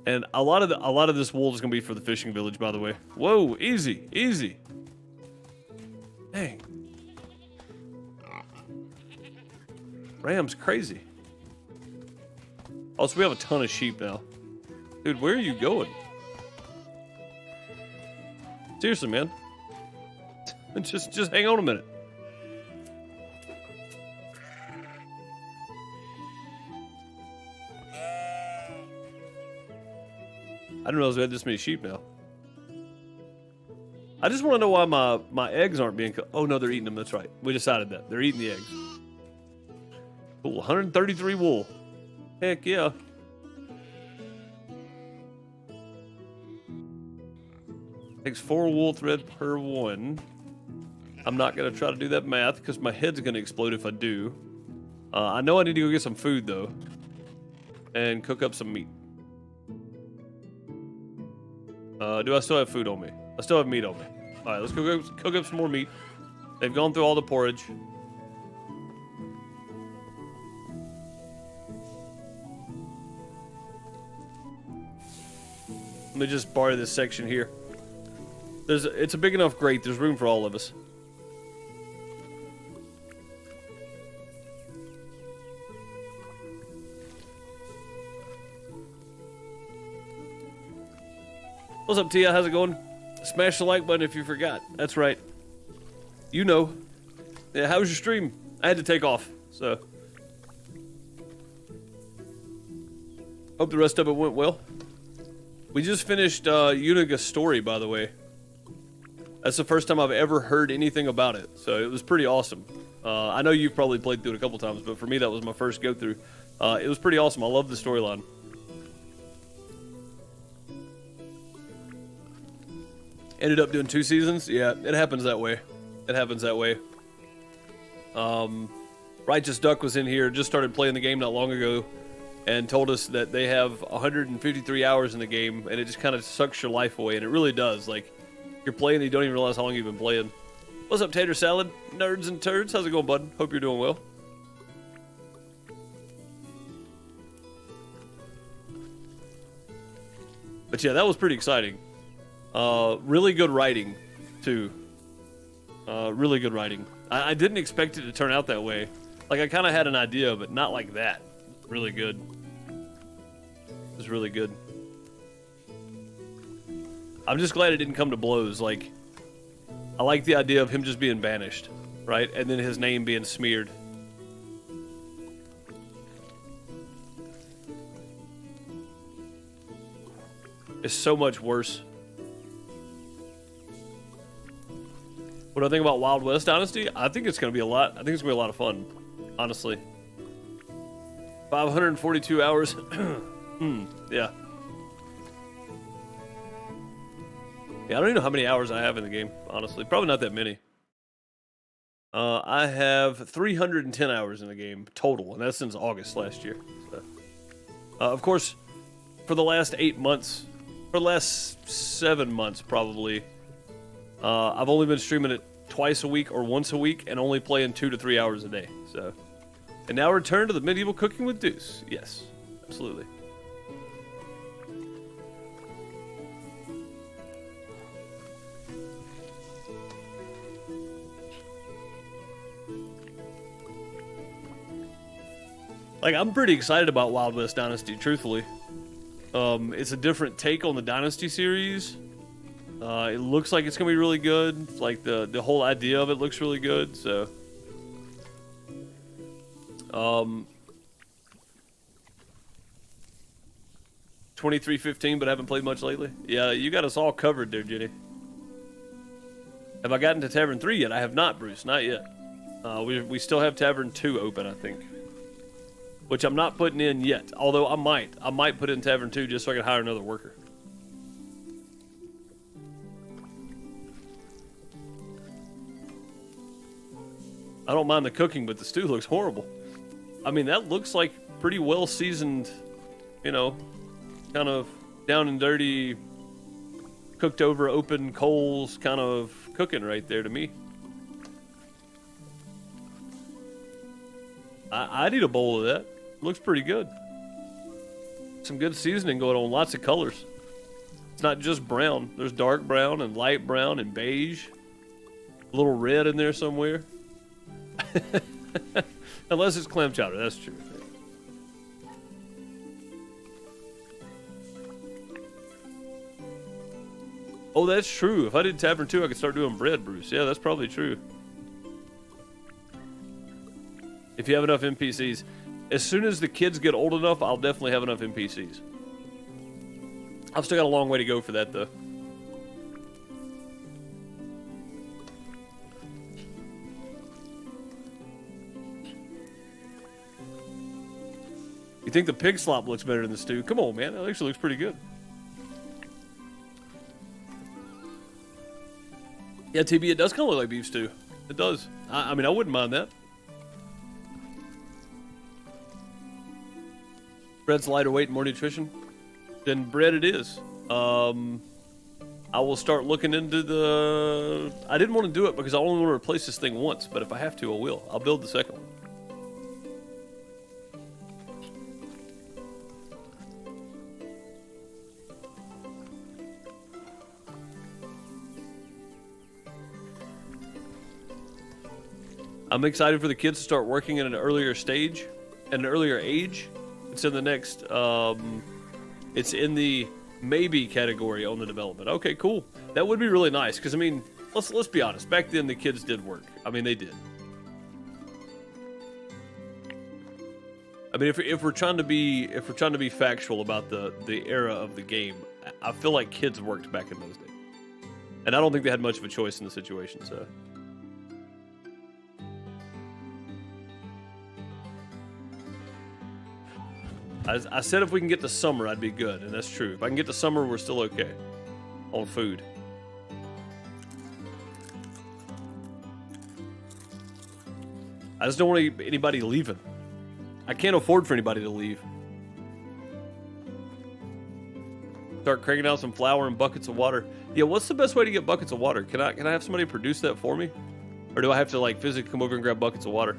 And a lot of this wool is gonna be for the fishing village, by the way. Whoa, easy, easy. Dang. Ram's crazy. Also, we have a ton of sheep now. Dude, where are you going? Seriously, man. just hang on a minute. I didn't realize we had this many sheep now. I just want to know why my eggs aren't being cooked. Oh, no, they're eating them. That's right. We decided that. They're eating the eggs. Cool. 133 wool. Heck yeah. Takes 4 wool thread per one. I'm not going to try to do that math because my head's going to explode if I do. I know I need to go get some food, though. And cook up some meat. Do I still have food on me? I still have meat on me. All right, let's cook up some more meat. They've gone through all the porridge. Let me just borrow this section here. It's a big enough grate. There's room for all of us. What's up, Tia? How's it going? Smash the like button if you forgot. That's right. You know. Yeah, how was your stream? I had to take off, so. Hope the rest of it went well. We just finished Unigost story, by the way. That's the first time I've ever heard anything about it, so it was pretty awesome. I know you've probably played through it a couple times, but for me that was my first go-through. It was pretty awesome. I love the storyline. Ended up doing 2 seasons. Yeah, it happens that way. It happens that way. Righteous Duck was in here, just started playing the game not long ago, and told us that they have 153 hours in the game, and it just kind of sucks your life away, and it really does. Like, you're playing and you don't even realize how long you've been playing. What's up, Tater Salad? Nerds and turds, how's it going, bud? Hope you're doing well. But yeah, that was pretty exciting. Really good writing, too. Really good writing. I didn't expect it to turn out that way. Like, I kind of had an idea, but not like that. Really good. It was really good. I'm just glad it didn't come to blows. Like, I like the idea of him just being banished, right? And then his name being smeared. It's so much worse. What do I think about Wild West Dynasty? I think it's going to be a lot. I think it's going to be a lot of fun, honestly. 542 hours. Yeah. Yeah, I don't even know how many hours I have in the game, honestly. Probably not that many. I have 310 hours in the game total, and that's since August last year. So. Of course, for the last 8 months, for the last 7 months probably, I've only been streaming it twice a week or once a week, and only playing 2 to 3 hours a day. So, and now return to the medieval cooking with Deuce. Yes, absolutely. Like, I'm pretty excited about Wild West Dynasty, truthfully. It's a different take on the Dynasty series. It looks like it's gonna be really good. Like, the whole idea of it looks really good, so. 2315, but I haven't played much lately. Yeah, you got us all covered there, Jenny. Have I gotten to Tavern 3 yet? I have not, Bruce, not yet. We still have Tavern 2 open, I think. Which I'm not putting in yet, although I might put in Tavern 2 just so I can hire another worker. I don't mind the cooking, but the stew looks horrible. I mean, that looks like pretty well seasoned, you know, kind of down and dirty, cooked over open coals kind of cooking right there to me. I need a bowl of that. Looks pretty good. Some good seasoning going on, lots of colors. It's not just brown. There's dark brown and light brown and beige. A little red in there somewhere. Unless it's clam chowder, that's true. Oh, that's true. If I did Tavern 2, I could start doing bread, Bruce. Yeah, that's probably true. If you have enough NPCs. As soon as the kids get old enough, I'll definitely have enough NPCs. I've still got a long way to go for that, though. You think the pig slop looks better than the stew? Come on, man. It actually looks pretty good. Yeah, TB, it does kind of look like beef stew. It does. I mean, I wouldn't mind that. Bread's lighter weight and more nutrition. Then bread it is. I will start looking into the... I didn't want to do it because I only want to replace this thing once, but if I have to, I will. I'll build the second one. I'm excited for the kids to start working at an earlier stage, at an earlier age. It's in the next, it's in the maybe category on the development. Okay, cool. That would be really nice, because I mean, let's be honest. Back then, the kids did work. I mean, they did. I mean, if we're trying to be factual about the era of the game, I feel like kids worked back in those days, and I don't think they had much of a choice in the situation. So. I said if we can get to summer, I'd be good, and that's true. If I can get to summer, we're still okay on food. I just don't want anybody leaving. I can't afford for anybody to leave. Start cranking out some flour and buckets of water. Yeah, what's the best way to get buckets of water? Can I have somebody produce that for me? Or do I have to like physically come over and grab buckets of water?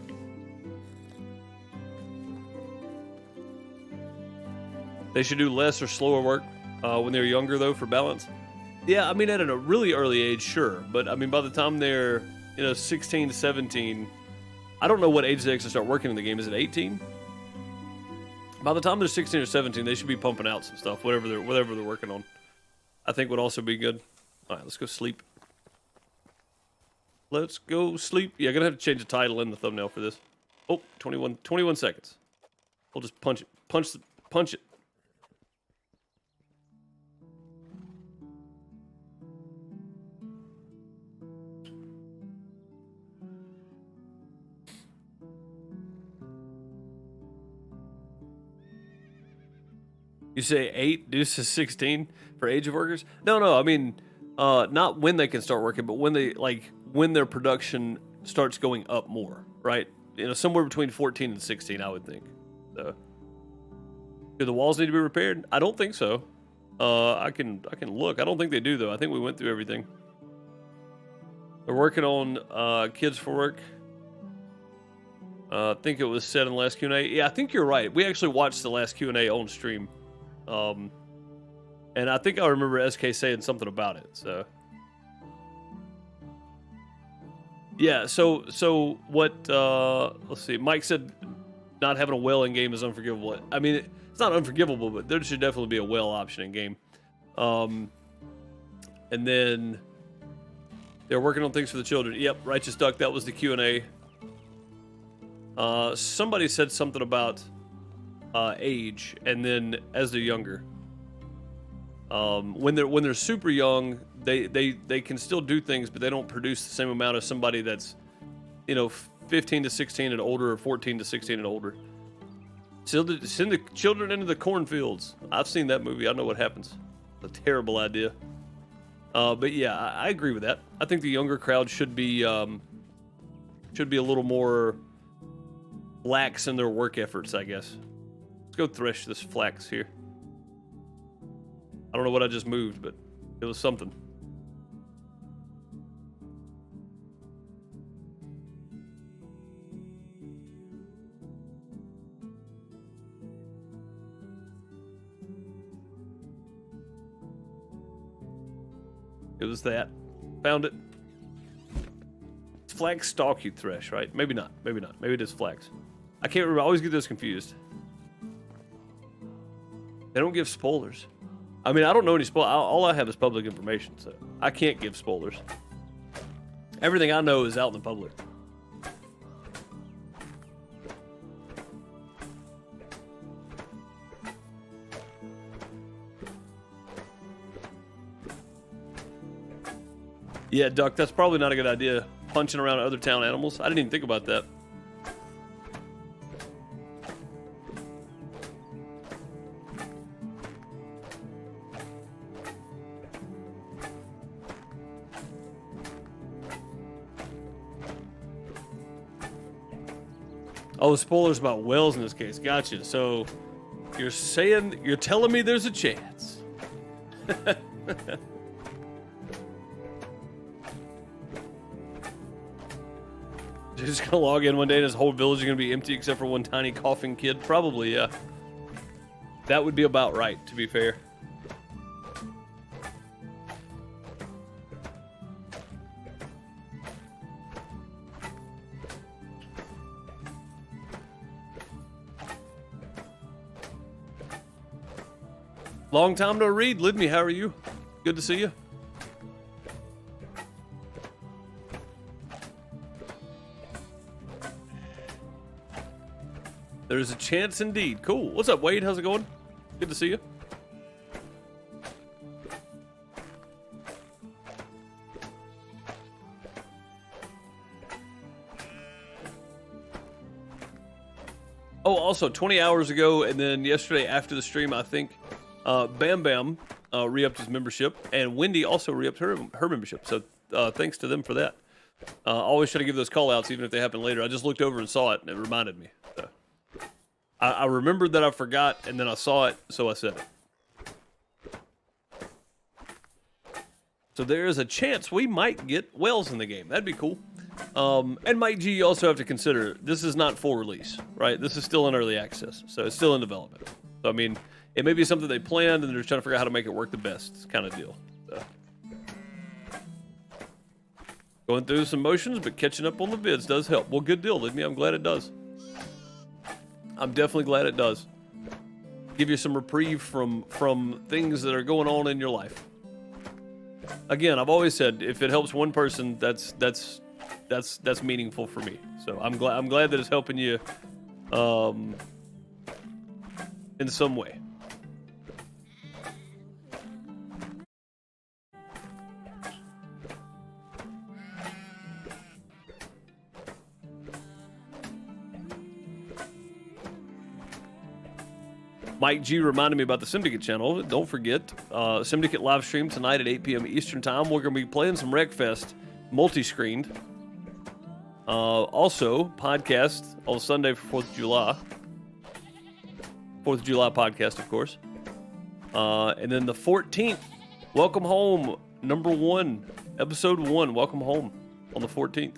They should do less or slower work when they're younger, though, for balance. Yeah, I mean, at a really early age, sure. But, I mean, by the time they're, 16 to 17, I don't know what age they actually start working in the game. Is it 18? By the time they're 16 or 17, they should be pumping out some stuff, whatever they're working on. I think would also be good. All right, let's go sleep. Let's go sleep. Yeah, I'm going to have to change the title and the thumbnail for this. Oh, 21 seconds. We'll just punch it. Punch it. You say 8, Deuce is 16 for age of workers? No, I mean, not when they can start working, but when when their production starts going up more, right? Somewhere between 14 and 16, I would think. So, do the walls need to be repaired? I don't think so. I can look. I don't think they do, though. I think we went through everything. They're working on kids for work. I think it was said in the last Q&A. Yeah, I think you're right. We actually watched the last Q&A on stream. And I think I remember SK saying something about it, so. Yeah, so what, let's see, Mike said not having a whale in game is unforgivable. I mean, it's not unforgivable, but there should definitely be a whale option in game. And then they're working on things for the children. Yep, Righteous Duck, that was the Q&A. Somebody said something about age, and then as they're younger, when they're super young, they can still do things, but they don't produce the same amount as somebody that's 15 to 16 and older, or 14 to 16 and older. Send the children into the cornfields. I've seen that movie. I know what happens. It's a terrible idea. But yeah, I agree with that. I think the younger crowd should be a little more lax in their work efforts, I guess. Go thresh this flax here. I don't know what I just moved, but it was something. It was that. Found it. It's flax stalk you thresh, right? Maybe not. Maybe not. Maybe it is flax. I can't remember. I always get those confused. They don't give spoilers. I mean, I don't know any spoilers. All I have is public information, so I can't give spoilers. Everything I know is out in the public. Yeah, Duck, that's probably not a good idea. Punching around other town animals. I didn't even think about that. Oh, spoilers about whales in this case. Gotcha. So you're telling me there's a chance. He's just gonna log in one day and his whole village is gonna be empty except for one tiny coughing kid. Probably, yeah. That would be about right, to be fair. Long time no read. Lidme, how are you? Good to see you. There's a chance indeed. Cool. What's up, Wade? How's it going? Good to see you. Oh, also 20 hours ago, and then yesterday after the stream, I think Bam Bam re-upped his membership, and Wendy also re-upped her membership. So thanks to them for that. Always try to give those call-outs, even if they happen later. I just looked over and saw it, and it reminded me. So. I remembered that I forgot, and then I saw it, so I said it. So there is a chance we might get Wells in the game. That'd be cool. And Mike G, you also have to consider, this is not full release, right? This is still in early access, so it's still in development. So, I mean, it may be something they planned, and they're just trying to figure out how to make it work the best kind of deal. So. Going through some motions, but catching up on the vids does help. Well, good deal, Lidme. I'm glad it does. I'm definitely glad it does. Give you some reprieve from things that are going on in your life. Again, I've always said if it helps one person, that's meaningful for me. So I'm glad that it's helping you in some way. Mike G reminded me about the Simdicate channel. Don't forget, Simdicate live stream tonight at 8 p.m. Eastern Time. We're going to be playing some Wreckfest multi-screened. Also, podcast on Sunday for 4th of July. 4th of July podcast, of course. And then the 14th, Welcome Home, number 1, episode 1, Welcome Home on the 14th.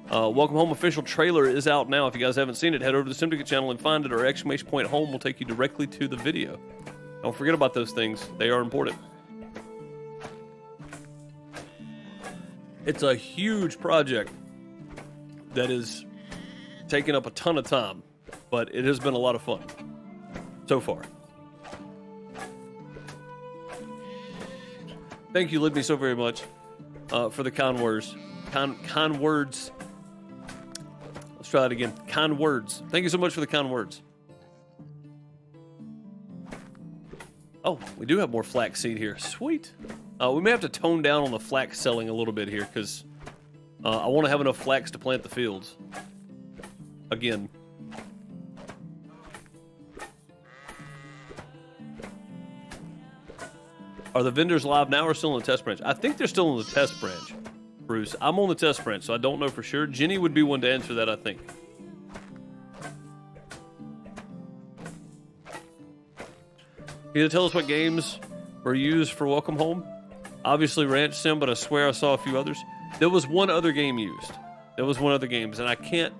Welcome Home official trailer is out now. If you guys haven't seen it, head over to the Simdicate channel and find it, or ! home will take you directly to the video. Don't forget about those things. They are important. It's a huge project that is taking up a ton of time, but it has been a lot of fun so far. Thank you, Lidme, so very much for the kind words. Kind words. Let's try that again. Kind words. Thank you so much for the kind words. Oh, we do have more flaxseed here. Sweet. We may have to tone down on the flax selling a little bit here because I want to have enough flax to plant the fields. Again. Are the vendors live now or still in the test branch? I think they're still in the test branch, Bruce. I'm on the test branch, so I don't know for sure. Jenny would be one to answer that, I think. Can you tell us what games were used for Welcome Home? Obviously Ranch Sim, but I swear I saw a few others. There was one other game used. There was one other game, and I can't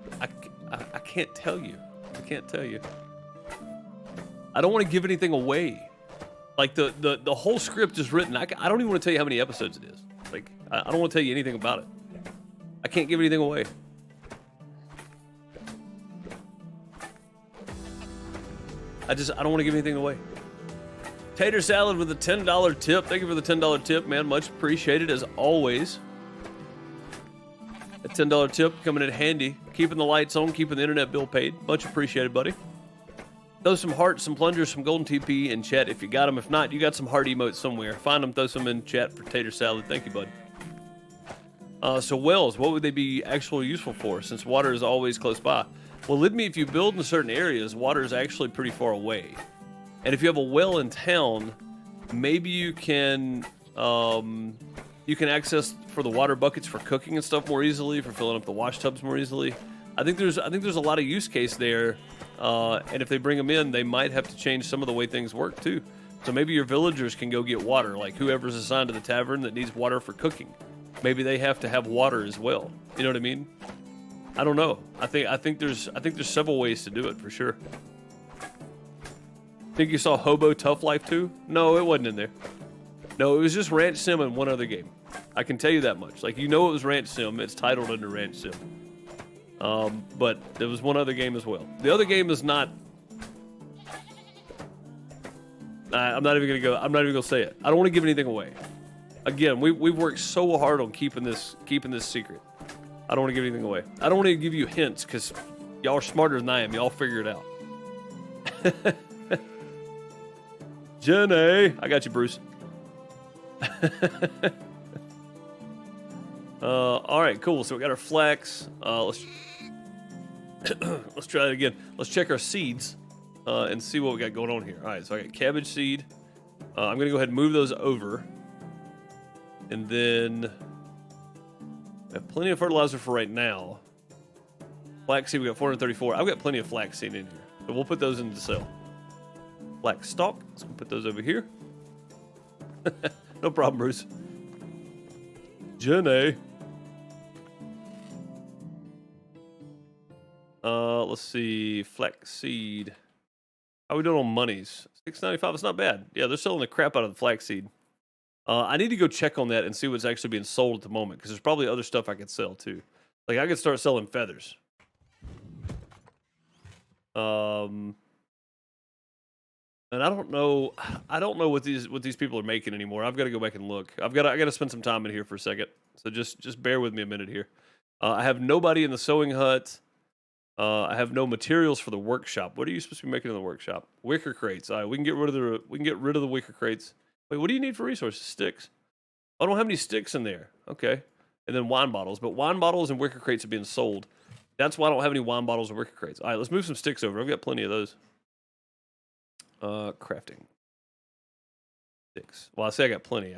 tell you. I can't tell you. I don't want to give anything away. Like the whole script is written. I don't even want to tell you how many episodes it is. Like I don't want to tell you anything about it. I can't give anything away. I don't want to give anything away. Tater salad with a $10 tip. Thank you for the $10 tip, man. Much appreciated as always. A $10 tip coming in handy. Keeping the lights on, keeping the internet bill paid. Much appreciated, buddy. Throw some hearts, some plungers, some golden TP in chat if you got them. If not, you got some heart emotes somewhere. Find them, throw some in chat for tater salad. Thank you, bud. So wells, what would they be actually useful for since water is always close by? Well, Lidme, if you build in certain areas, water is actually pretty far away. And if you have a well in town, maybe you can access for the water buckets for cooking and stuff more easily, for filling up the wash tubs more easily. I think there's a lot of use case there. And if they bring them in, they might have to change some of the way things work too. So maybe your villagers can go get water, like whoever's assigned to the tavern that needs water for cooking. Maybe they have to have water as well. You know what I mean? I don't know. I think there's several ways to do it for sure. Think you saw Hobo Tough Life 2? No, it wasn't in there. No, it was just Ranch Sim and one other game. I can tell you that much. Like, you know it was Ranch Sim. It's titled under Ranch Sim. But there was one other game as well. The other game is not... I'm not even gonna say it. I don't want to give anything away. Again, we've worked so hard on keeping this secret. I don't want to give anything away. I don't want to give you hints because y'all are smarter than I am. Y'all figure it out. Jenny, I got you, Bruce. All right, cool. So we got our flax. Let's try it again. Let's check our seeds and see what we got going on here. All right, so I got cabbage seed. I'm gonna go ahead and move those over, and then I have plenty of fertilizer for right now. Flaxseed, we got 434. I've got plenty of flaxseed in here, so we'll put those into sale. Flax stalk. Let's put those over here. No problem, Bruce. Jenny. Let's see. Flaxseed. How are we doing on monies? $6.95. It's not bad. Yeah, they're selling the crap out of the flaxseed. I need to go check on that and see what's actually being sold at the moment, because there's probably other stuff I could sell too. Like, I could start selling feathers. And I don't know what these people are making anymore. I've got to go back and look. I got to spend some time in here for a second. So just bear with me a minute here. I have nobody in the sewing hut. I have no materials for the workshop. What are you supposed to be making in the workshop? Wicker crates. All right, we can get rid of the wicker crates. Wait, what do you need for resources? Sticks. I don't have any sticks in there. Okay. And then wine bottles. But wine bottles and wicker crates are being sold. That's why I don't have any wine bottles or wicker crates. All right, let's move some sticks over. I've got plenty of those. Crafting. Sticks. Well, I say I got plenty.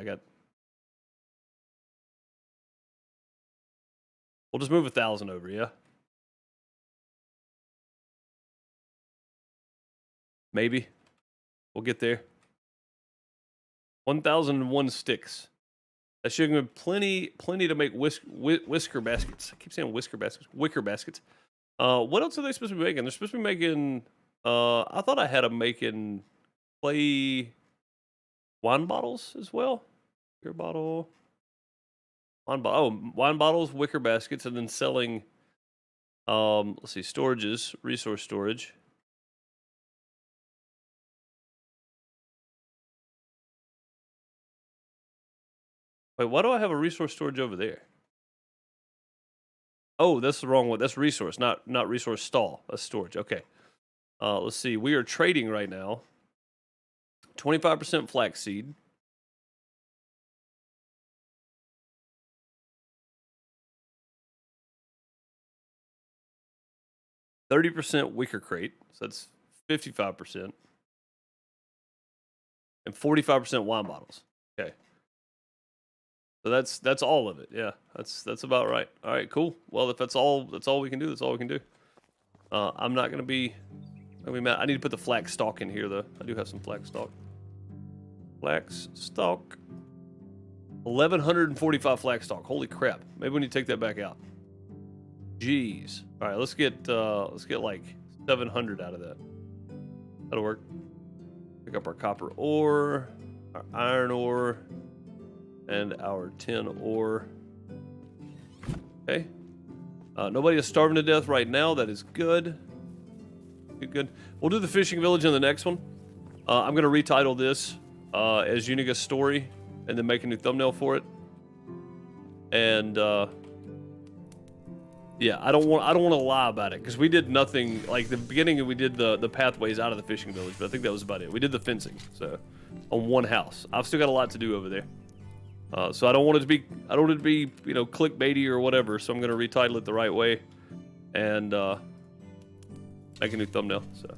We'll just move 1,000 over, yeah? Maybe. We'll get there. 1,001 sticks. That should give plenty to make whisker baskets. I keep saying whisker baskets. Wicker baskets. What else are they supposed to be making? They're supposed to be making... I thought I had them making clay wine bottles as well. Beer bottle. Wine bottles, wicker baskets, and then selling, let's see, storages, resource storage. Wait, why do I have a resource storage over there? Oh, that's the wrong one. That's resource, not resource stall. That's storage. Okay. Let's see. We are trading right now. 25% flaxseed. %, wicker crate. So that's 55%. And 45% wine bottles. Okay. So that's all of it. Yeah, that's about right. All right, cool. Well, if that's all we can do, that's all we can do. I'm not gonna be mad. I need to put the flax stalk in here though. I do have some flax stalk. Flax stalk. 1,145 flax stalk. Holy crap! Maybe we need to take that back out. Jeez. All right, let's get like 700 out of that. That'll work. Pick up our copper ore, our iron ore, and our tin ore. Okay. Nobody is starving to death right now. That is good. Good. We'll do the fishing village in the next one. I'm going to retitle this as Unigost Story, and then make a new thumbnail for it. And yeah, I don't want to lie about it, because we did nothing. Like the beginning, we did the pathways out of the fishing village, but I think that was about it. We did the fencing, so on one house. I've still got a lot to do over there. So I don't want it to be clickbaity or whatever. So I'm going to retitle it the right way, and make a new thumbnail. So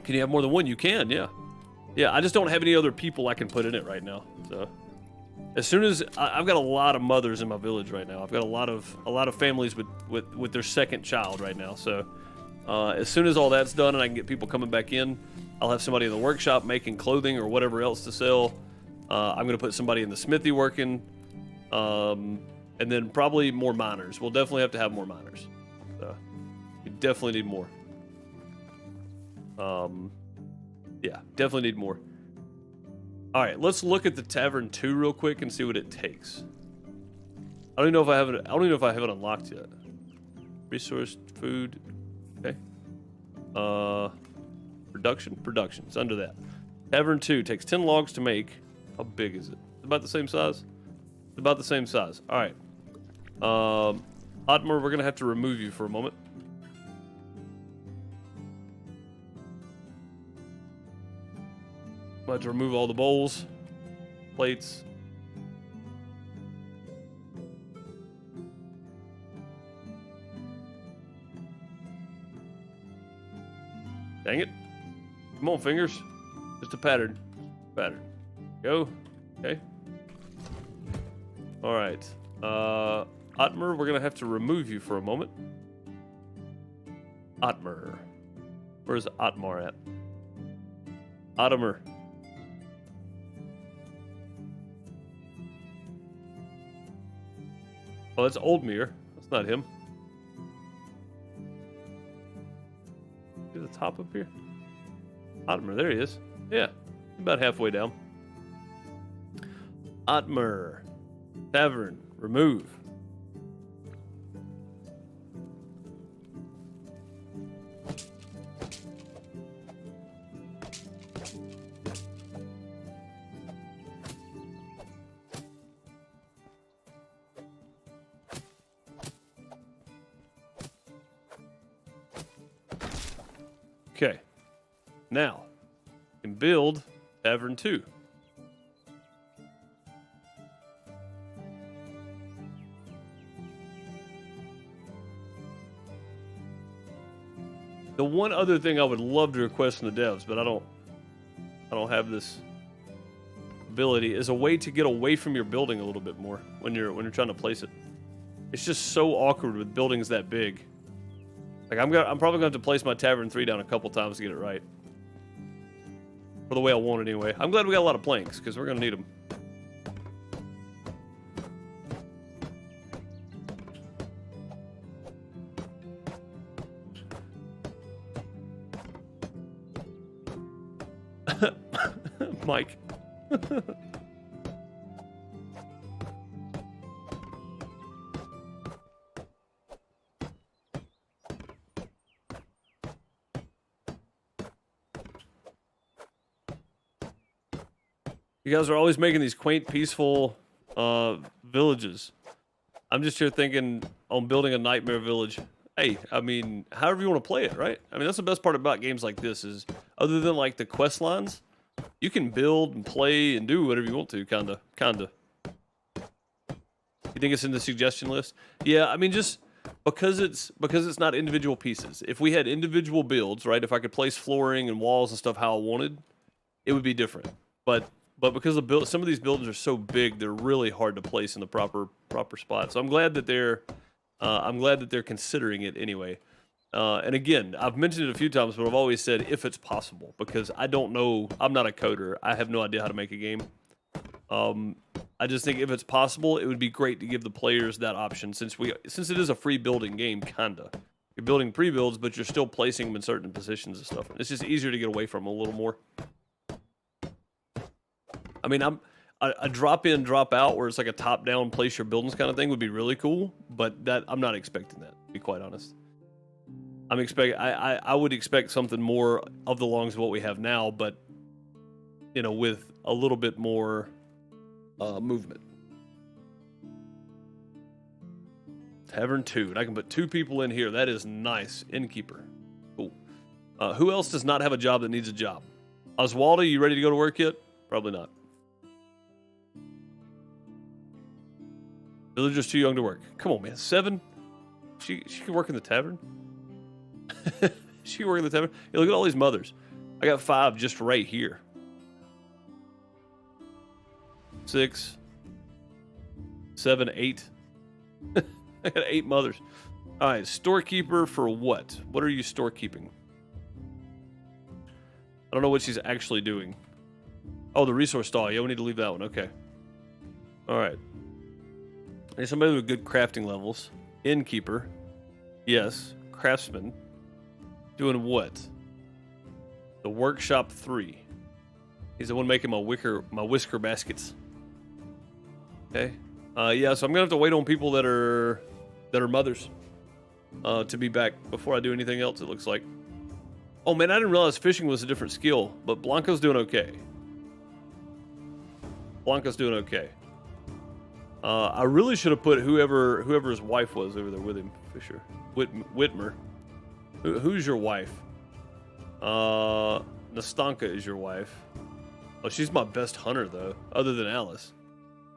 can you have more than one? You can, yeah. I just don't have any other people I can put in it right now. So as soon as I've got a lot of mothers in my village right now. I've got a lot of families with their second child right now. So as soon as all that's done and I can get people coming back in, I'll have somebody in the workshop making clothing or whatever else to sell. I'm going to put somebody in the smithy working, And then probably more miners. We'll definitely have to have more miners. So we definitely need more. Yeah, definitely need more. All right, let's look at the Tavern 2 real quick and see what it takes. I don't even know if I have it. I don't even know if I have it unlocked yet. Resource, food. Okay. Production. It's under that. Tavern 2 takes 10 logs to make. How big is it? About the same size? It's about the same size. All right. Otmar, we're gonna have to remove you for a moment. I'm about to remove all the bowls, plates. Dang it. Come on, fingers. Just a pattern. Go. Okay. All right. Otmar, we're going to have to remove you for a moment. Otmar. Where's Otmar at? Otmar. Oh, that's Oldmere. That's not him. To the top up here? Otmar, there he is. Yeah, about halfway down. Otmar. Tavern. Remove. Okay. Now, we can build Tavern 2. The one other thing I would love to request from the devs, but I don't have this ability, is a way to get away from your building a little bit more when you're trying to place it. It's just so awkward with buildings that big. Like I'm probably gonna have to place my Tavern 3 down a couple times to get it right. For the way I want it anyway. I'm glad we got a lot of planks, because we're gonna need them. Mike. You guys are always making these quaint, peaceful villages. I'm just here thinking on building a nightmare village. Hey, I mean, however you want to play it, right? I mean, that's the best part about games like this is, other than like the quest lines, you can build and play and do whatever you want to, kinda. You think it's in the suggestion list? Yeah, I mean, just because it's not individual pieces. If we had individual builds, right? If I could place flooring and walls and stuff how I wanted, it would be different. But because some of these buildings are so big, they're really hard to place in the proper spot. So I'm glad that they're considering it anyway. And again, I've mentioned it a few times, but I've always said if it's possible, because I don't know. I'm not a coder. I have no idea how to make a game. I just think if it's possible, it would be great to give the players that option, since it is a free building game, kinda. You're building pre-builds, but you're still placing them in certain positions and stuff. It's just easier to get away from a little more. I mean, a drop in, drop out, where it's like a top down, place your buildings kind of thing would be really cool, but I'm not expecting that, to be quite honest. I would expect something more of the longs of what we have now, but you know, with a little bit more movement. Tavern 2, and I can put 2 people in here. That is nice. Innkeeper, cool. Who else does not have a job that needs a job? Oswaldo, you ready to go to work yet? Probably not. Villager's too young to work. Come on, man. 7? She can work in the tavern? She can work in the tavern? Hey, look at all these mothers. I got 5 just right here. 6, 7, 8. I got 8 mothers. All right, storekeeper for what? What are you storekeeping? I don't know what she's actually doing. Oh, the resource stall. Yeah, we need to leave that one. Okay. All right. I need somebody with good crafting levels. Innkeeper. Yes. Craftsman. Doing what? The workshop 3. He's the one making my whisker baskets. Okay. Yeah, so I'm gonna have to wait on people that are mothers to be back before I do anything else, it looks like. Oh man, I didn't realize fishing was a different skill, but Blanco's doing okay. Blanco's doing okay. I really should have put whoever his wife was over there with him. Fisher. Whitmer. Who's your wife? Nastanka is your wife. Oh, she's my best hunter, though, other than Alice.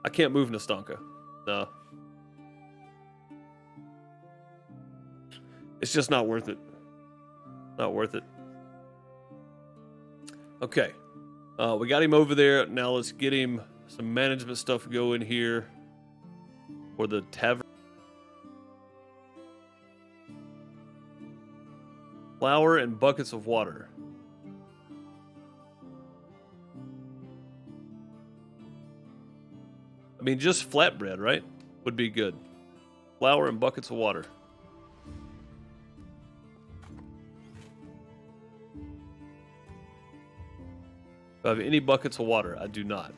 I can't move Nastanka. No. It's just not worth it. Not worth it. Okay. We got him over there. Now let's get him some management stuff going here for the tavern. Flour and buckets of water. I mean, just flatbread, right? Would be good. Flour and buckets of water. Do I have any buckets of water? I do not.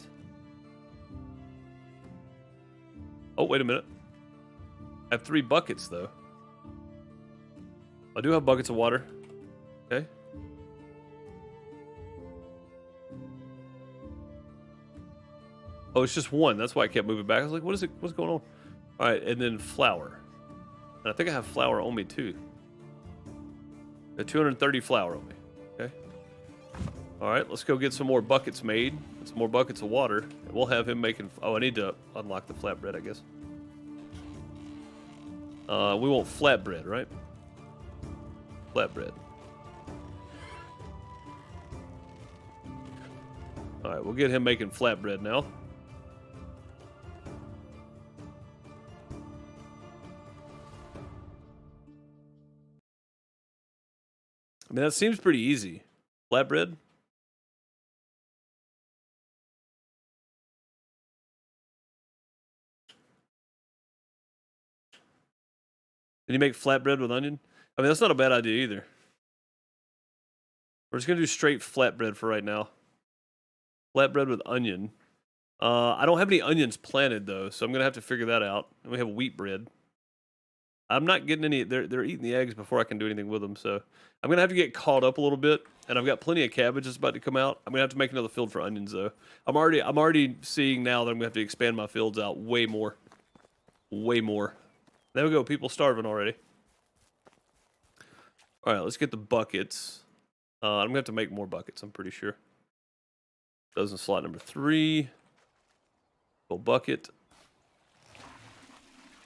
Oh, wait a minute. I have 3 buckets, though. I do have buckets of water. Okay. Oh, it's just 1. That's why I kept moving back. I was like, what is it? What's going on? All right, and then flour. And I think I have flour on me, too. Got 230 flour on me. Okay. All right, let's go get some more buckets made. Some more buckets of water. And we'll have him making... Oh, I need to unlock the flatbread, I guess. We want flatbread, right? Flatbread. All right, we'll get him making flatbread now. I mean, that seems pretty easy. Flatbread. Can you make flatbread with onion? I mean, that's not a bad idea either. We're just going to do straight flatbread for right now. Flatbread with onion. I don't have any onions planted, though, so I'm going to have to figure that out. And we have wheat bread. I'm not getting any... They're eating the eggs before I can do anything with them, so... I'm going to have to get caught up a little bit, and I've got plenty of cabbage that's about to come out. I'm going to have to make another field for onions, though. I'm already seeing now that I'm going to have to expand my fields out way more. Way more. There we go, people starving already. All right, let's get the buckets. I'm going to have to make more buckets, I'm pretty sure. Those in slot number 3. Go bucket.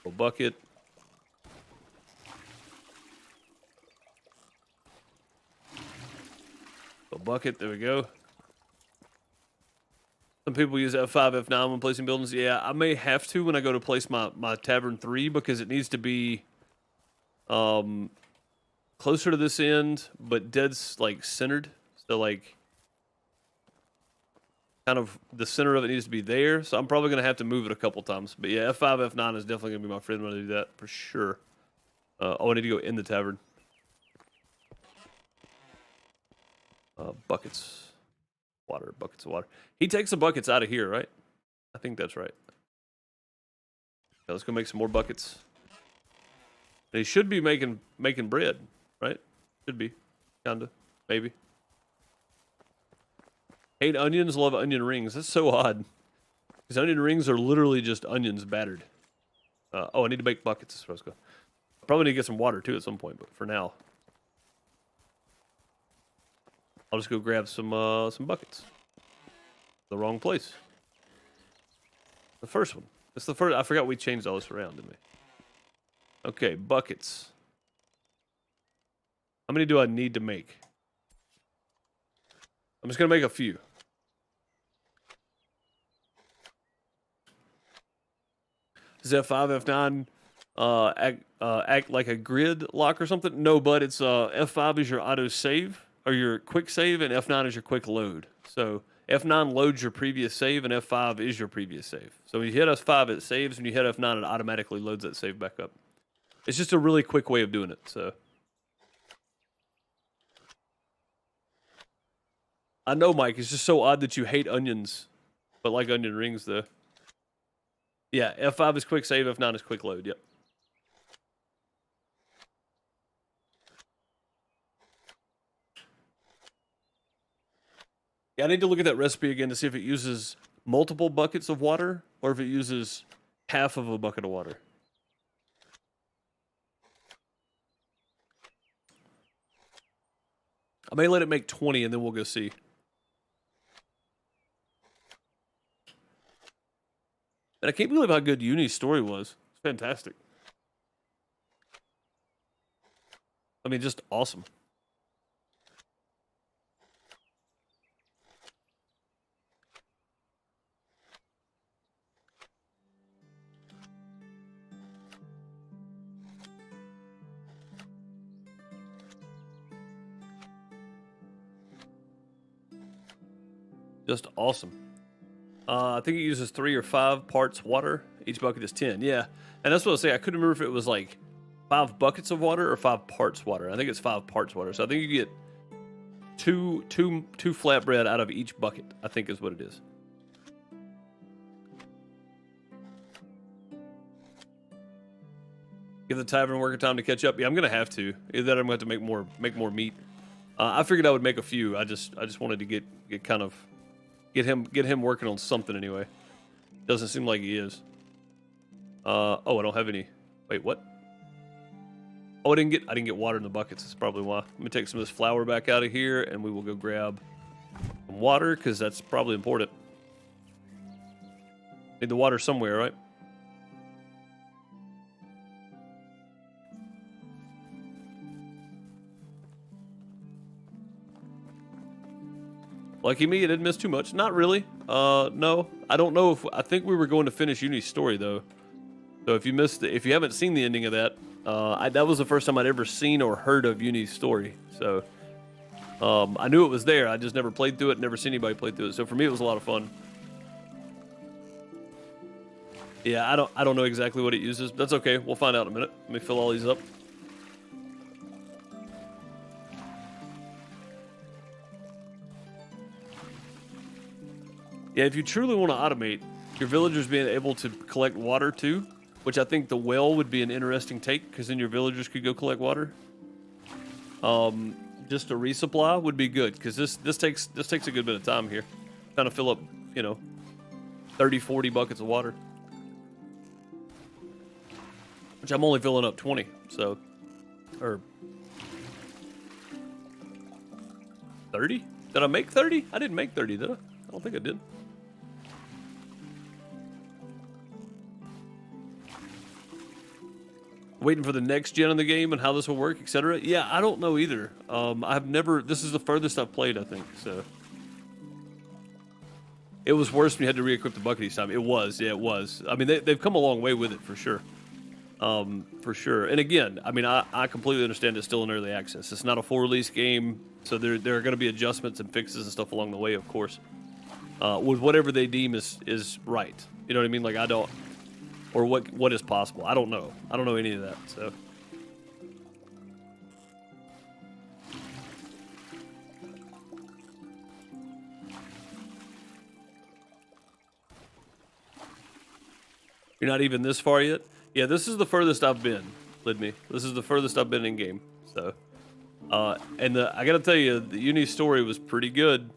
Go bucket. Go bucket, there we go. Some people use F5, F9 when placing buildings. Yeah, I may have to when I go to place my Tavern 3 because it needs to be closer to this end, but dead, like, centered. So, like, kind of the center of it needs to be there. So I'm probably going to have to move it a couple times. But yeah, F5, F9 is definitely going to be my friend when I do that, for sure. Oh, I need to go in the tavern. Buckets. Water, buckets of water. He takes the buckets out of here, right? I think that's right. Okay, let's go make some more buckets. And he should be making bread, right? Should be. Kinda. Maybe. Hate onions, love onion rings. That's so odd. Because onion rings are literally just onions battered. Oh, I need to make buckets. That's where I was going. Probably need to get some water, too, at some point. But for now, I'll just go grab some buckets. The wrong place. The first one. That's the first. I forgot we changed all this around, didn't we? Okay, buckets. How many do I need to make? I'm just gonna make a few. Does F5, F9 act like a grid lock or something? No, but it's F5 is your auto save or your quick save, and F9 is your quick load. So F9 loads your previous save, and F5 is your previous save. So when you hit F5, it saves. When you hit F9, it automatically loads that save back up. It's just a really quick way of doing it. So I know, Mike. It's just so odd that you hate onions, but like onion rings, though. Yeah, F5 is quick save. F9 is quick load. Yep. Yeah, I need to look at that recipe again to see if it uses multiple buckets of water or if it uses half of a bucket of water. I may let it make 20 and then we'll go see. And I can't believe how good Uni's story was. It's fantastic. I mean, just awesome. Just awesome. I think it uses 3 or 5 parts water. Each bucket is 10. Yeah, and that's what I was saying. I couldn't remember if it was like 5 buckets of water or 5 parts water. I think it's 5 parts water. So I think you get two flatbread out of each bucket, I think is what it is. Give the tavern worker time to catch up. Yeah, I'm gonna have to. Either that or I'm gonna have to make more meat. I figured I would make a few. I just wanted to get him working on something anyway. Doesn't seem like he is. Oh, I don't have any. Wait, what? Oh, I didn't get water in the buckets. That's probably why. Let me take some of this flour back out of here, and we will go grab some water because that's probably important. Need the water somewhere, right? Lucky me, I didn't miss too much. Not really. No, I don't know if I think we were going to finish Uni's story though. So if you haven't seen the ending of that, that was the first time I'd ever seen or heard of Uni's story. So I knew it was there. I just never played through it. Never seen anybody play through it. So for me, it was a lot of fun. Yeah, I don't know exactly what it uses. But that's okay. We'll find out in a minute. Let me fill all these up. Yeah, if you truly want to automate, your villagers being able to collect water too, which I think the well would be an interesting take, because then your villagers could go collect water. Just a resupply would be good, because this takes a good bit of time here. Trying to fill up, 30, 40 buckets of water. Which I'm only filling up 20, so, or 30? Did I make 30? I didn't make 30, did I? I don't think I did. Waiting for the next gen of the game and how this will work, etc. Yeah, I don't know either. This is the furthest I've played, I think, so. It was worse when you had to re-equip the bucket each time. It was, yeah, it was. I mean, they've come a long way with it, for sure. For sure. And again, I mean, I completely understand it's still in early access. It's not a full release game, so there are going to be adjustments and fixes and stuff along the way, of course. With whatever they deem is right. You know what I mean? Like, I don't... Or what is possible. I don't know. I don't know any of that, so... You're not even this far yet? Yeah, this is the furthest I've been, Lidme. This is the furthest I've been in game, so... and I gotta tell you, the Uni story was pretty good.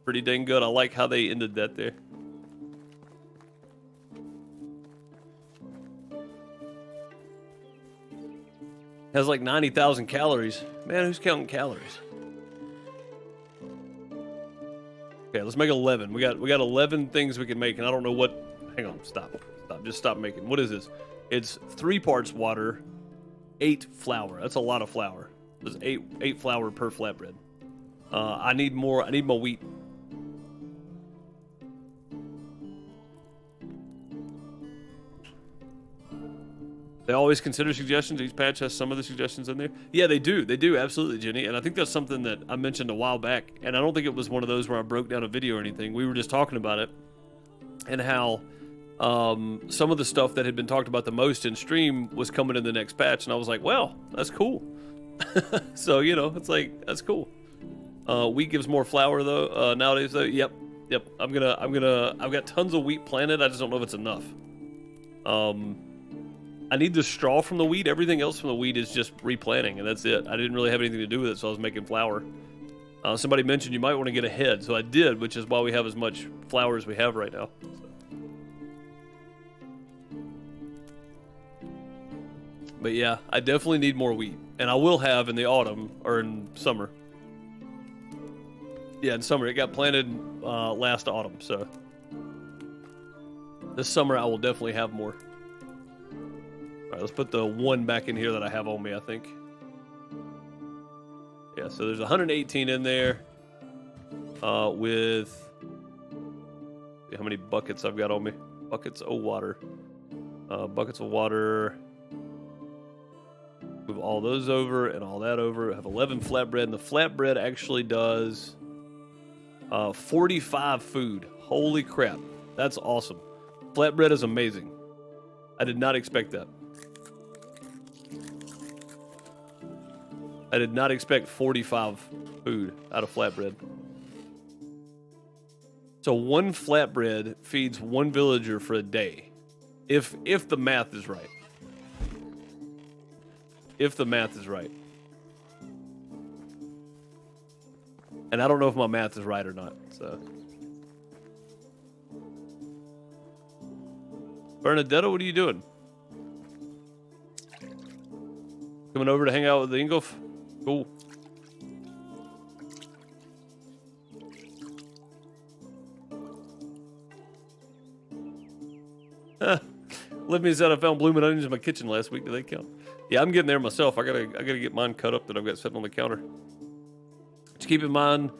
Pretty dang good. I like how they ended that there. Has like 90,000 calories. Man, who's counting calories? Okay, let's make 11. We got 11 things we can make, and I don't know what... Hang on, stop. Just stop making. What is this? It's 3 parts water, 8 flour. That's a lot of flour. There's 8 flour per flatbread. I need more wheat. They always consider suggestions. Each patch has some of the suggestions in there. Yeah, they do. They do, absolutely, Jenny. And I think that's something that I mentioned a while back. And I don't think it was one of those where I broke down a video or anything. We were just talking about it and how some of the stuff that had been talked about the most in stream was coming in the next patch. And I was like, well, that's cool. So, you know, it's like, that's cool. Wheat gives more flour though, nowadays though. Yep. I've got tons of wheat planted. I just don't know if it's enough. I need the straw from the wheat. Everything else from the wheat is just replanting, and that's it. I didn't really have anything to do with it, so I was making flour. Somebody mentioned you might want to get ahead, so I did, which is why we have as much flour as we have right now. So. But yeah, I definitely need more wheat, and I will have in the autumn, or in summer. Yeah, in summer. It got planted last autumn, so this summer I will definitely have more. All right, let's put the one back in here that I have on me, I think. Yeah, so there's 118 in there with... See how many buckets I've got on me. Buckets of water. Buckets of water. Move all those over and all that over. I have 11 flatbread, and the flatbread actually does 45 food. Holy crap. That's awesome. Flatbread is amazing. I did not expect that. I did not expect 45 food out of flatbread. So one flatbread feeds one villager for a day. If the math is right. If the math is right. And I don't know if my math is right or not, so. Bernadetta, what are you doing? Coming over to hang out with the Ingolf? Cool. Living said I found blooming onions in my kitchen last week. Do they count? Yeah, I'm getting there myself. I gotta get mine cut up that I've got sitting on the counter. Just keep in mind,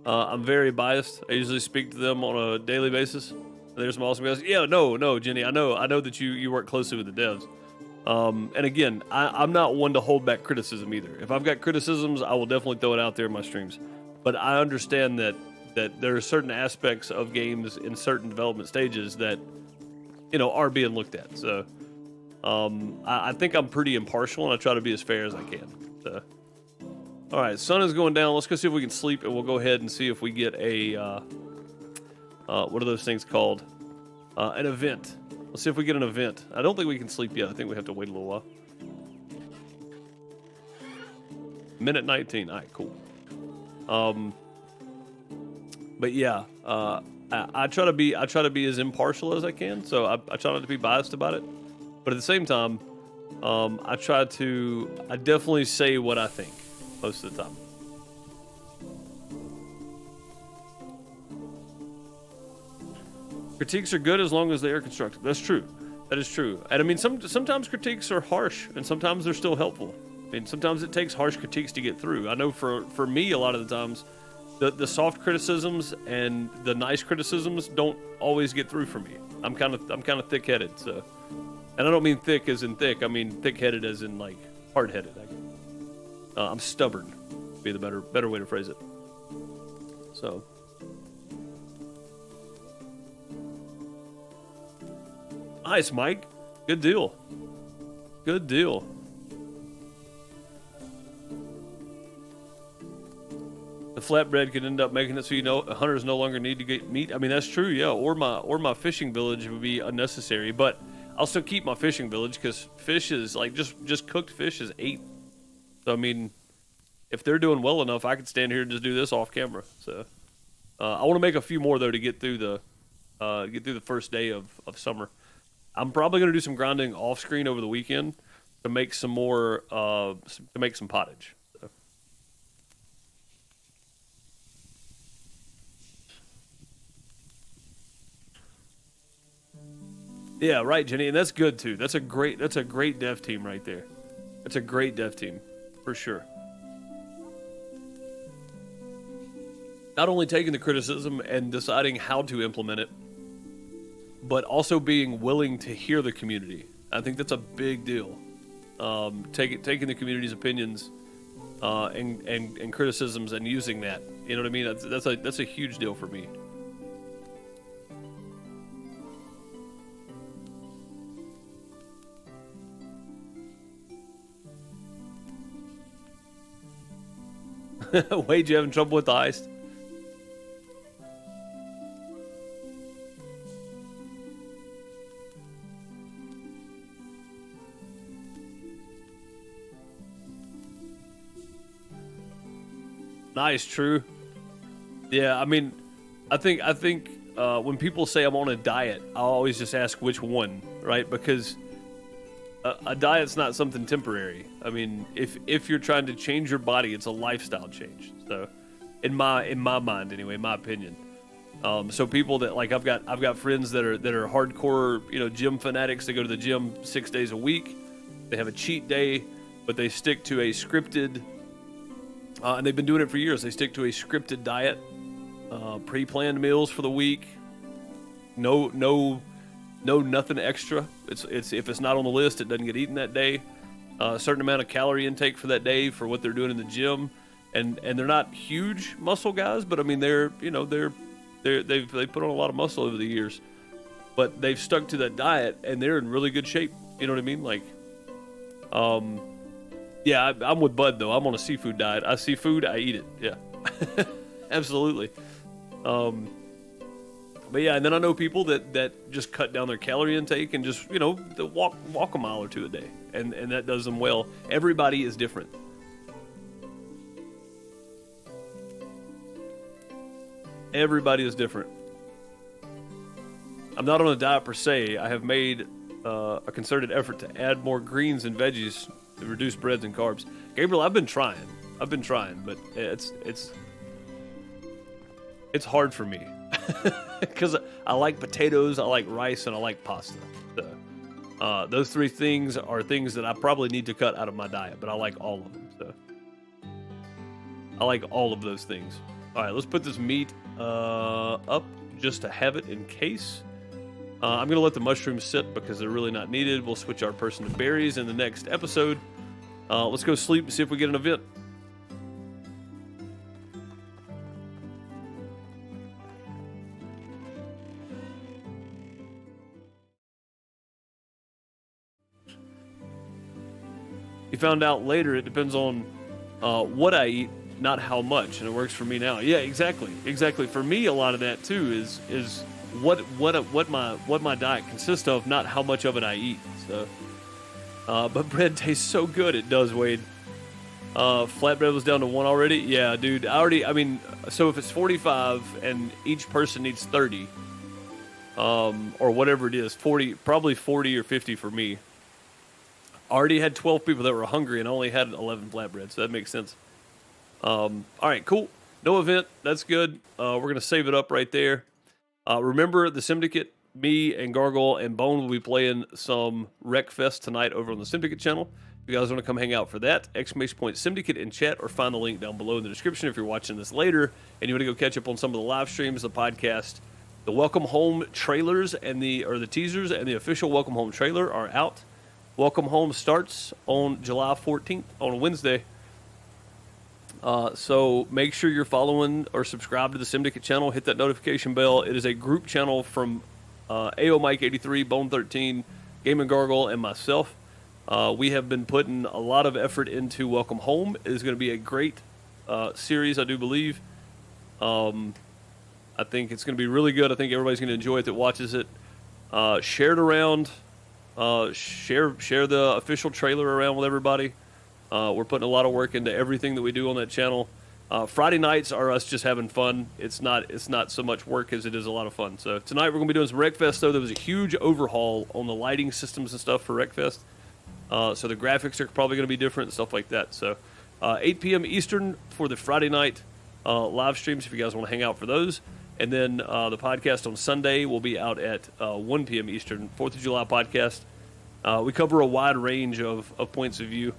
I'm very biased. I usually speak to them on a daily basis. There's some awesome guys. Yeah, no, Jenny. I know that you work closely with the devs. And again, I'm not one to hold back criticism either. If I've got criticisms, I will definitely throw it out there in my streams. But I understand that there are certain aspects of games in certain development stages that, you know, are being looked at. So I think I'm pretty impartial, and I try to be as fair as I can. So, all right, sun is going down. Let's go see if we can sleep, and we'll go ahead and see if we get a what are those things called? An event. Let's see if we get an event. I don't think we can sleep yet. I think we have to wait a little while. Minute 19. All right, cool. But yeah, I try to be as impartial as I can. So I try not to be biased about it. But at the same time, I definitely say what I think most of the time. Critiques are good as long as they are constructive. That's true. That is true. And I mean, sometimes critiques are harsh, and sometimes they're still helpful. I mean, sometimes it takes harsh critiques to get through. I know for me, a lot of the times, the soft criticisms and the nice criticisms don't always get through for me. I'm kind of thick-headed, so. And I don't mean thick as in thick. I mean thick-headed as in like hard-headed. I'm stubborn. Would be the better way to phrase it. So. Nice, Mike. Good deal. Good deal. The flatbread could end up making it so hunters no longer need to get meat. I mean, that's true, yeah. Or my fishing village would be unnecessary, but I'll still keep my fishing village because fish is like just cooked fish is 8. So I mean, if they're doing well enough, I could stand here and just do this off camera. So I want to make a few more though to get through the first day of summer. I'm probably going to do some grinding off screen over the weekend to make some more, to make some pottage. So. Yeah, right, Jenny, and that's good too. That's a great dev team right there. That's a great dev team, for sure. Not only taking the criticism and deciding how to implement it, but also being willing to hear the community. I think that's a big deal. Taking the community's opinions and criticisms and using that. You know what I mean? That's a huge deal for me. Wade, you having trouble with the ice? Nice, true. Yeah, I mean, I think when people say I'm on a diet, I always just ask which one, right? Because a diet's not something temporary. I mean, if you're trying to change your body, it's a lifestyle change. So, in my mind, anyway, in my opinion. So people that like I've got friends that are hardcore, gym fanatics. They go to the gym 6 days a week. They have a cheat day, but they stick to a scripted. And they've been doing it for years. They stick to a scripted diet, pre-planned meals for the week. No, nothing extra. It's if it's not on the list, it doesn't get eaten that day. A certain amount of calorie intake for that day for what they're doing in the gym, and they're not huge muscle guys, but I mean they've put on a lot of muscle over the years, but they've stuck to that diet and they're in really good shape. You know what I mean? Like, yeah, I'm with Bud though. I'm on a seafood diet. I see food, I eat it. Yeah, absolutely. But yeah, and then I know people that just cut down their calorie intake and just walk a mile or two a day, and that does them well. Everybody is different. Everybody is different. I'm not on a diet per se. I have made a concerted effort to add more greens and veggies to reduce breads and carbs. Gabriel, I've been trying, but it's hard for me because I like potatoes, I like rice, and I like pasta. So, those three things are things that I probably need to cut out of my diet, but I like all of them. So I like all of those things. All right, let's put this meat up just to have it in case. I'm going to let the mushrooms sit because they're really not needed. We'll switch our person to berries in the next episode. Let's go sleep and see if we get an event. You found out later it depends on what I eat, not how much, and it works for me now. Yeah, exactly. For me, a lot of that too is what my diet consists of, not how much of it I eat. So, but bread tastes so good. It does, Wade. Flatbread was down to 1 already. Yeah, dude. I mean, so if it's 45 and each person needs 30, or whatever it is, 40, probably 40 or 50 for me. I already had 12 people that were hungry and I only had 11 flatbreads, so that makes sense. All right, cool. No event. That's good. We're going to save it up right there. Remember the Simdicate, me and Gargle and Bone will be playing some Wreckfest tonight over on the Simdicate channel. If you guys want to come hang out for that, !Simdicate in chat, or find the link down below in the description if you're watching this later and you want to go catch up on some of the live streams, the podcast. The Welcome Home trailers and the teasers and the official Welcome Home trailer are out. Welcome Home starts on July 14th on a Wednesday. So make sure you're following or subscribe to the Simdicate channel. Hit that notification bell. It is a group channel from AO Mike 83, Bone 13, Game and Gargle, and myself. We have been putting a lot of effort into Welcome Home. It is going to be a great series, I do believe. I think it's going to be really good. I think everybody's going to enjoy it that watches it. Share it around. Share the official trailer around with everybody. We're putting a lot of work into everything that we do on that channel. Friday nights are us just having fun. It's not so much work as it is a lot of fun. So tonight we're going to be doing some Wreckfest, though. There was a huge overhaul on the lighting systems and stuff for Wreckfest. So the graphics are probably going to be different and stuff like that. So 8 p.m. Eastern for the Friday night live streams if you guys want to hang out for those. And then the podcast on Sunday will be out at 1 p.m. Eastern, 4th of July podcast. We cover a wide range of points of view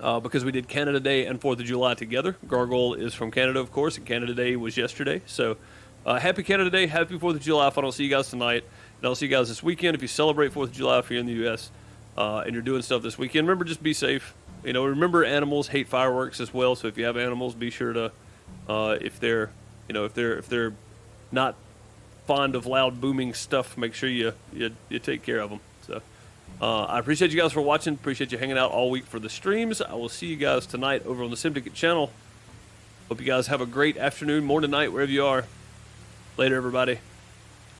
because we did Canada Day and 4th of July together. Gargle is from Canada, of course, and Canada Day was yesterday. So happy Canada Day, happy 4th of July. If I don't see you guys tonight, And I'll see you guys this weekend. If you celebrate 4th of July if you're in the U.S. And you're doing stuff this weekend, remember, just be safe. Remember, animals hate fireworks as well. So if you have animals, be sure to, if they're not fond of loud booming stuff, make sure you take care of them. So I appreciate you guys for watching. Appreciate you hanging out all week for the streams. I will see you guys tonight over on the Simdicate channel. Hope you guys have a great afternoon, morning, night, wherever you are. Later, everybody.